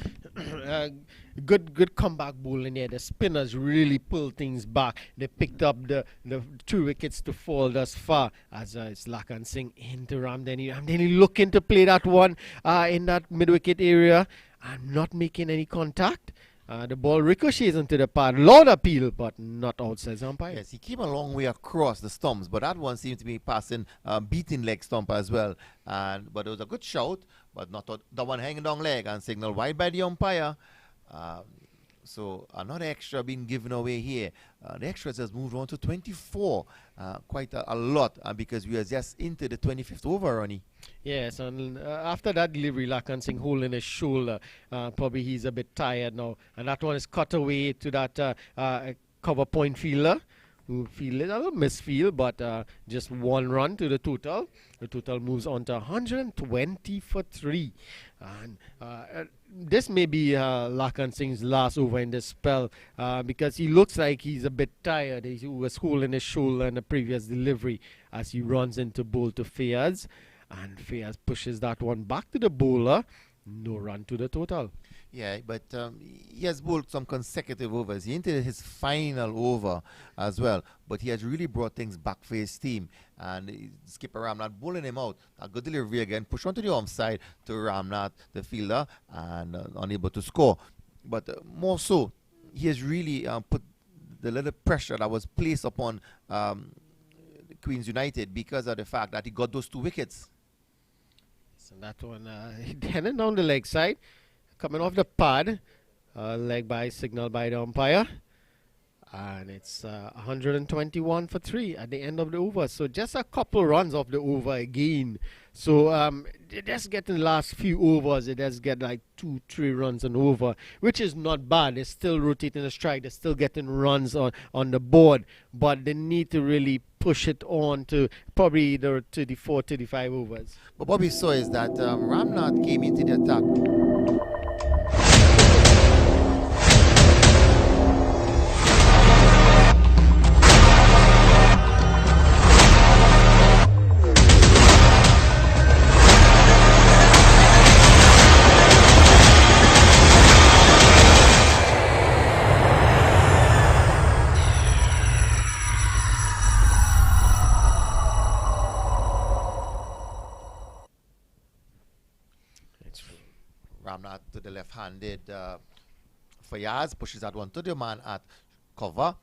good comeback bowling there. The spinners really pulled things back. They picked up the 2 wickets to fall thus far, as it's Lakan Singh into Ramdeni. Ramdeni looking to play that one in that mid-wicket area and not making any contact. The ball ricochets into the pad. Loud appeal, but not outside the umpire. Yes, he came a long way across the stumps, but that one seemed to be passing beating leg stump as well. But it was a good shout, but not the one hanging down leg and signal wide by the umpire. So another extra being given away here. The extras has moved on to 24, quite a lot, because we are just into the 25th over, Ronnie. Yes, and after that delivery, Lakan Singh holding his shoulder, probably he's a bit tired now, and that one is cut away to that cover point fielder, who fielded a little misfield, but just 1 run to the total. The total moves on to 120 for 3. And this may be Lakan Singh's last over in this spell, because he looks like he's a bit tired. He was holding his shoulder in the previous delivery as he runs into bowl to Fayaz. And Fayaz pushes that one back to the bowler. No run to the total. Yeah, but he has bowled some consecutive overs. He entered his final over as well, but he has really brought things back for his team. And skipper Ramnath bowling him out. A good delivery again, push onto the offside to Ramnath, the fielder, and unable to score. But more so, he has really put the little pressure that was placed upon Queens United because of the fact that he got those 2 wickets. So that one, heading down the leg side, coming off the pad, leg by signal by the umpire. And it's 121 for 3 at the end of the over. So just a couple runs off the over again. So they just get in the last few overs, they just get like 2-3 runs and over, which is not bad. They're still rotating the strike. They're still getting runs on the board. But they need to really push it on to probably the 34, 35 overs. But what we saw is that Ramnath came into the attack. Ramnath to the left-handed Fayaz pushes that one to the man at cover.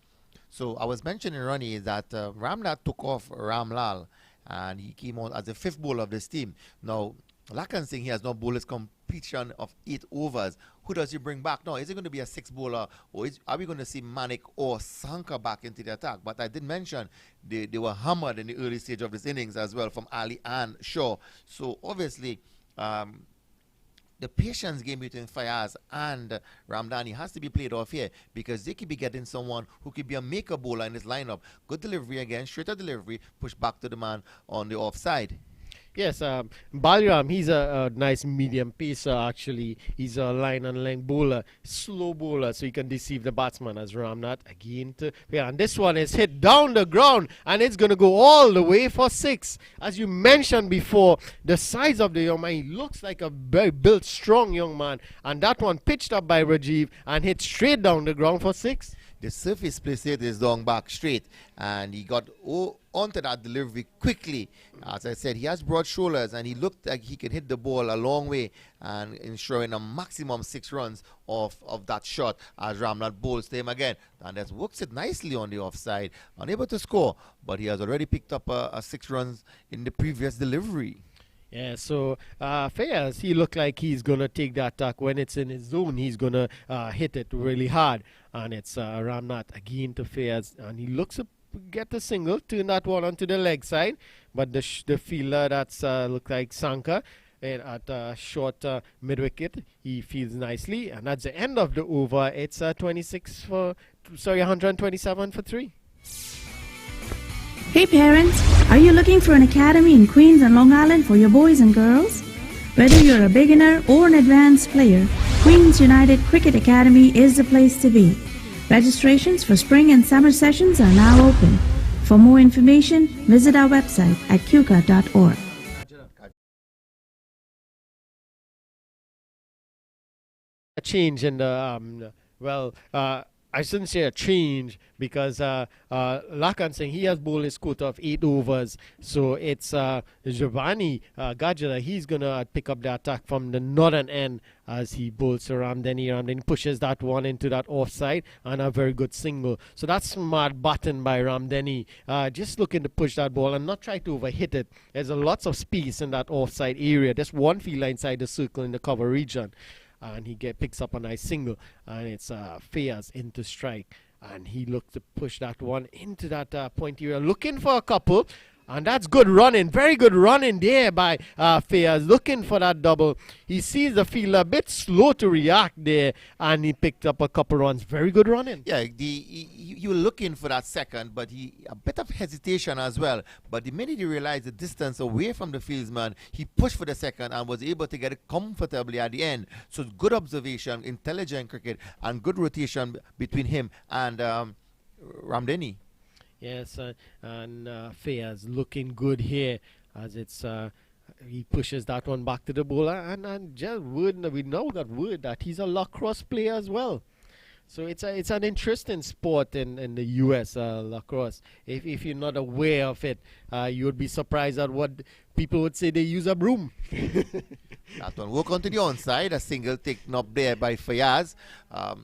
So I was mentioning, Ronnie, that Ramnath took off Ramlal and he came on as the 5th bowler of this team. Now, Lakan Singh, he has no bowlers completion of 8 overs. Who does he bring back now? Is it going to be a 6 bowler, or are we going to see Manik or Sanka back into the attack? But I did mention they were hammered in the early stage of this innings as well from Ali and Shaw. So obviously, the patience game between Fayaz and Ramdani has to be played off here because they could be getting someone who could be a maker bowler in this lineup. Good delivery again, straighter delivery, push back to the man on the offside. Yes, Baliram, he's a nice medium pacer actually. He's a line and length bowler, slow bowler, so he can deceive the batsman as Ramnath again. And this one is hit down the ground and it's going to go all the way for 6. As you mentioned before, the size of the young man, he looks like a very built, strong young man. And that one pitched up by Rajiv and hit straight down the ground for 6. The surface placed his long back straight and he got onto that delivery quickly. As I said, he has broad shoulders and he looked like he could hit the ball a long way and ensuring a maximum 6 runs of that shot as Ramnath bowls to him again. And that works it nicely on the offside. Unable to score, but he has already picked up a 6 runs in the previous delivery. Yeah, so Fayaz, he looked like he's going to take that attack. When it's in his zone, he's going to hit it really hard. And it's Ramnath again to Fayaz. And he looks to get a single, turn that one onto the leg side. But the fielder that's look like Sanka and at short mid-wicket, he fields nicely. And that's the end of the over. It's 127 for 3. Hey parents, are you looking for an academy in Queens and Long Island for your boys and girls? Whether you're a beginner or an advanced player, Queens United Cricket Academy is the place to be. Registrations for spring and summer sessions are now open. For more information, visit our website at QUCA.org. A change in the, I shouldn't say a change because Lakan Singh, he has bowled his quota of 8 overs. So it's Giovanni Gajala, he's going to pick up the attack from the northern end as he bowls to Ramdeni. Ramdeni pushes that one into that offside and a very good single. So that's smart batting by Ramdeni. Just looking to push that ball and not try to overhit it. There's a lots of space in that offside area. There's one fielder inside the circle in the cover region. And he picks up a nice single, and it's Fayaz into strike, and he looked to push that one into that point area, looking for a couple, and that's good running, very good running there by Fayaz, looking for that double. He sees the fielder a bit slow to react there, and he picked up a couple runs. Very good running. Yeah, you were looking for that second, but a bit of hesitation as well. But the minute he realized the distance away from the fieldsman, he pushed for the second and was able to get it comfortably at the end. So good observation, intelligent cricket, and good rotation between him and Ramdeni. Yes, and Fayaz looking good here as it's he pushes that one back to the bowler, and just word, we now got word that he's a lacrosse player as well. So it's an interesting sport in the U.S. Lacrosse. If you're not aware of it, you would be surprised at what people would say they use a broom. That one work onto the onside, a single taken up there by Fayaz. A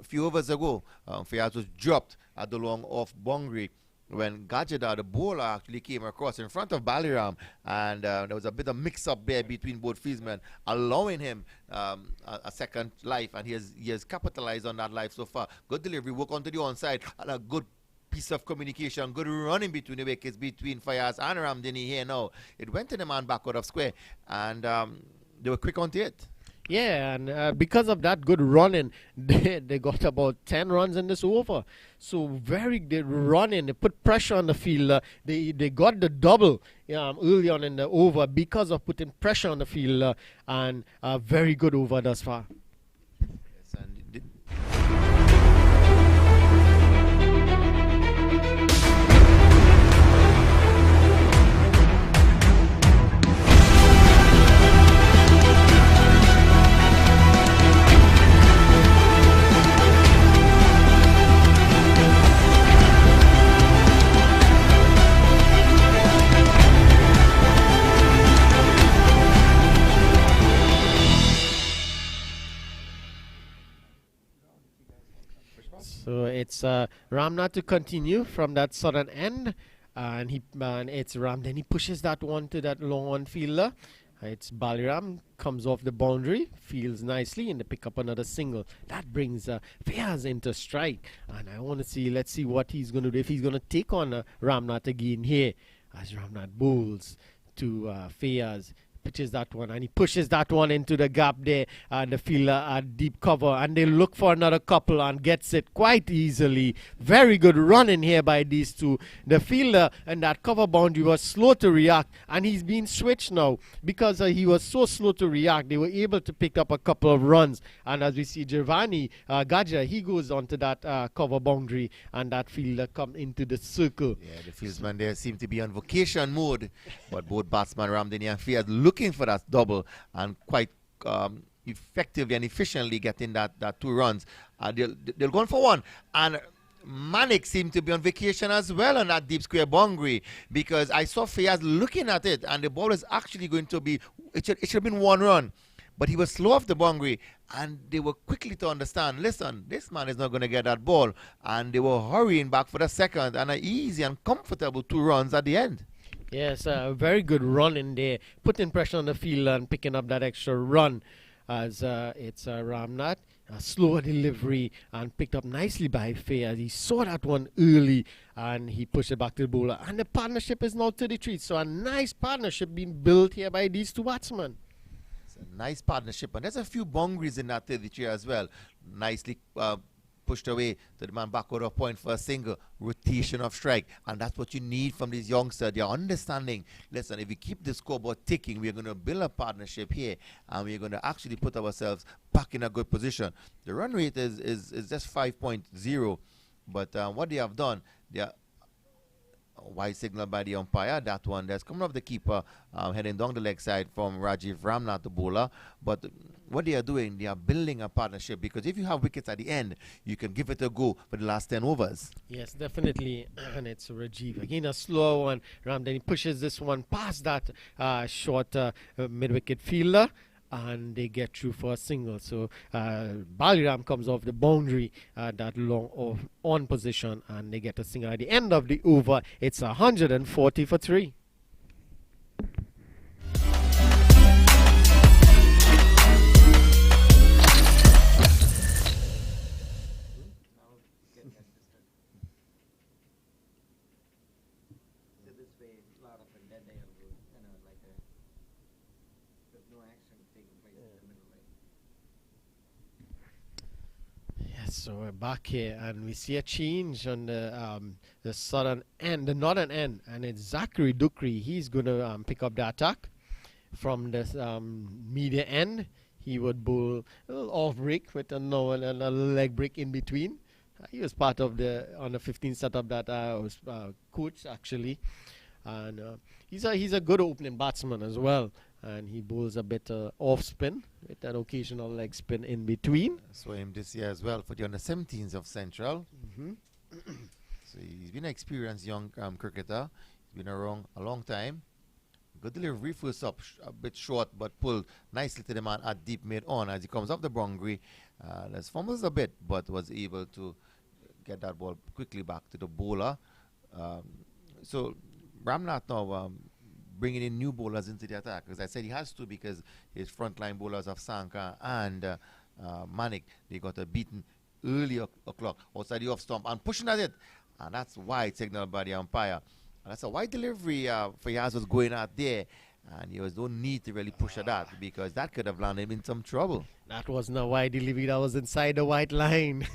few overs ago, Fayaz was dropped at the long off boundary when Gajada, the bowler, actually came across in front of Baliram, and there was a bit of mix-up there between both fieldsmen, allowing him a second life, and he has capitalized on that life so far. Good delivery, work onto the onside, and a good piece of communication, good running between the wickets, between Fayaz and Ramdini here now. It went to the man back out of square, and they were quick onto it. Yeah, and because of that good running, they got about 10 runs in this over. So very good running. They put pressure on the fielder. They got the double early on in the over because of putting pressure on the fielder, and a very good over thus far. Yes, and So it's Ramnath to continue from that southern end, and it's Ram. Then he pushes that one to that long on fielder. It's Baliram, comes off the boundary, feels nicely, and they pick up another single. That brings Fayaz into strike, and I want to see. Let's see what he's going to do. If he's going to take on Ramnath again here, as Ramnath bowls to Fayaz. Pitches that one, and he pushes that one into the gap there, and the fielder at deep cover, and they look for another couple and gets it quite easily. Very good running here by these two. The fielder and that cover boundary was slow to react, and he's been switched now because he was so slow to react. They were able to pick up a couple of runs, and as we see Giovanni Gaja, he goes onto that cover boundary, and that fielder come into the circle. yeah, the fieldsmen there seem to be on vacation mode, but both batsman Ramdini and Fayaz looking for that double and quite effectively and efficiently getting that 2 runs. They'll go on for one. And Manik seemed to be on vacation as well on that deep square boundary, because I saw Fayaz looking at it, and the ball is actually going to be, it should have been 1 run. But he was slow off the boundary, and they were quickly to understand, listen, this man is not going to get that ball. And they were hurrying back for the second, and an easy and comfortable 2 runs at the end. Yes, very good run in there, putting pressure on the field and picking up that extra run, as it's Ramnath. A slower delivery and picked up nicely by Fayaz. He saw that one early and he pushed it back to the bowler. And the partnership is now 33. So a nice partnership being built here by these 2 batsmen. It's a nice partnership, and there's a few boundaries in that 33 as well. Nicely pushed away to the man backward of point for a single, rotation of strike, and that's what you need from these youngsters. They're understanding, listen, if we keep the scoreboard ticking, we're going to build a partnership here, and we're going to actually put ourselves back in a good position. The run rate is just 5.0, but what they have done, they are wide signal by the umpire. That one that's coming off the keeper, heading down the leg side from Rajiv Ramnath, the bowler. But what they are doing, they are building a partnership, because if you have wickets at the end, you can give it a go for the last 10 overs. Yes, definitely. And it's Rajiv again, a slow one. Then he pushes this one past that short mid-wicket fielder, and they get through for a single. So Baliram comes off the boundary, that long on position, and they get a single at the end of the over. It's 140 for 3. So we're back here, and we see a change on the southern end, the northern end, and it's Zachary Dukri. He's going to pick up the attack from the media end. He would bowl a little off break with a leg break in between. He was part of on the 15 setup that I was coached actually. And he's a good opening batsman as well. And he bowls a bit off spin with an occasional leg spin in between. Saw him this year as well for the under-17s of Central. So he's been an experienced young cricketer. He's been around a long time. Good delivery, first up, a bit short, but pulled nicely to the man at deep mid on as he comes up the boundary. There's fumbles a bit, but was able to get that ball quickly back to the bowler. So Ramnath now bringing in new bowlers into the attack. As I said, he has to, because his frontline bowlers of Sanka and Manik, they got a beaten early o'clock outside the off stump and pushing at it. And that's wide signal by the umpire. And that's a wide delivery Fayaz was going out there. And there was no need to really push at that, because that could have landed him in some trouble. That wasn't a wide delivery, that was inside the white line.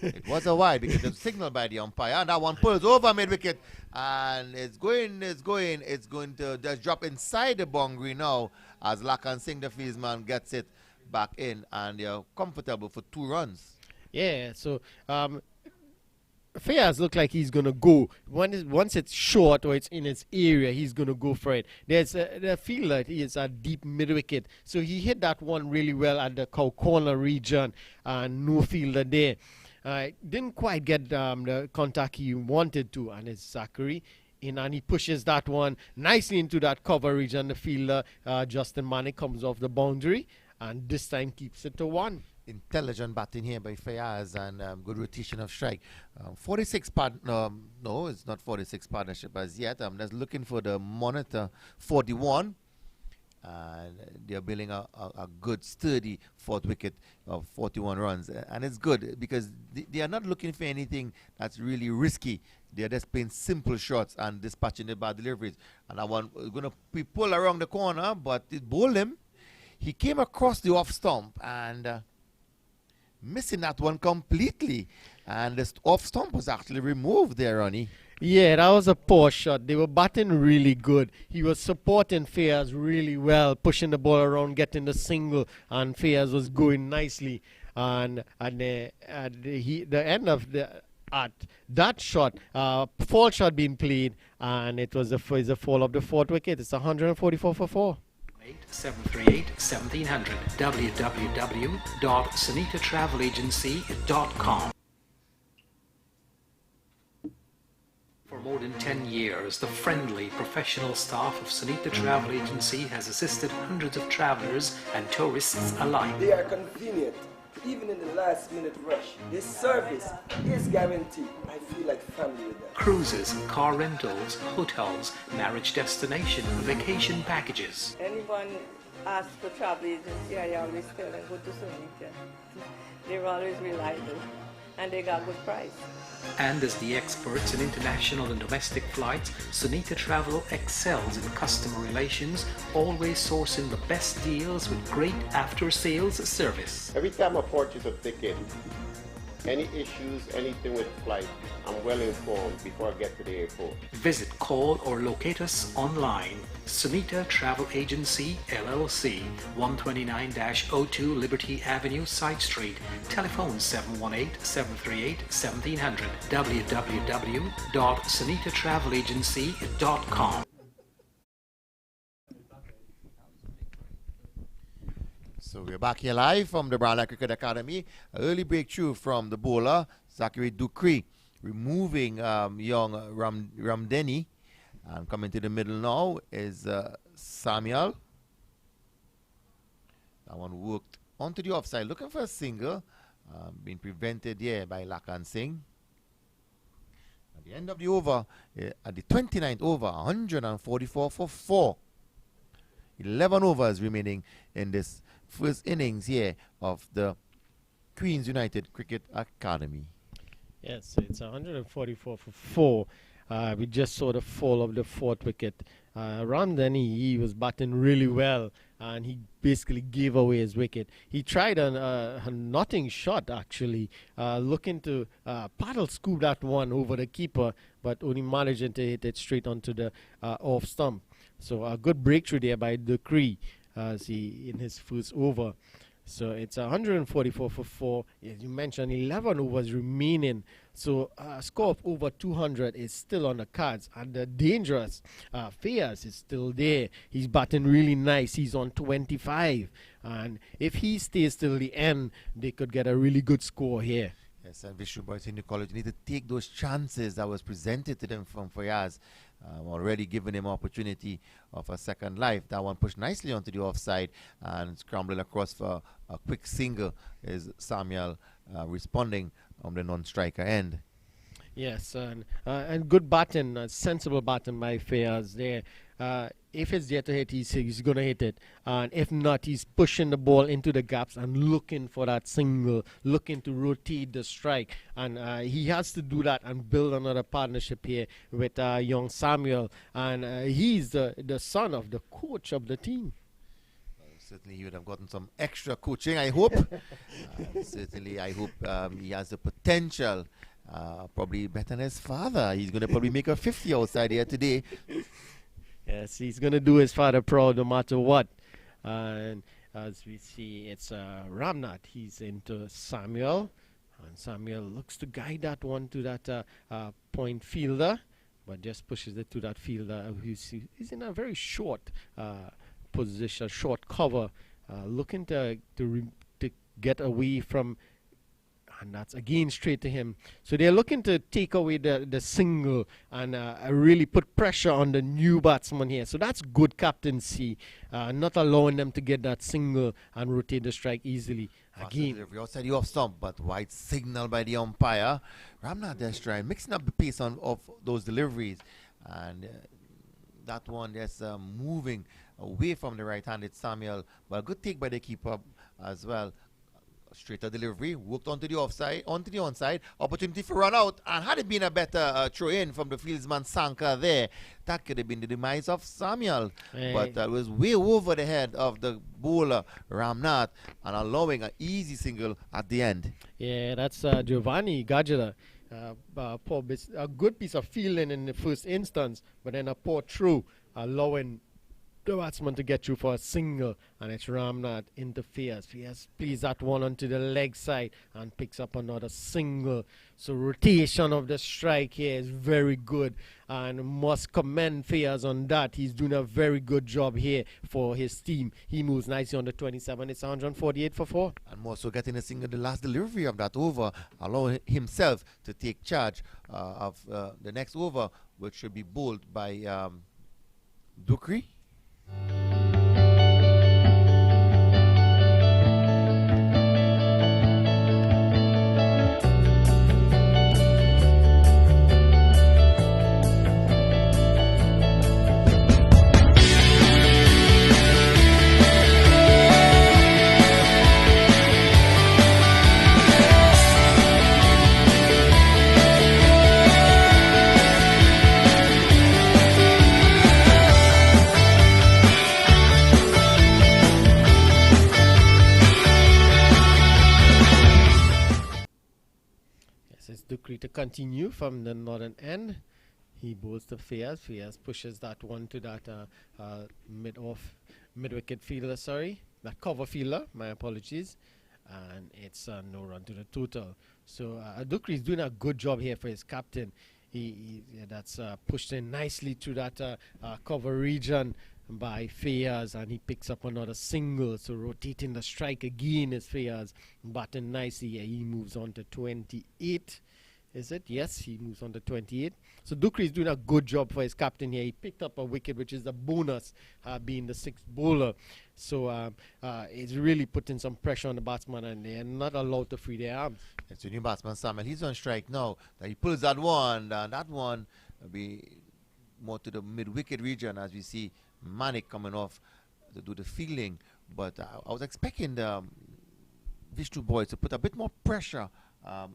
It was a wide because it was signaled by the umpire. And that one pulls over mid-wicket. And it's going to just drop inside the boundary now as Lakan Singh, the fieldsman, gets it back in. And they're comfortable for 2 runs. Yeah, so Fayaz look like he's going to go. Once it's short or it's in its area, he's going to go for it. There's a fielder, he is a deep mid-wicket. So he hit that one really well at the cow corner region, and no fielder there. Didn't quite get the contact he wanted to, and it's Zachary in, and he pushes that one nicely into that cover region. The fielder, Justin Manik, comes off the boundary, and this time keeps it to 1. Intelligent batting here by Fayaz, and good rotation of strike. 46 no, it's not 46 partnership as yet. I'm just looking for the monitor. 41, and they're building a good sturdy 4th wicket of 41 runs, and it's good because they are not looking for anything that's really risky. They're just playing simple shots and dispatching the bad deliveries. And that one is going to be pulled around the corner, but it bowled him. He came across the off stump and missing that one completely, and the off stump was actually removed there, Ronnie. Yeah, that was a poor shot. They were batting really good. He was supporting Fayaz really well, pushing the ball around, getting the single, and Fayaz was going nicely. And the end of that shot, fall shot being played, and it was a fall of the 4th wicket. It's 144 for 4. 738-1700 www.sanitatravelagency.com. For more than 10 years, the friendly, professional staff of Sanita Travel Agency has assisted hundreds of travelers and tourists alike. They are convenient, even in the last minute rush. This service is guaranteed. I feel like family with them. Cruises, car rentals, hotels, marriage destination, vacation packages. Anyone asks for travel agency, I always tell them go to Sunita. They're always reliable, and they got good price. And as the experts in international and domestic flights, Sunita Travel excels in customer relations, always sourcing the best deals with great after-sales service. Every time I purchase a ticket, any issues, anything with flight, I'm well informed before I get to the airport. Visit, call, or locate us online. Sunita Travel Agency, LLC, 129-02 Liberty Avenue, Side Street. Telephone 718-738-1700. www.sanitatravelagency.com. So we're back here live from the Brown Cricket Academy. An early breakthrough from the bowler, Zachary Ducree, removing young Ramdeni. And coming to the middle now is Samuel. That one worked onto the offside, looking for a single. Being prevented here by Lakan Singh. At the end of the over, at the 29th over, 144 for 4. 11 overs remaining in this first innings here of the Queen's United Cricket Academy. Yes, it's 144 for 4. We just saw the fall of the 4th wicket. Ramdani, he was batting really well, and he basically gave away his wicket. He tried a notting shot, actually, looking to paddle scoop that one over the keeper, but only managing to hit it straight onto the off stump. So a good breakthrough there by Ducree in his first over. So it's 144 for 4. As you mentioned, 11 overs remaining. So a score of over 200 is still on the cards, and the dangerous Fayaz is still there. He's batting really nice. He's on 25, and if he stays till the end, they could get a really good score here. Yes, and Vishnu boys in the college need to take those chances that was presented to them from Fayaz. Already given him opportunity of a second life. That one pushed nicely onto the offside and scrambling across for a quick single is Samuel responding on the non-striker end. Yes, and good batting, sensible batting by Fayaz there. If it's there to hit, he's going to hit it. And if not, he's pushing the ball into the gaps and looking for that single, looking to rotate the strike. And he has to do that and build another partnership here with young Samuel. And he's the son of the coach of the team. Certainly he would have gotten some extra coaching, I hope. Certainly I hope he has the potential. Probably better than his father. He's going to probably make a 50 outside here today. Yes, he's going to do his father proud no matter what. And as we see, it's Ramnath. He's into Samuel. And Samuel looks to guide that one to that point fielder, but just pushes it to that fielder. He's in a very short position, short cover, looking to get away from. And that's again straight to him. So they're looking to take away the single and really put pressure on the new batsman here. So that's good captaincy, not allowing them to get that single and rotate the strike easily. Again, delivery outside the off stump, but wide signal by the umpire. Ramnath just trying mixing up the pace of those deliveries, and that one just moving away from the right-handed Samuel. But a good take by the keeper as well. Straighter delivery, worked onto the offside, onto the onside, opportunity for run out, and had it been a better throw in from the fieldsman Sanka there, that could have been the demise of Samuel. But that was way over the head of the bowler Ramnath and allowing an easy single at the end. Yeah, that's Giovanni Gajala. A good piece of fielding in the first instance, but then a poor throw, allowing the batsman to get through for a single, and it's Ramnath interferes. Fayaz plays that one onto the leg side and picks up another single. So rotation of the strike here is very good, and must commend Fayaz on that. He's doing a very good job here for his team. He moves nicely on the 27. It's 148 for 4. And more so getting a single the last delivery of that over, allowing himself to take charge of the next over, which should be bowled by Dukri. To continue from the northern end, he bowls to Fayaz. Fayaz pushes that one to that mid-wicket fielder, that cover fielder, my apologies, and it's no run to the total. So Dukri is doing a good job here for his captain. That's pushed in nicely to that cover region by Fayaz, and he picks up another single. So rotating the strike again is Fayaz, batting nicely. Yeah, he moves on to 28. Is it? Yes, he moves on to 28. So Dukri is doing a good job for his captain here. He picked up a wicket, which is the bonus, being the sixth bowler. So it's really putting some pressure on the batsman, and they're not allowed to free their arms. It's a new batsman, Samuel. He's on strike now. That he pulls that one, and that one will be more to the mid-wicket region, as we see Manik coming off to do the fielding. But I was expecting the Vishnu boys to put a bit more pressure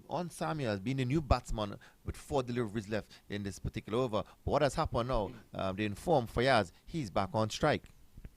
on Samuel, being a new batsman with 4 deliveries left in this particular over. But what has happened now, they inform Fayaz he's back on strike.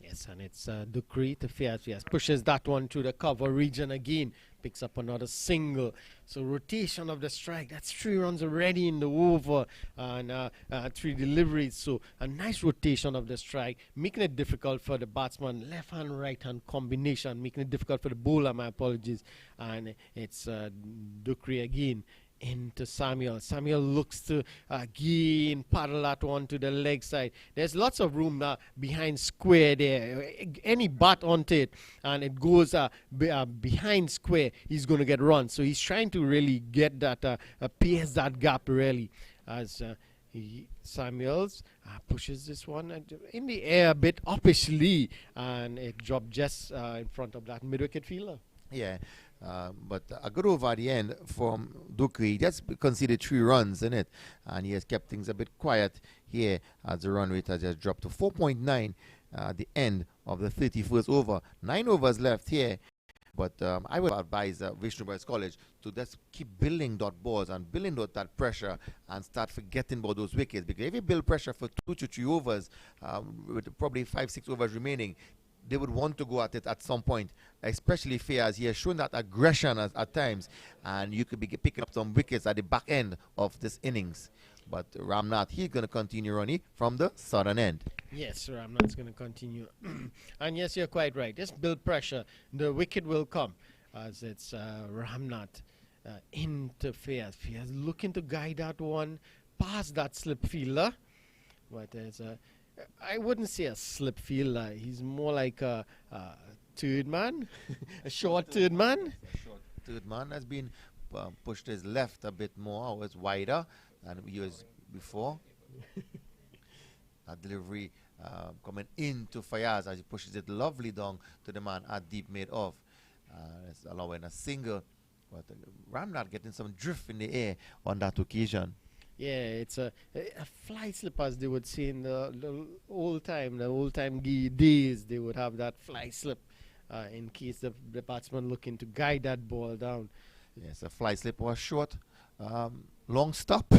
Yes, and it's Dukri to Fayaz. Fayaz pushes that one to the cover region again, picks up another single. So rotation of the strike, that's 3 runs already in the over, and 3 deliveries. So a nice rotation of the strike, making it difficult for the batsman, left hand, right hand combination, making it difficult for the bowler, my apologies. And it's Dukri again. into Samuel. Samuel looks to again paddle that one to the leg side. There's lots of room behind square there. Any bat onto it and it goes behind square, he's going to get run. So he's trying to really get that, pierce that gap really. As Samuels pushes this one in the air a bit uppishly, and it dropped just in front of that mid-wicket fielder. Yeah, but a good over at the end from Duque. He just conceded 3 runs in it, and he has kept things a bit quiet here as the run rate has just dropped to 4.9 at the end of the 31st over. 9 overs left here. But I would advise Vishnu Boys College to just keep building dot balls and building that pressure and start forgetting about those wickets. Because if you build pressure for 2 to 3 overs, with probably 5-6 overs remaining, they would want to go at it at some point, especially Fayaz. He has shown that aggression at times, and you could be picking up some wickets at the back end of this innings. But Ramnath, he's going to continue running from the southern end. Yes, Ramnath's going to continue. And yes, you're quite right. Just build pressure. The wicket will come as it's Ramnath interferes. Fayaz looking to guide that one past that slip fielder. But there's I wouldn't say a slip fielder. He's more like a third man, a short third man. Short third man has been pushed his left a bit more, was wider than he was before. That delivery coming into Fayaz as he pushes it lovely down to the man at deep mid off. It's allowing a single, but Ramnath getting some drift in the air on that occasion. Yeah, it's a fly slip, as they would say in the old time days. They would have that fly slip in case the batsman looking to guide that ball down. Yes, a fly slip was short. Long stop.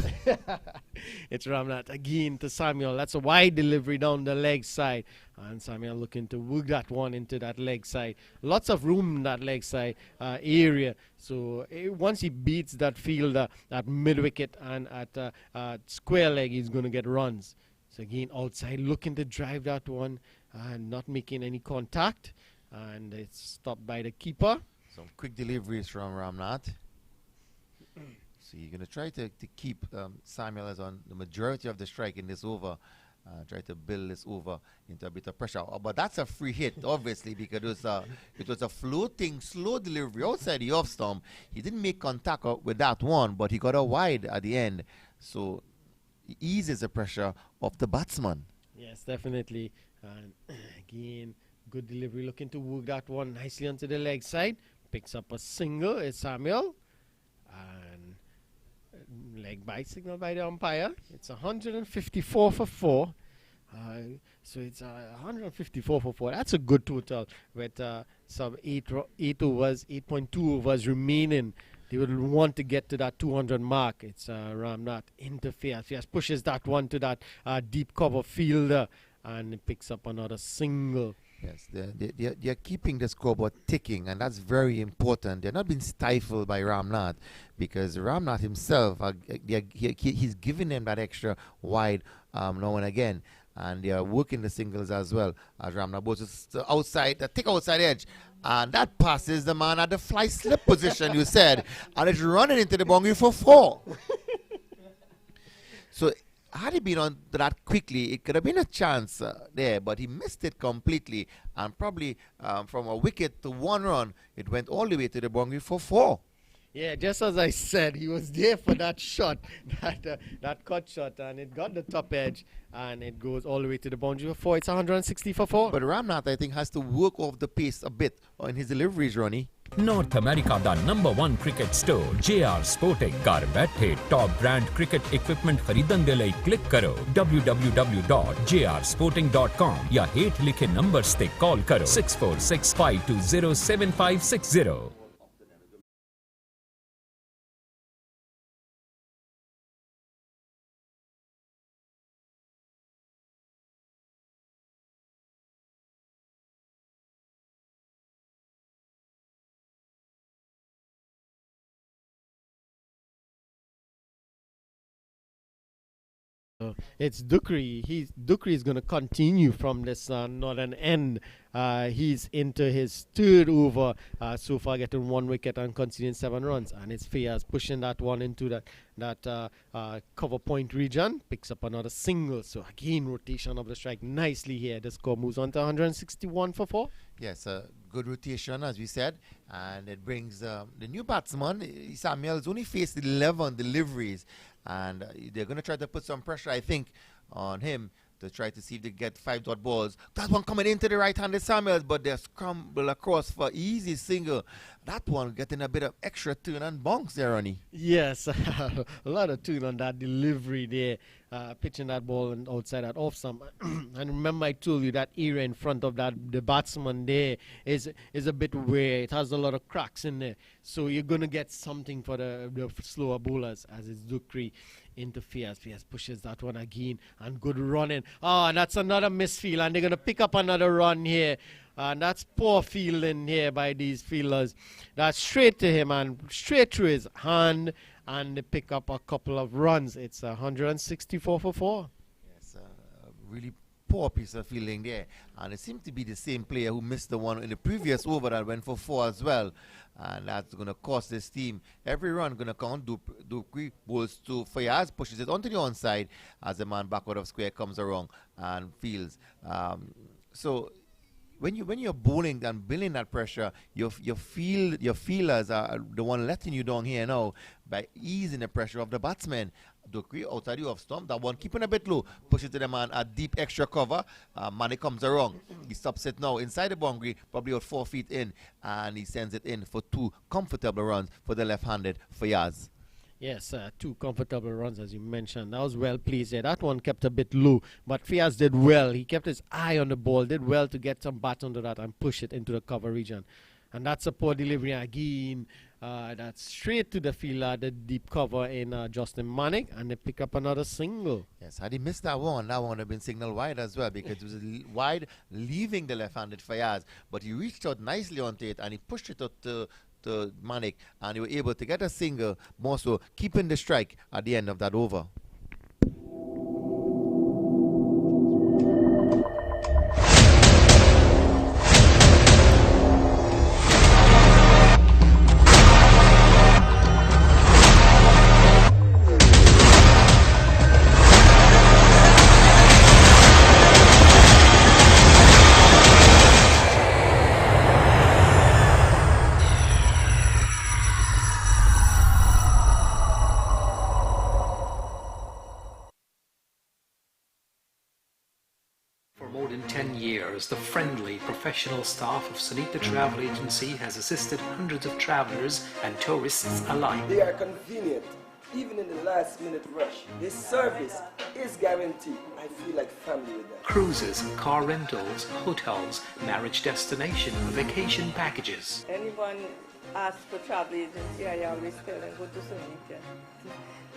It's Ramnath again to Samuel. That's a wide delivery down the leg side. And Samuel looking to work that one into that leg side. Lots of room in that leg side area. So once he beats that fielder at mid-wicket and at square leg, he's going to get runs. So again, outside looking to drive that one and not making any contact. And it's stopped by the keeper. Some quick deliveries from Ramnath. So you're going to try to keep Samuel as on the majority of the strike in this over. Try to build this over into a bit of pressure. But that's a free hit, obviously, because it was a floating, slow delivery outside the off stump. He didn't make contact with that one, but he got a wide at the end. So he eases the pressure of the batsman. Yes, definitely. And again, good delivery, looking to work that one nicely onto the leg side. Picks up a single. It's Samuel. And leg bite signal by the umpire. It's 154 for 4. So it's 154 for 4. That's a good total with some 8 overs, 8.2 overs remaining. They would want to get to that 200 mark. It's Ramnath interferes. He pushes that one to that deep cover fielder and it picks up another single. Yes, they're keeping the scoreboard ticking, and that's very important. They're not being stifled by Ramnath, because Ramnath himself, he's giving them that extra wide now and again, and they are working the singles as well. As Ramnath goes to the outside, the thick outside edge, and that passes the man at the fly slip position, you said, and it's running into the boundary for 4. So had he been on that quickly, it could have been a chance there, but he missed it completely. And probably from a wicket to 1 run, it went all the way to the boundary for 4. Yeah, just as I said, he was there for that shot, that cut shot, and it got the top edge, and it goes all the way to the boundary for 4. It's 160 for 4. But Ramnath, I think, has to work off the pace a bit in his deliveries, Ronnie. North America ਦਾ number 1 cricket store JR sporting ਘਰ ਬੈਠੇ top brand cricket equipment ਖਰੀਦਣ ਦੇ ਲਈ click ਕਰੋ www.jrsporting.com ਜਾਂ ਹੇਠ ਲਿਖੇ ਨੰਬਰਸ ਤੇ ਕਾਲ ਕਰੋ 6465207560. It's Duque. Duque is going to continue from this northern end He's into his third over so far, getting 1 wicket and conceding 7 runs. And it's Fayaz pushing that one into that cover point region. Picks up another single. So again, rotation of the strike nicely here. The score moves on to 161 for 4. Yes, good rotation, as we said, and it brings the new batsman. Samuel's only faced 11 deliveries, and they're going to try to put some pressure, I think, on him to try to see if they get 5 dot balls. That one coming into the right-handed Samuels, but they scramble across for easy single. That one getting a bit of extra turn and bounce there, Ronnie. Yes, a lot of tune on that delivery there, pitching that ball and outside that off some. And remember, I told you that area in front of the batsman there is a bit weird. It has a lot of cracks in there, so you're gonna get something for the slower bowlers, as it's Dukri into Fayaz. Fayaz pushes that one again, and good running. Oh, and that's another misfield, and they're gonna pick up another run here. And that's poor fielding here by these fielders. That's straight to him and straight through his hand, and they pick up a couple of runs. It's 164 for 4. Yes, really poor piece of fielding there. And it seemed to be the same player who missed the one in the previous over that went for 4 as well. And that's going to cost this team. Every run going to count. Dupri bowls to Fayaz, pushes it onto the onside as the man backward of square comes around and fields. So when you're bowling and building that pressure, your feelers are the one letting you down here now by easing the pressure of the batsman. Dukri outside you off stump, that one keeping a bit low, pushes to the man a deep extra cover. Mane comes around, he stops it now inside the boundary, probably about 4 feet in, and he sends it in for 2 comfortable runs for the left-handed Fayaz. Yes, 2 comfortable runs, as you mentioned. That was well pleased there. That one kept a bit low, but Fayaz did well. He kept his eye on the ball, did well to get some bat under that and push it into the cover region. And that's a poor delivery again. That's straight to the fielder, the deep cover in Justin Manick, and they pick up another single. Yes, had he missed that one would have been signaled wide as well, because it was wide, leaving the left-handed Fayaz. But he reached out nicely onto it, and he pushed it out to Manick, and he was able to get a single, more so keeping the strike at the end of that over. The friendly professional staff of Sunita Travel Agency has assisted hundreds of travelers and tourists alike. They are convenient, even in the last minute rush. This service is guaranteed. I feel like family with them. Cruises, car rentals, hotels, marriage destination, vacation packages. Anyone asks for travel agency, I always tell them go to Sunita.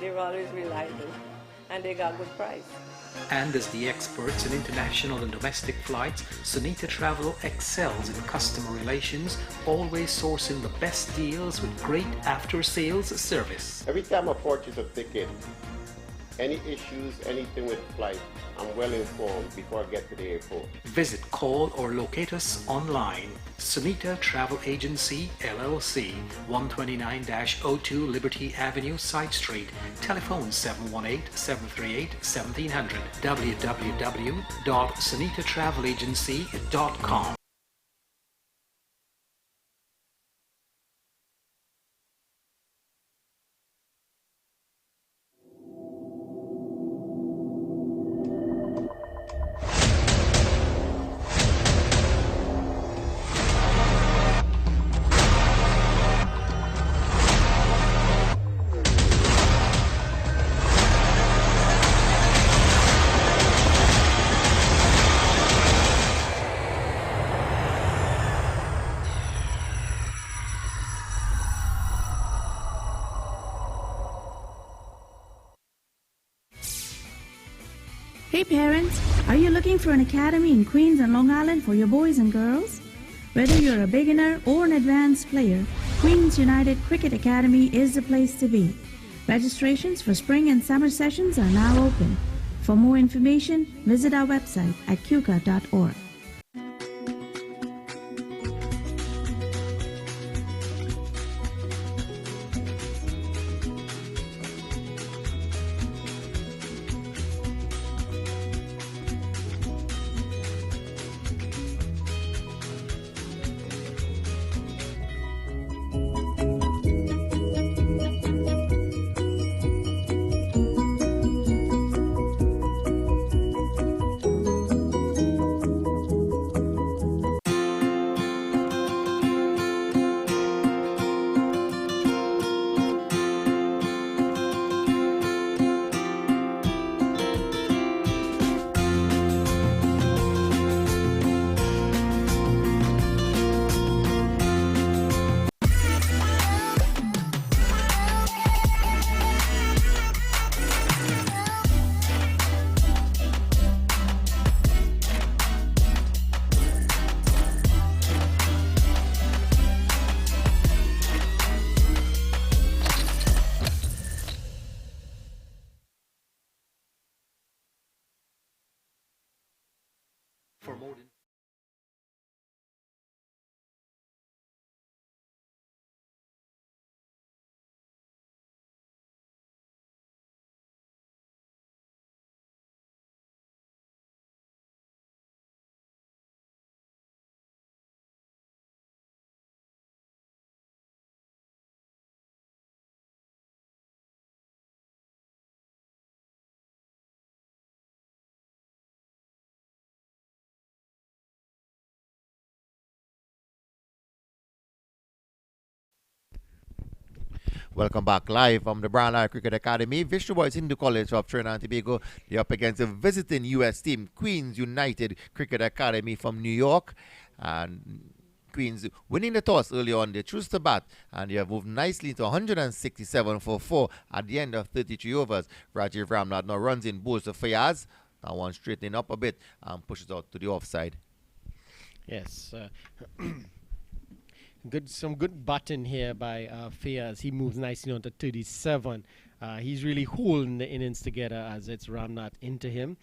They're always reliable and they got good price. And as the experts in international and domestic flights, Sunita Travel excels in customer relations, always sourcing the best deals with great after-sales service. Every time I purchase a ticket, any issues, anything with flight, I'm well informed before I get to the airport. Visit, call or locate us online. Sunita Travel Agency, LLC, 129-02 Liberty Avenue, Side Street. Telephone 718-738-1700. www.sunitaTravelAgency.com. Hey parents, are you looking for an academy in Queens and Long Island for your boys and girls? Whether you're a beginner or an advanced player, Queens United Cricket Academy is the place to be. Registrations for spring and summer sessions are now open. For more information, visit our website at QUCA.org. Welcome back live from the Lara Cricket Academy. Vishnu boys in the College of Trinidad and Tobago. They're up against a visiting U.S. team, Queens United Cricket Academy from New York. And Queens winning the toss early on. They choose to bat and they have moved nicely to 167 for 4 at the end of 33 overs. Rajiv Ramnath now runs in, bowls to Fayaz. That one straightening up a bit and pushes out to the offside. Yes. Some good batting here by Fayaz. He moves nicely on to 37. He's really holding the innings together as it's Ramnath into him.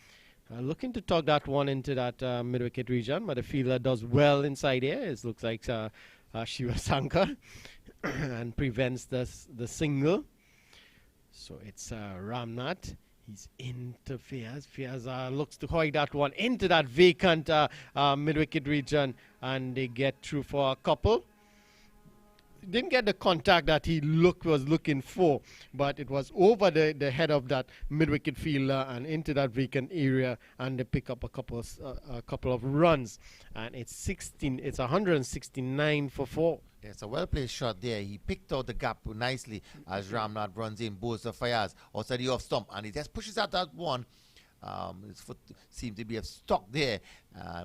Looking to tuck that one into that mid-wicket region, but the fielder does well inside here. It looks like Shiva Sankar and prevents the single. So it's Ramnath. He's into Fayaz. Fayaz looks to hoik that one into that vacant mid-wicket region, and they get through for a couple. Didn't get the contact that he was looking for, but it was over the head of that mid-wicket fielder and into that vacant area, and they pick up a couple of runs, and it's 169 for 4. It's a well-placed shot there. He picked out the gap nicely as Ramnath runs in, bowls to Fayaz outside the off stump, and he just pushes out that one. His foot seemed to be stuck there,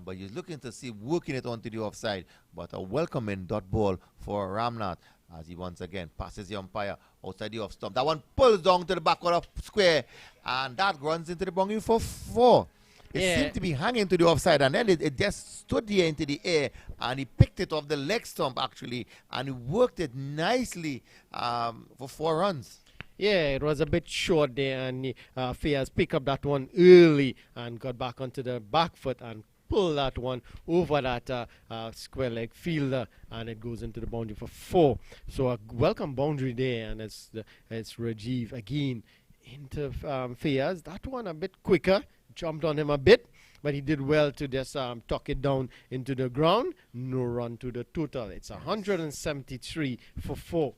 but he's looking to see working it onto the offside. But a welcoming dot ball for Ramnath as he once again passes the umpire outside the off stump. That one pulls down to the backward of square, and that runs into the boundary for 4. It seemed to be hanging to the offside, and then it just stood there into the air, and he picked it off the leg stump actually, and he worked it nicely for 4 runs. Yeah, it was a bit short there, and Fayaz picked up that one early and got back onto the back foot and pulled that one over that square leg fielder, and it goes into the boundary for 4. So a welcome boundary there, and it's Rajiv again into Fayaz. That one a bit quicker, jumped on him a bit, but he did well to just tuck it down into the ground. No run to the total. It's 173 for 4.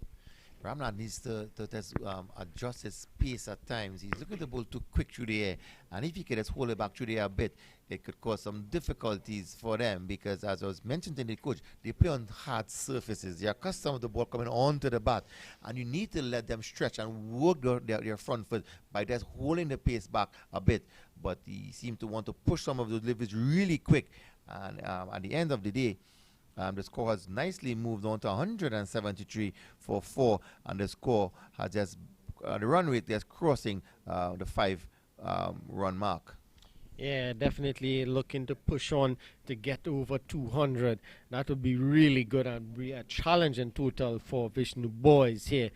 Ramnath needs to just adjust his pace at times. He's looking to bowl too quick through the air, and if he can just hold it back through the air a bit, it could cause some difficulties for them, because as I was mentioned in the coach, they play on hard surfaces. They're accustomed to the ball coming onto the bat, and you need to let them stretch and work their front foot by just holding the pace back a bit. But he seemed to want to push some of those deliveries really quick, and at the end of the day, the score has nicely moved on to 173 for 4, and the score has just the run rate just crossing the 5 run mark. Yeah, definitely looking to push on to get over 200. That would be really good and be a challenge in total for Vishnu boys here,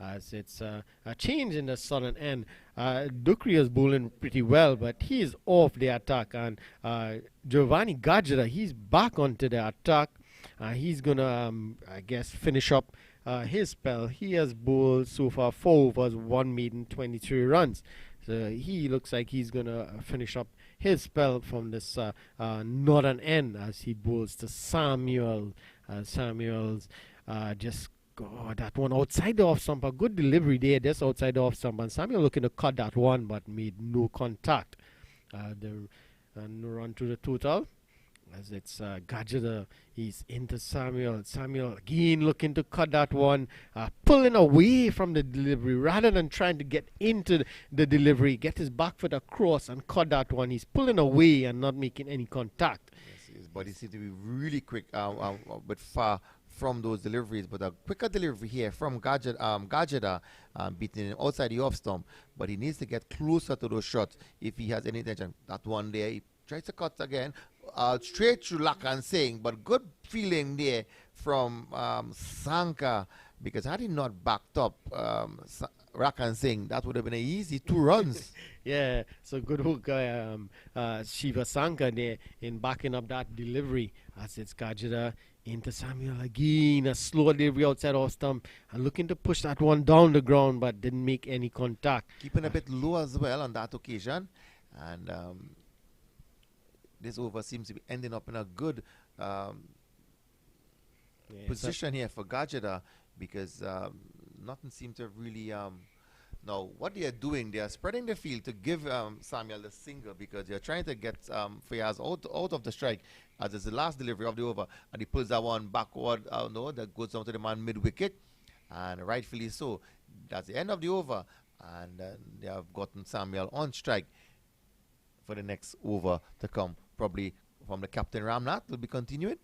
as it's a change in the southern end. Dukri is bowling pretty well, but he is off the attack, and Giovanni Gajra, he's back onto the attack. He's going to, I guess, finish up his spell. He has bowled so far 4 overs, 1 maiden, 23 runs. So he looks like he's going to finish up his spell from this northern end as he bowls to Samuel. Samuel's just got that one outside the off stump. A good delivery there, just outside the off stump. And Samuel looking to cut that one, but made no contact. No run to the total. As it's Gajada, he's into Samuel. Samuel again looking to cut that one, pulling away from the delivery rather than trying to get into the delivery, get his back foot across and cut that one. He's pulling away and not making any contact. Yes, his body seems to be really quick, but far from those deliveries. But a quicker delivery here from Gajada, beating him outside the off stump. But he needs to get closer to those shots if he has any intention. That one there, he tries to cut again. Straight through Lakan Singh, but good feeling there from Sanka, because had he not backed up Rakan Singh, that would have been an easy 2 runs. Yeah, so good hook Shiva Sanka there in backing up that delivery, as it's Gajada into Samuel again, a slow delivery outside off stump, and looking to push that one down the ground, but didn't make any contact. Keeping a bit low as well on that occasion, and this over seems to be ending up in a good position here for Gajada, because nothing seems to really now what they are doing, they are spreading the field to give Samuel the single, because they are trying to get Fayaz out of the strike, as it's the last delivery of the over, and he pulls that one backward that goes down to the man mid wicket, and rightfully so. That's the end of the over, and they have gotten Samuel on strike for the next over to come, probably from the captain Ramnath. Will be continuing.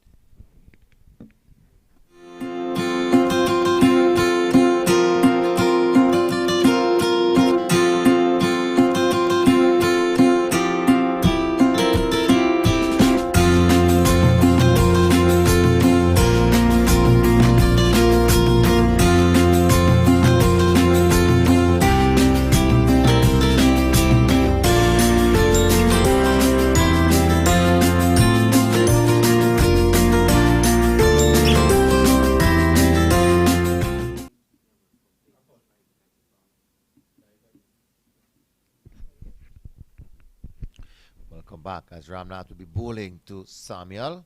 Welcome back as Ramnath will be bowling to Samuel.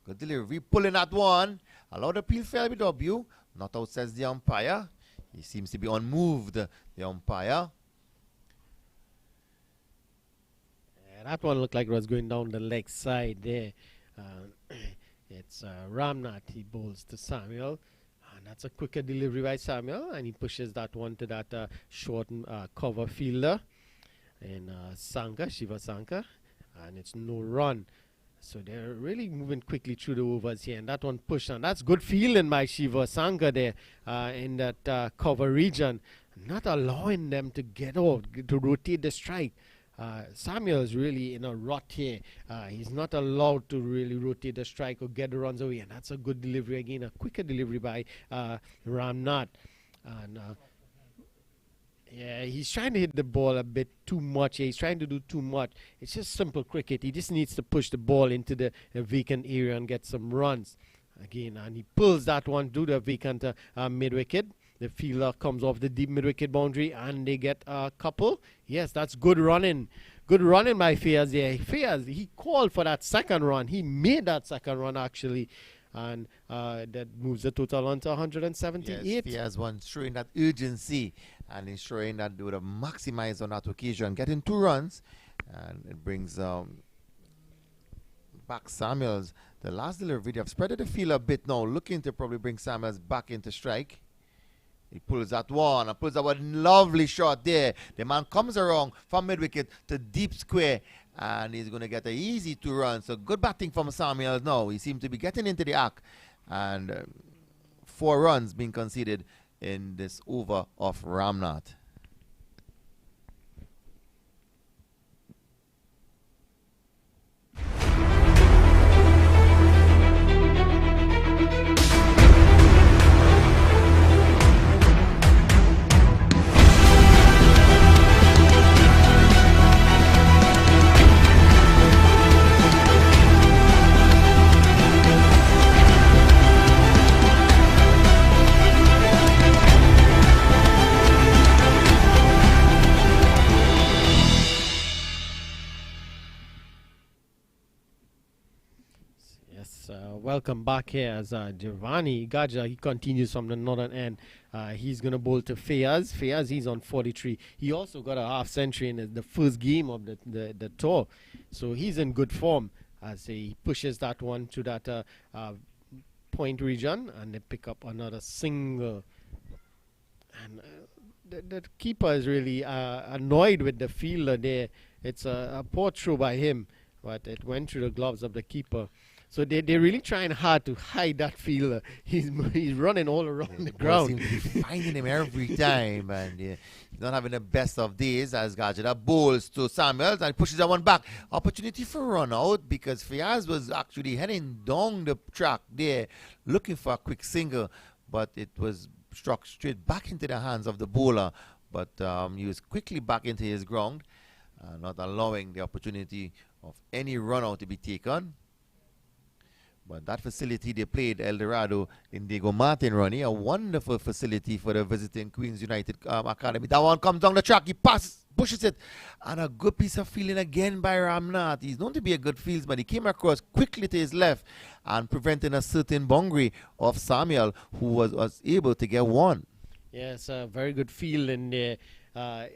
Good delivery, pulling that one. Allowed the appeal fair with W. Not out, says the umpire. He seems to be unmoved, the umpire. Yeah, that one looked like it was going down the leg side there. It's Ramnath. He bowls to Samuel. And that's a quicker delivery by Samuel. And he pushes that one to that short cover fielder. And Shiva Sanka. And it's no run. So they're really moving quickly through the overs here. And that one pushed on. That's good fielding by Shiva Sanka there in that cover region. Not allowing them to get out, to rotate the strike. Samuel is really in a rut here. He's not allowed to really rotate the strike or get the runs away. And that's a good delivery again. A quicker delivery by Ramnath. And yeah, he's trying to hit the ball a bit too much. He's trying to do too much. It's just simple cricket. He just needs to push the ball into the vacant area and get some runs. Again, and he pulls that one to the vacant mid-wicket. The fielder comes off the deep mid-wicket boundary and they get a couple. Yes, that's good running. Good running by Fayaz there. Fayaz, he called for that second run. He made that second run actually. And that moves the total on to 178. Yes, Fayaz one showing that urgency and ensuring that they would have maximized on that occasion, getting 2 runs, and it brings back Samuels. The last delivery, they have spreaded the field a bit now, looking to probably bring Samuels back into strike. He pulls that one, and pulls that one, lovely shot there. The man comes around from mid-wicket to deep square, and he's going to get an easy 2 runs. So good batting from Samuels now. He seems to be getting into the act, and 4 runs being conceded in this over of Ramnath. Welcome back here as Giovanni Gaja, he continues from the northern end. He's going to bowl to Fayaz. Fayaz, he's on 43. He also got a half century in the first game of the tour. So he's in good form as he pushes that one to that point region, and they pick up another single. And the keeper is really annoyed with the fielder there. It's a poor throw by him, but it went through the gloves of the keeper. So they're really trying hard to hide that fielder. He's running all around the ground. Seems to be finding him every time, and he's not having the best of days as Gajada bowls to Samuels and pushes that one back. Opportunity for run out because Fayaz was actually heading down the track there looking for a quick single, but it was struck straight back into the hands of the bowler. But he was quickly back into his ground, not allowing the opportunity of any run out to be taken. But that facility they played, El Dorado in Diego Martin, Ronnie, a wonderful facility for the visiting Queens United Academy. That one comes down the track, he pushes it, and a good piece of fielding again by Ramnath. He's known to be a good fieldsman. He came across quickly to his left and preventing a certain boundary of Samuel, who was able to get one. Yes, very good fielding there.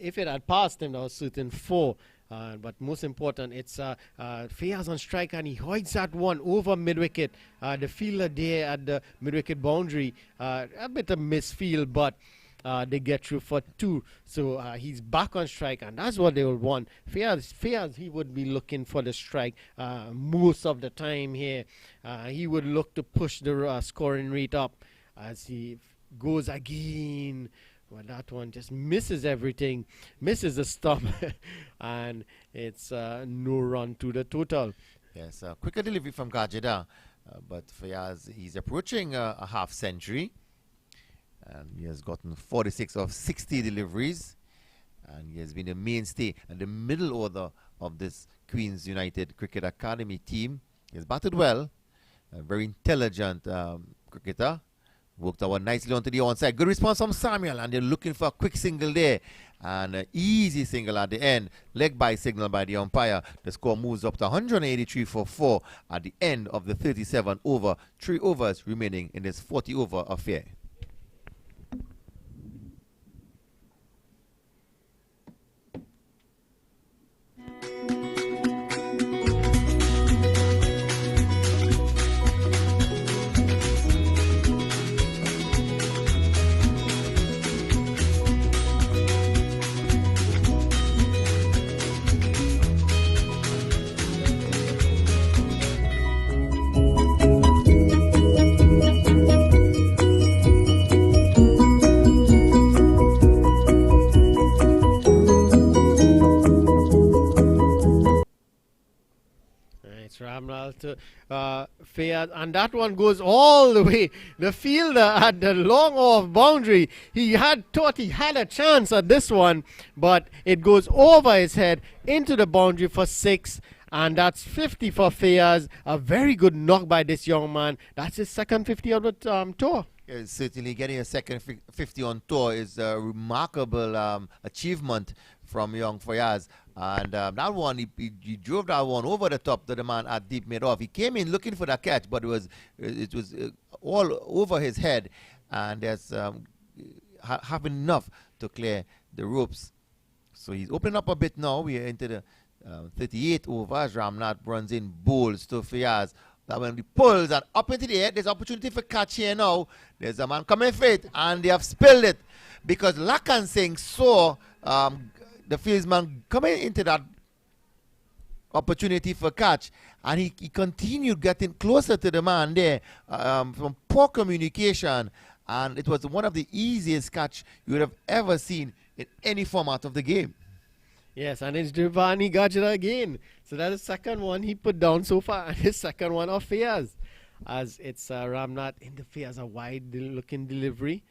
If it had passed him, that was certain 4. But most important, it's Fayaz on strike, and he hoids that one over mid-wicket. The fielder there at the mid-wicket boundary, a bit of misfield, but they get through for 2. So he's back on strike, and that's what they will want. Fayaz, he would be looking for the strike most of the time here. He would look to push the scoring rate up as he goes again. Well, that one just misses everything, misses the stump, and it's no run to the total. Yes, quicker delivery from Gajeda, but Fayaz, he's approaching a half century, and he has gotten 46 of 60 deliveries, and he has been a mainstay at the middle order of this Queens United Cricket Academy team. He has batted well, a very intelligent cricketer. Worked out nicely onto the onside. Good response from Samuel, and they're looking for a quick single there. And an easy single at the end. Leg by signal by the umpire. The score moves up to 183 for 4 at the end of the 37 over. 3 overs remaining in this 40 over affair. Ramlal to Fayaz, and that one goes all the way. The fielder at the long off boundary, he thought he had a chance at this one, but it goes over his head into the boundary for 6, and that's 50 for Fayaz. A very good knock by this young man. That's his second 50 on the tour. Yeah, certainly getting a second 50 on tour is a remarkable achievement from young Fayaz. And that one, he drove that one over the top to the man at deep mid-off. He came in looking for that catch, but it was all over his head, and there's having enough to clear the ropes. So he's opening up a bit now. We are into the 38 overs. Ramnath runs in, bowls to Fayaz. That when he pulls and up into the air, there's opportunity for catch here now. There's a man coming for it, and they have spilled it because Lakan Singh saw the fieldsman coming into that opportunity for catch, and he continued getting closer to the man there from poor communication, and it was one of the easiest catch you would have ever seen in any format of the game. Yes, and it's Devani Gajra again. So that is the second one he put down so far, and his second one of Fayaz. As it's Ramnath in the Fayaz, a wide-looking delivery.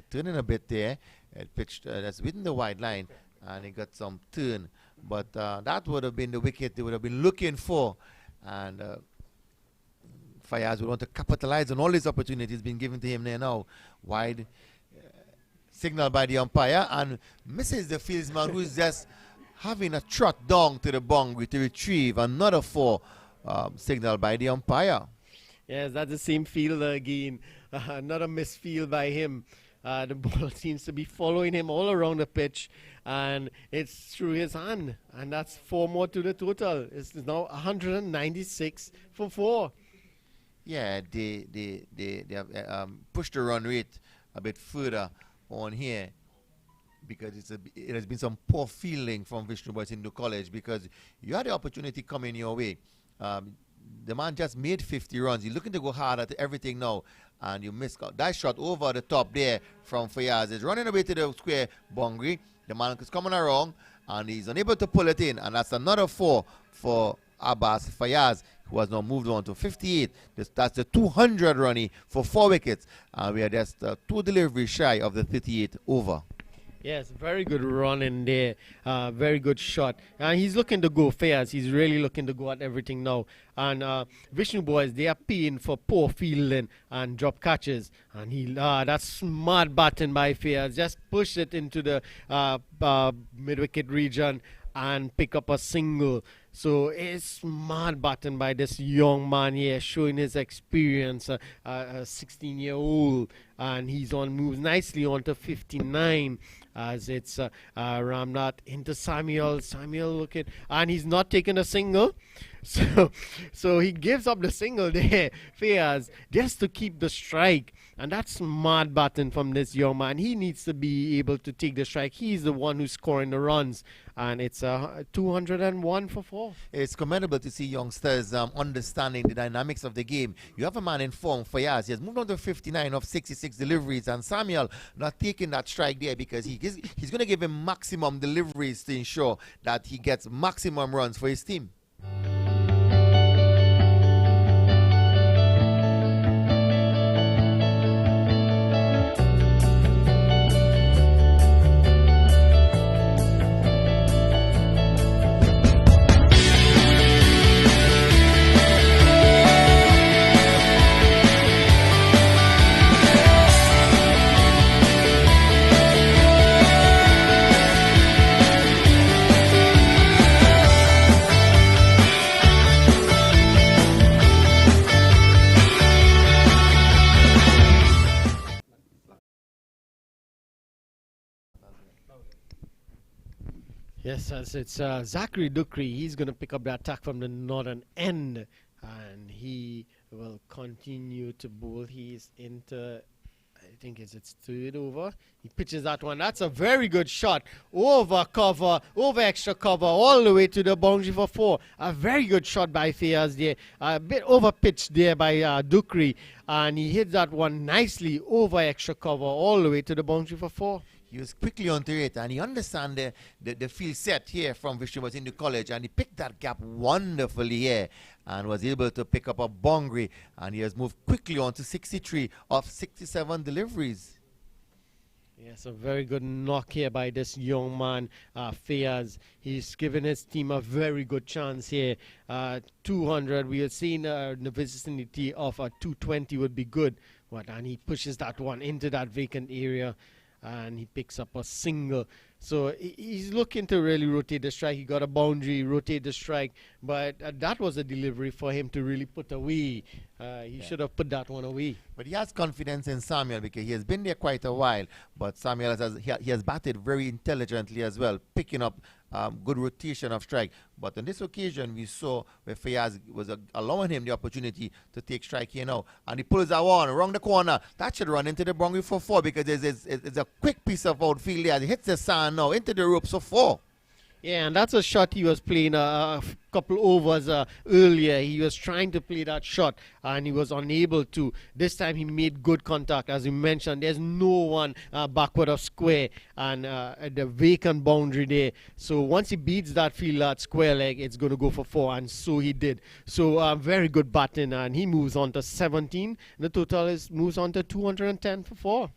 Turning a bit there. It pitched that's within the wide line, and he got some turn. But that would have been the wicket they would have been looking for. And Fayaz would want to capitalize on all these opportunities being given to him there now. Wide signal by the umpire, and misses the fieldsman who's just having a trot down to the boundary to retrieve another 4 signal by the umpire. Yes, that's the same fielder again. Another misfield by him. The ball seems to be following him all around the pitch, and it's through his hand, and that's 4 more to the total. It's now 196 for 4. Yeah, they have pushed the run rate a bit further on here because it has been some poor fielding from Vishnu boys into college, because you had the opportunity coming your way. The man just made 50 runs. He's looking to go hard at everything now, and you missed that shot over the top there from Fayaz. He's running away to the square boundary. The man is coming around, and he's unable to pull it in, and that's another 4 for Abbas Fayaz, who has now moved on to 58. That's the 200 runny for 4 wickets, and we are just 2 deliveries shy of the 38 over. Yes, very good run in there. Very good shot. And he's looking to go Fayaz. He's really looking to go at everything now. And Vishnu boys, they are paying for poor fielding and drop catches. And that's smart batting by Fayaz. Just push it into the mid-wicket region and pick up a single. So it's smart button by this young man here, showing his experience, a 16-year-old, and he's moves nicely onto 59 as it's Ramnath into Samuel. Samuel looking, and he's not taking a single. So he gives up the single there, Fayaz, just to keep the strike. And that's smart batting from this young man. He needs to be able to take the strike. He's the one who's scoring the runs. And it's 201 for 4. It's commendable to see youngsters understanding the dynamics of the game. You have a man in form, Fayaz. He has moved on to 59 of 66 deliveries. And Samuel not taking that strike there because he's going to give him maximum deliveries to ensure that he gets maximum runs for his team. Yes, as it's Zachary Dukri. He's going to pick up the attack from the northern end, and he will continue to bowl. He's into, I think it's third over. He pitches that one. That's a very good shot. Over cover, over extra cover, all the way to the boundary for 4. A very good shot by Fayaz there. A bit over pitched there by Dukri, and he hit that one nicely over extra cover, all the way to the boundary for 4. He was quickly onto it, and he understands the field set here from Vishnu was in the college, and he picked that gap wonderfully here and was able to pick up a boundary, and he has moved quickly on to 63 of 67 deliveries. Yes, a very good knock here by this young man, Fayaz. He's given his team a very good chance here. 200, we have seen the vicinity of 220 would be good, and he pushes that one into that vacant area. And he picks up a single. So he's looking to really rotate the strike. He got a boundary, rotate the strike. But that was a delivery for him to really put away. He should have put that one away. But he has confidence in Samuel because he has been there quite a while. But Samuel he has batted very intelligently as well, picking up good rotation of strike. But on this occasion, we saw where Fayaz was allowing him the opportunity to take strike here now. And he pulls that one around the corner. That should run into the boundary for 4 because it's a quick piece of outfield there. It hits the sand now into the ropes for 4. Yeah, and that's a shot he was playing a couple overs earlier. He was trying to play that shot, and he was unable to. This time he made good contact. As you mentioned, there's no one backward of square, and at the vacant boundary there. So once he beats that field at square leg, it's going to go for 4, and so he did. So very good batting, and he moves on to 17. The total moves on to 210 for 4.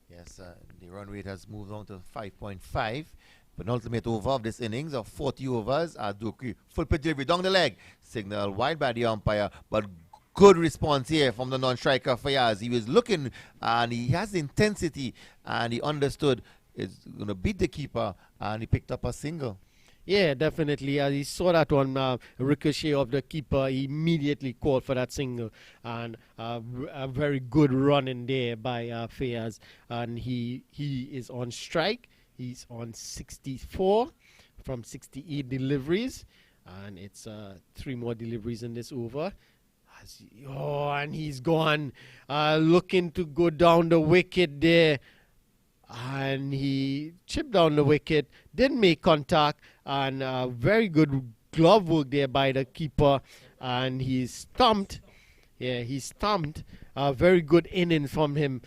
Yes, the run rate has moved on to 5.5. Penultimate over of this innings of 40 overs. Dukri full pitch delivery down the leg. Signal wide by the umpire, but good response here from the non-striker Fayaz. He was looking and he has intensity and he understood it's going to beat the keeper and he picked up a single. Yeah, definitely. As he saw that one ricochet of the keeper, he immediately called for that single. And a very good run in there by Fayaz. And he is on strike. He's on 64 from 68 deliveries. And it's 3 more deliveries in this over. And he's gone looking to go down the wicket there. And he chipped down the wicket, didn't make contact, and very good glove work there by the keeper. And he stumped. Yeah, he stumped. Very good innings from him.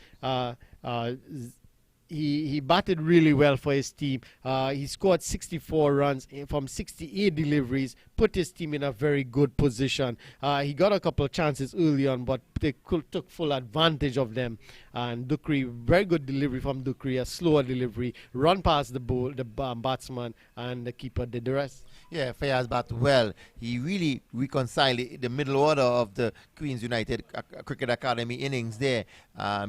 He batted really well for his team. He scored 64 runs from 68 deliveries, put his team in a very good position. He got a couple of chances early on, but they took full advantage of them. And Dukri, very good delivery from Dukri, a slower delivery, run past the batsman, and the keeper did the rest. Yeah, Fayaz bat well. He really reconciled the middle order of the Queen's United Cricket Academy innings there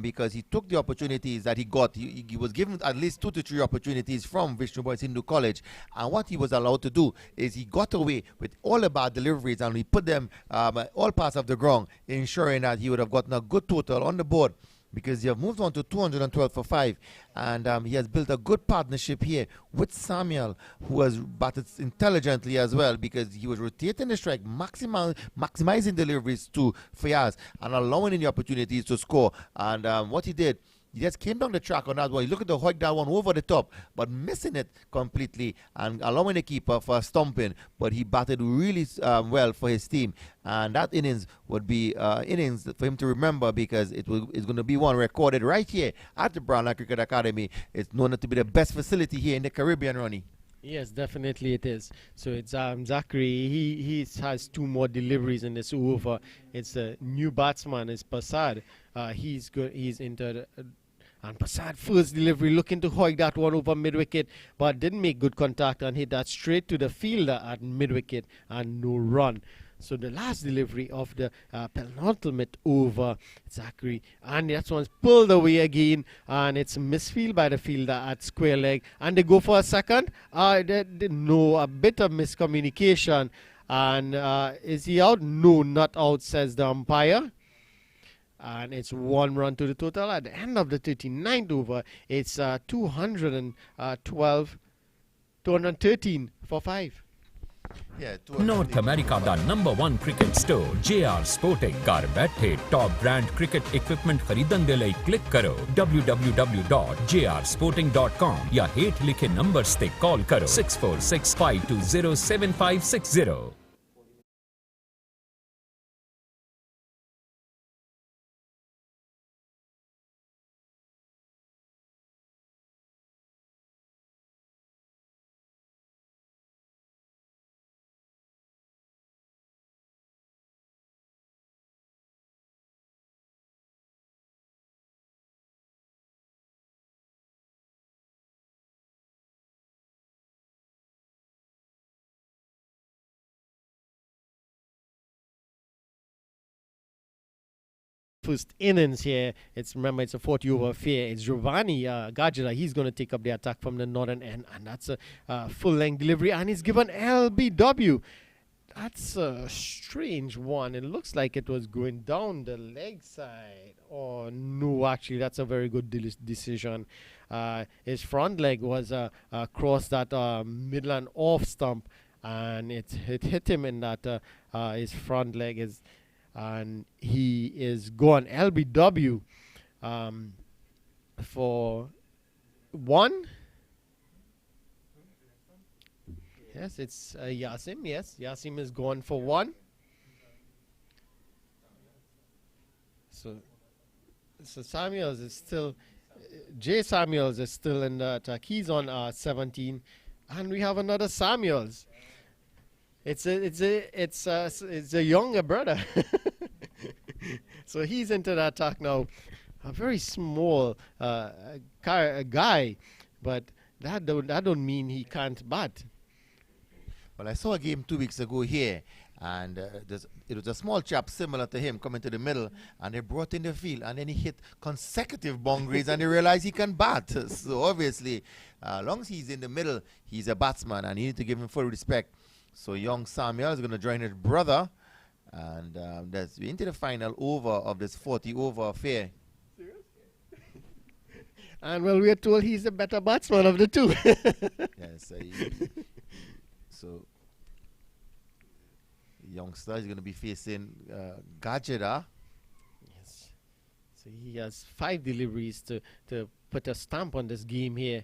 because he took the opportunities that he got. He was given at least 2 to 3 opportunities from Vishnu Boys Hindu College. And what he was allowed to do is he got away with all the bad deliveries, and we put them at all parts of the ground, ensuring that he would have gotten a good total on the board, because he have moved on to 212 for 5, and he has built a good partnership here with Samuel, who has batted intelligently as well, because he was rotating the strike, maximizing deliveries to Fayaz and allowing him the opportunities to score. And what he did, he just came down the track on that one. He looked at the hoik that one over the top, but missing it completely and allowing the keeper for a stumping. But he batted really well for his team. And that innings would be innings for him to remember, because it's going to be one recorded right here at the Brownland Cricket Academy. It's known to be the best facility here in the Caribbean, Ronnie. Yes, definitely it is. So it's Zachary. He has 2 more deliveries in this over. It's a new batsman. It's Passad. He's good. He's into and Passad first delivery, looking to hoik that one over mid wicket, but didn't make good contact and hit that straight to the fielder at mid wicket and no run. So the last delivery of the penultimate over, Zachary, and that one's pulled away again, and it's a misfield by the fielder at square leg, and they go for a second. No, a bit of miscommunication, and is he out? No, not out, says the umpire. And it's 1 run to the total. At the end of the 39th over, it's 213 for 5. North America ਦਾ number 1 cricket store JR sporting ਘਰ ਬੈਠੇ top brand cricket equipment ਖਰੀਦਣ ਦੇ ਲਈ click ਕਰੋ www.jrsporting.com ਜਾਂ ਹੇਠ ਲਿਖੇ ਨੰਬਰਸ ਤੇ ਕਾਲ ਕਰੋ 6465207560. First innings here. Remember, it's a 40 over affair. It's Giovanni Gajera. He's going to take up the attack from the northern end, and that's a full length delivery, and he's given LBW. That's a strange one. It looks like it was going down the leg side. Oh no, actually that's a very good decision. His front leg was across that midland off stump, and it hit him in that his front leg is. And he is gone. LBW for 1. Yes, it's Yasim. Yes, Yasim is gone for 1. So Samuels is still, Jay Samuels is still in the attack. He's on 17, and we have another Samuels. It's a younger brother. So he's into the attack now. A very small guy, but that don't mean he can't bat. Well, I saw a game 2 weeks ago here, and it was a small chap similar to him coming to the middle, and they brought in the field, and then he hit consecutive boundaries, and they realized he can bat. So obviously, as long as he's in the middle, he's a batsman, and you need to give him full respect. So young Samuel is going to join his brother, and that's into the final over of this 40 over affair. And well, we are told he's the better batsman of the 2. Yes. So youngster is going to be facing Gajera. Yes. So he has 5 deliveries to put a stamp on this game here.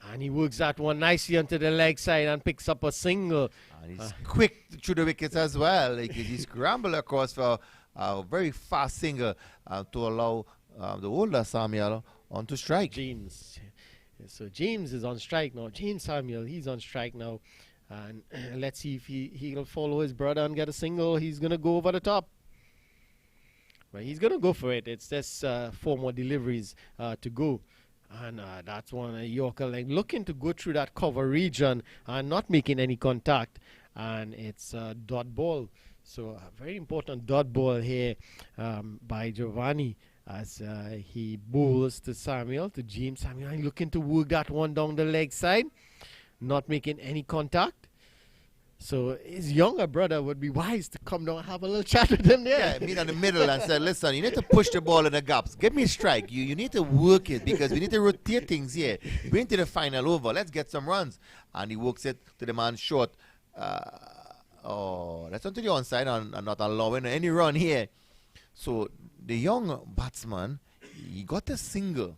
And he works that one nicely onto the leg side and picks up a single. And he's quick through the wickets as well. Like he scrambled across for a very fast single to allow the older Samuel onto strike. James. So James is on strike now. James Samuel, he's on strike now. And let's see if he'll follow his brother and get a single. He's going to go over the top. But he's going to go for it. It's just 4 more deliveries to go. And that's one Yorker leg looking to go through that cover region and not making any contact. And it's a dot ball. So a very important dot ball here by Giovanni as he bowls to Samuel, to James Samuel. Looking to work that one down the leg side. Not making any contact. So his younger brother would be wise to come down and have a little chat with him there. Yeah, meet in the middle and say, listen, you need to push the ball in the gaps. Give me a strike. You need to work it because we need to rotate things here. We're into the final over. Let's get some runs. And he works it to the man short. That's onto the onside and not allowing any run here. So the young batsman, he got a single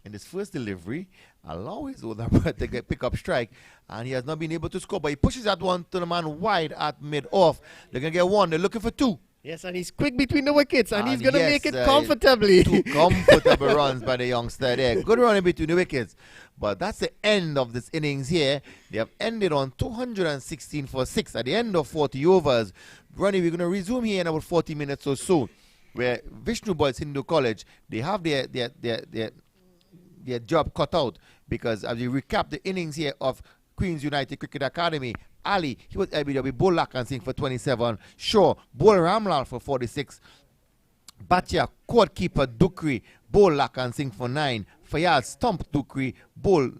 in his first delivery, allow his older brother to pick up strike, and he has not been able to score. But he pushes that one to the man wide at mid-off. They're going to get one. They're looking for two. Yes, and he's quick between the wickets, and he's going to yes, make it comfortably. Two comfortable runs by the youngster there. Good run in between the wickets. But that's the end of this innings here. They have ended on 216 for 6 at the end of 40 overs. Ronnie, we're going to resume here in about 40 minutes or so, where Vishnu Boys Hindu College, they have their job cut out, because as we recap the innings here of Queens United Cricket Academy, Ali, he was LBW, Bull Lakan Singh for 27, Shaw, Bull Ramlal for 46, Bhatia, court keeper Dukri, Bull Lakan Singh for 9, Fayaz, Stump Dukri, Bull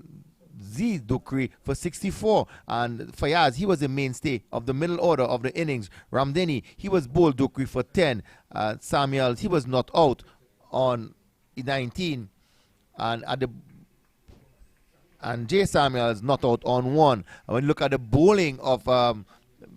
Z Dukri for 64, and Fayaz, he was the mainstay of the middle order of the innings. Ramdeni, he was Bull Dukri for 10, Samuels, he was not out on 19, and Jay Samuels not out on 1. And when you look at the bowling of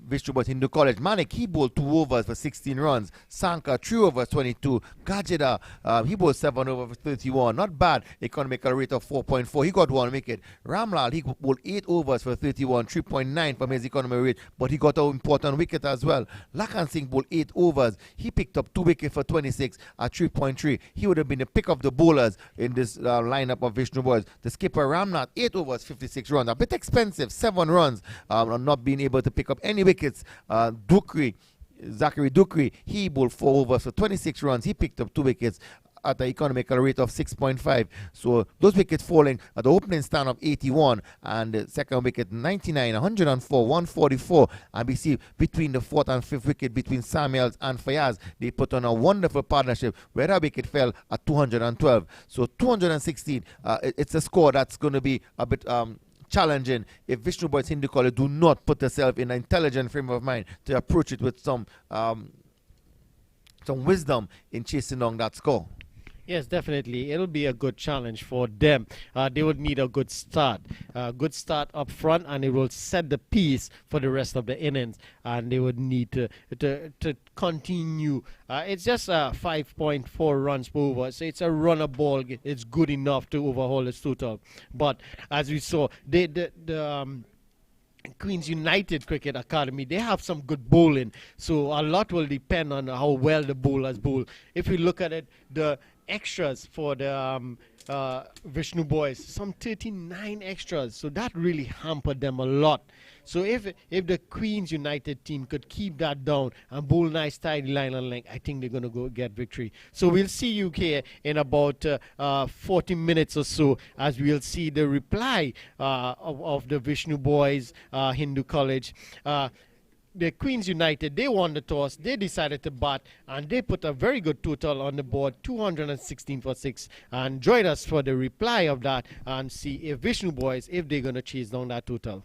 Vishnu Boys Hindu College, Manik, he bowled 2 overs for 16 runs. Sanka, 3 overs, 22. Gajeda, he bowled 7 overs for 31. Not bad. Economical rate of 4.4. He got 1 wicket. Ramlal, he bowled 8 overs for 31, 3.9 from his economy rate, but he got an important wicket as well. Lakan Singh bowled 8 overs. He picked up 2 wickets for 26 at 3.3. He would have been the pick of the bowlers in this lineup of Vishnu Boys. The skipper Ramnath, 8 overs, 56 runs. A bit expensive, 7 runs, not being able to pick up any wickets. Zachary Dukri, he bowled 4 overs for 26 runs. He picked up 2 wickets at an economical rate of 6.5. So those wickets falling at the opening stand of 81 and the second wicket 99, 104, 144. And we see between the 4th and 5th wicket between Samuels and Fayaz, they put on a wonderful partnership where that wicket fell at 212. So 216, it's a score that's going to be a bit challenging if Vishnu Boys Hindu College do not put themselves in an intelligent frame of mind to approach it with some wisdom in chasing down that score. Yes, definitely. It'll be a good challenge for them. They would need a good start. Good start up front, and it will set the pace for the rest of the innings. And they would need to continue. It's just 5.4 runs per over. So it's a runner ball. It's good enough to overhaul its total. But as we saw, the Queens United Cricket Academy, they have some good bowling. So a lot will depend on how well the bowlers bowl. If we look at it, the extras for the Vishnu Boys, some 39 extras. So that really hampered them a lot. So if the Queens United team could keep that down and bowl nice tidy line and length, I think they're going to go get victory. So we'll see you here in about 40 minutes or so as we'll see the reply of the Vishnu Boys Hindu College. The Queens United, they won the toss, they decided to bat, and they put a very good total on the board, 216 for 6. And join us for the reply of that and see if Vishnu Boys, if they're going to chase down that total.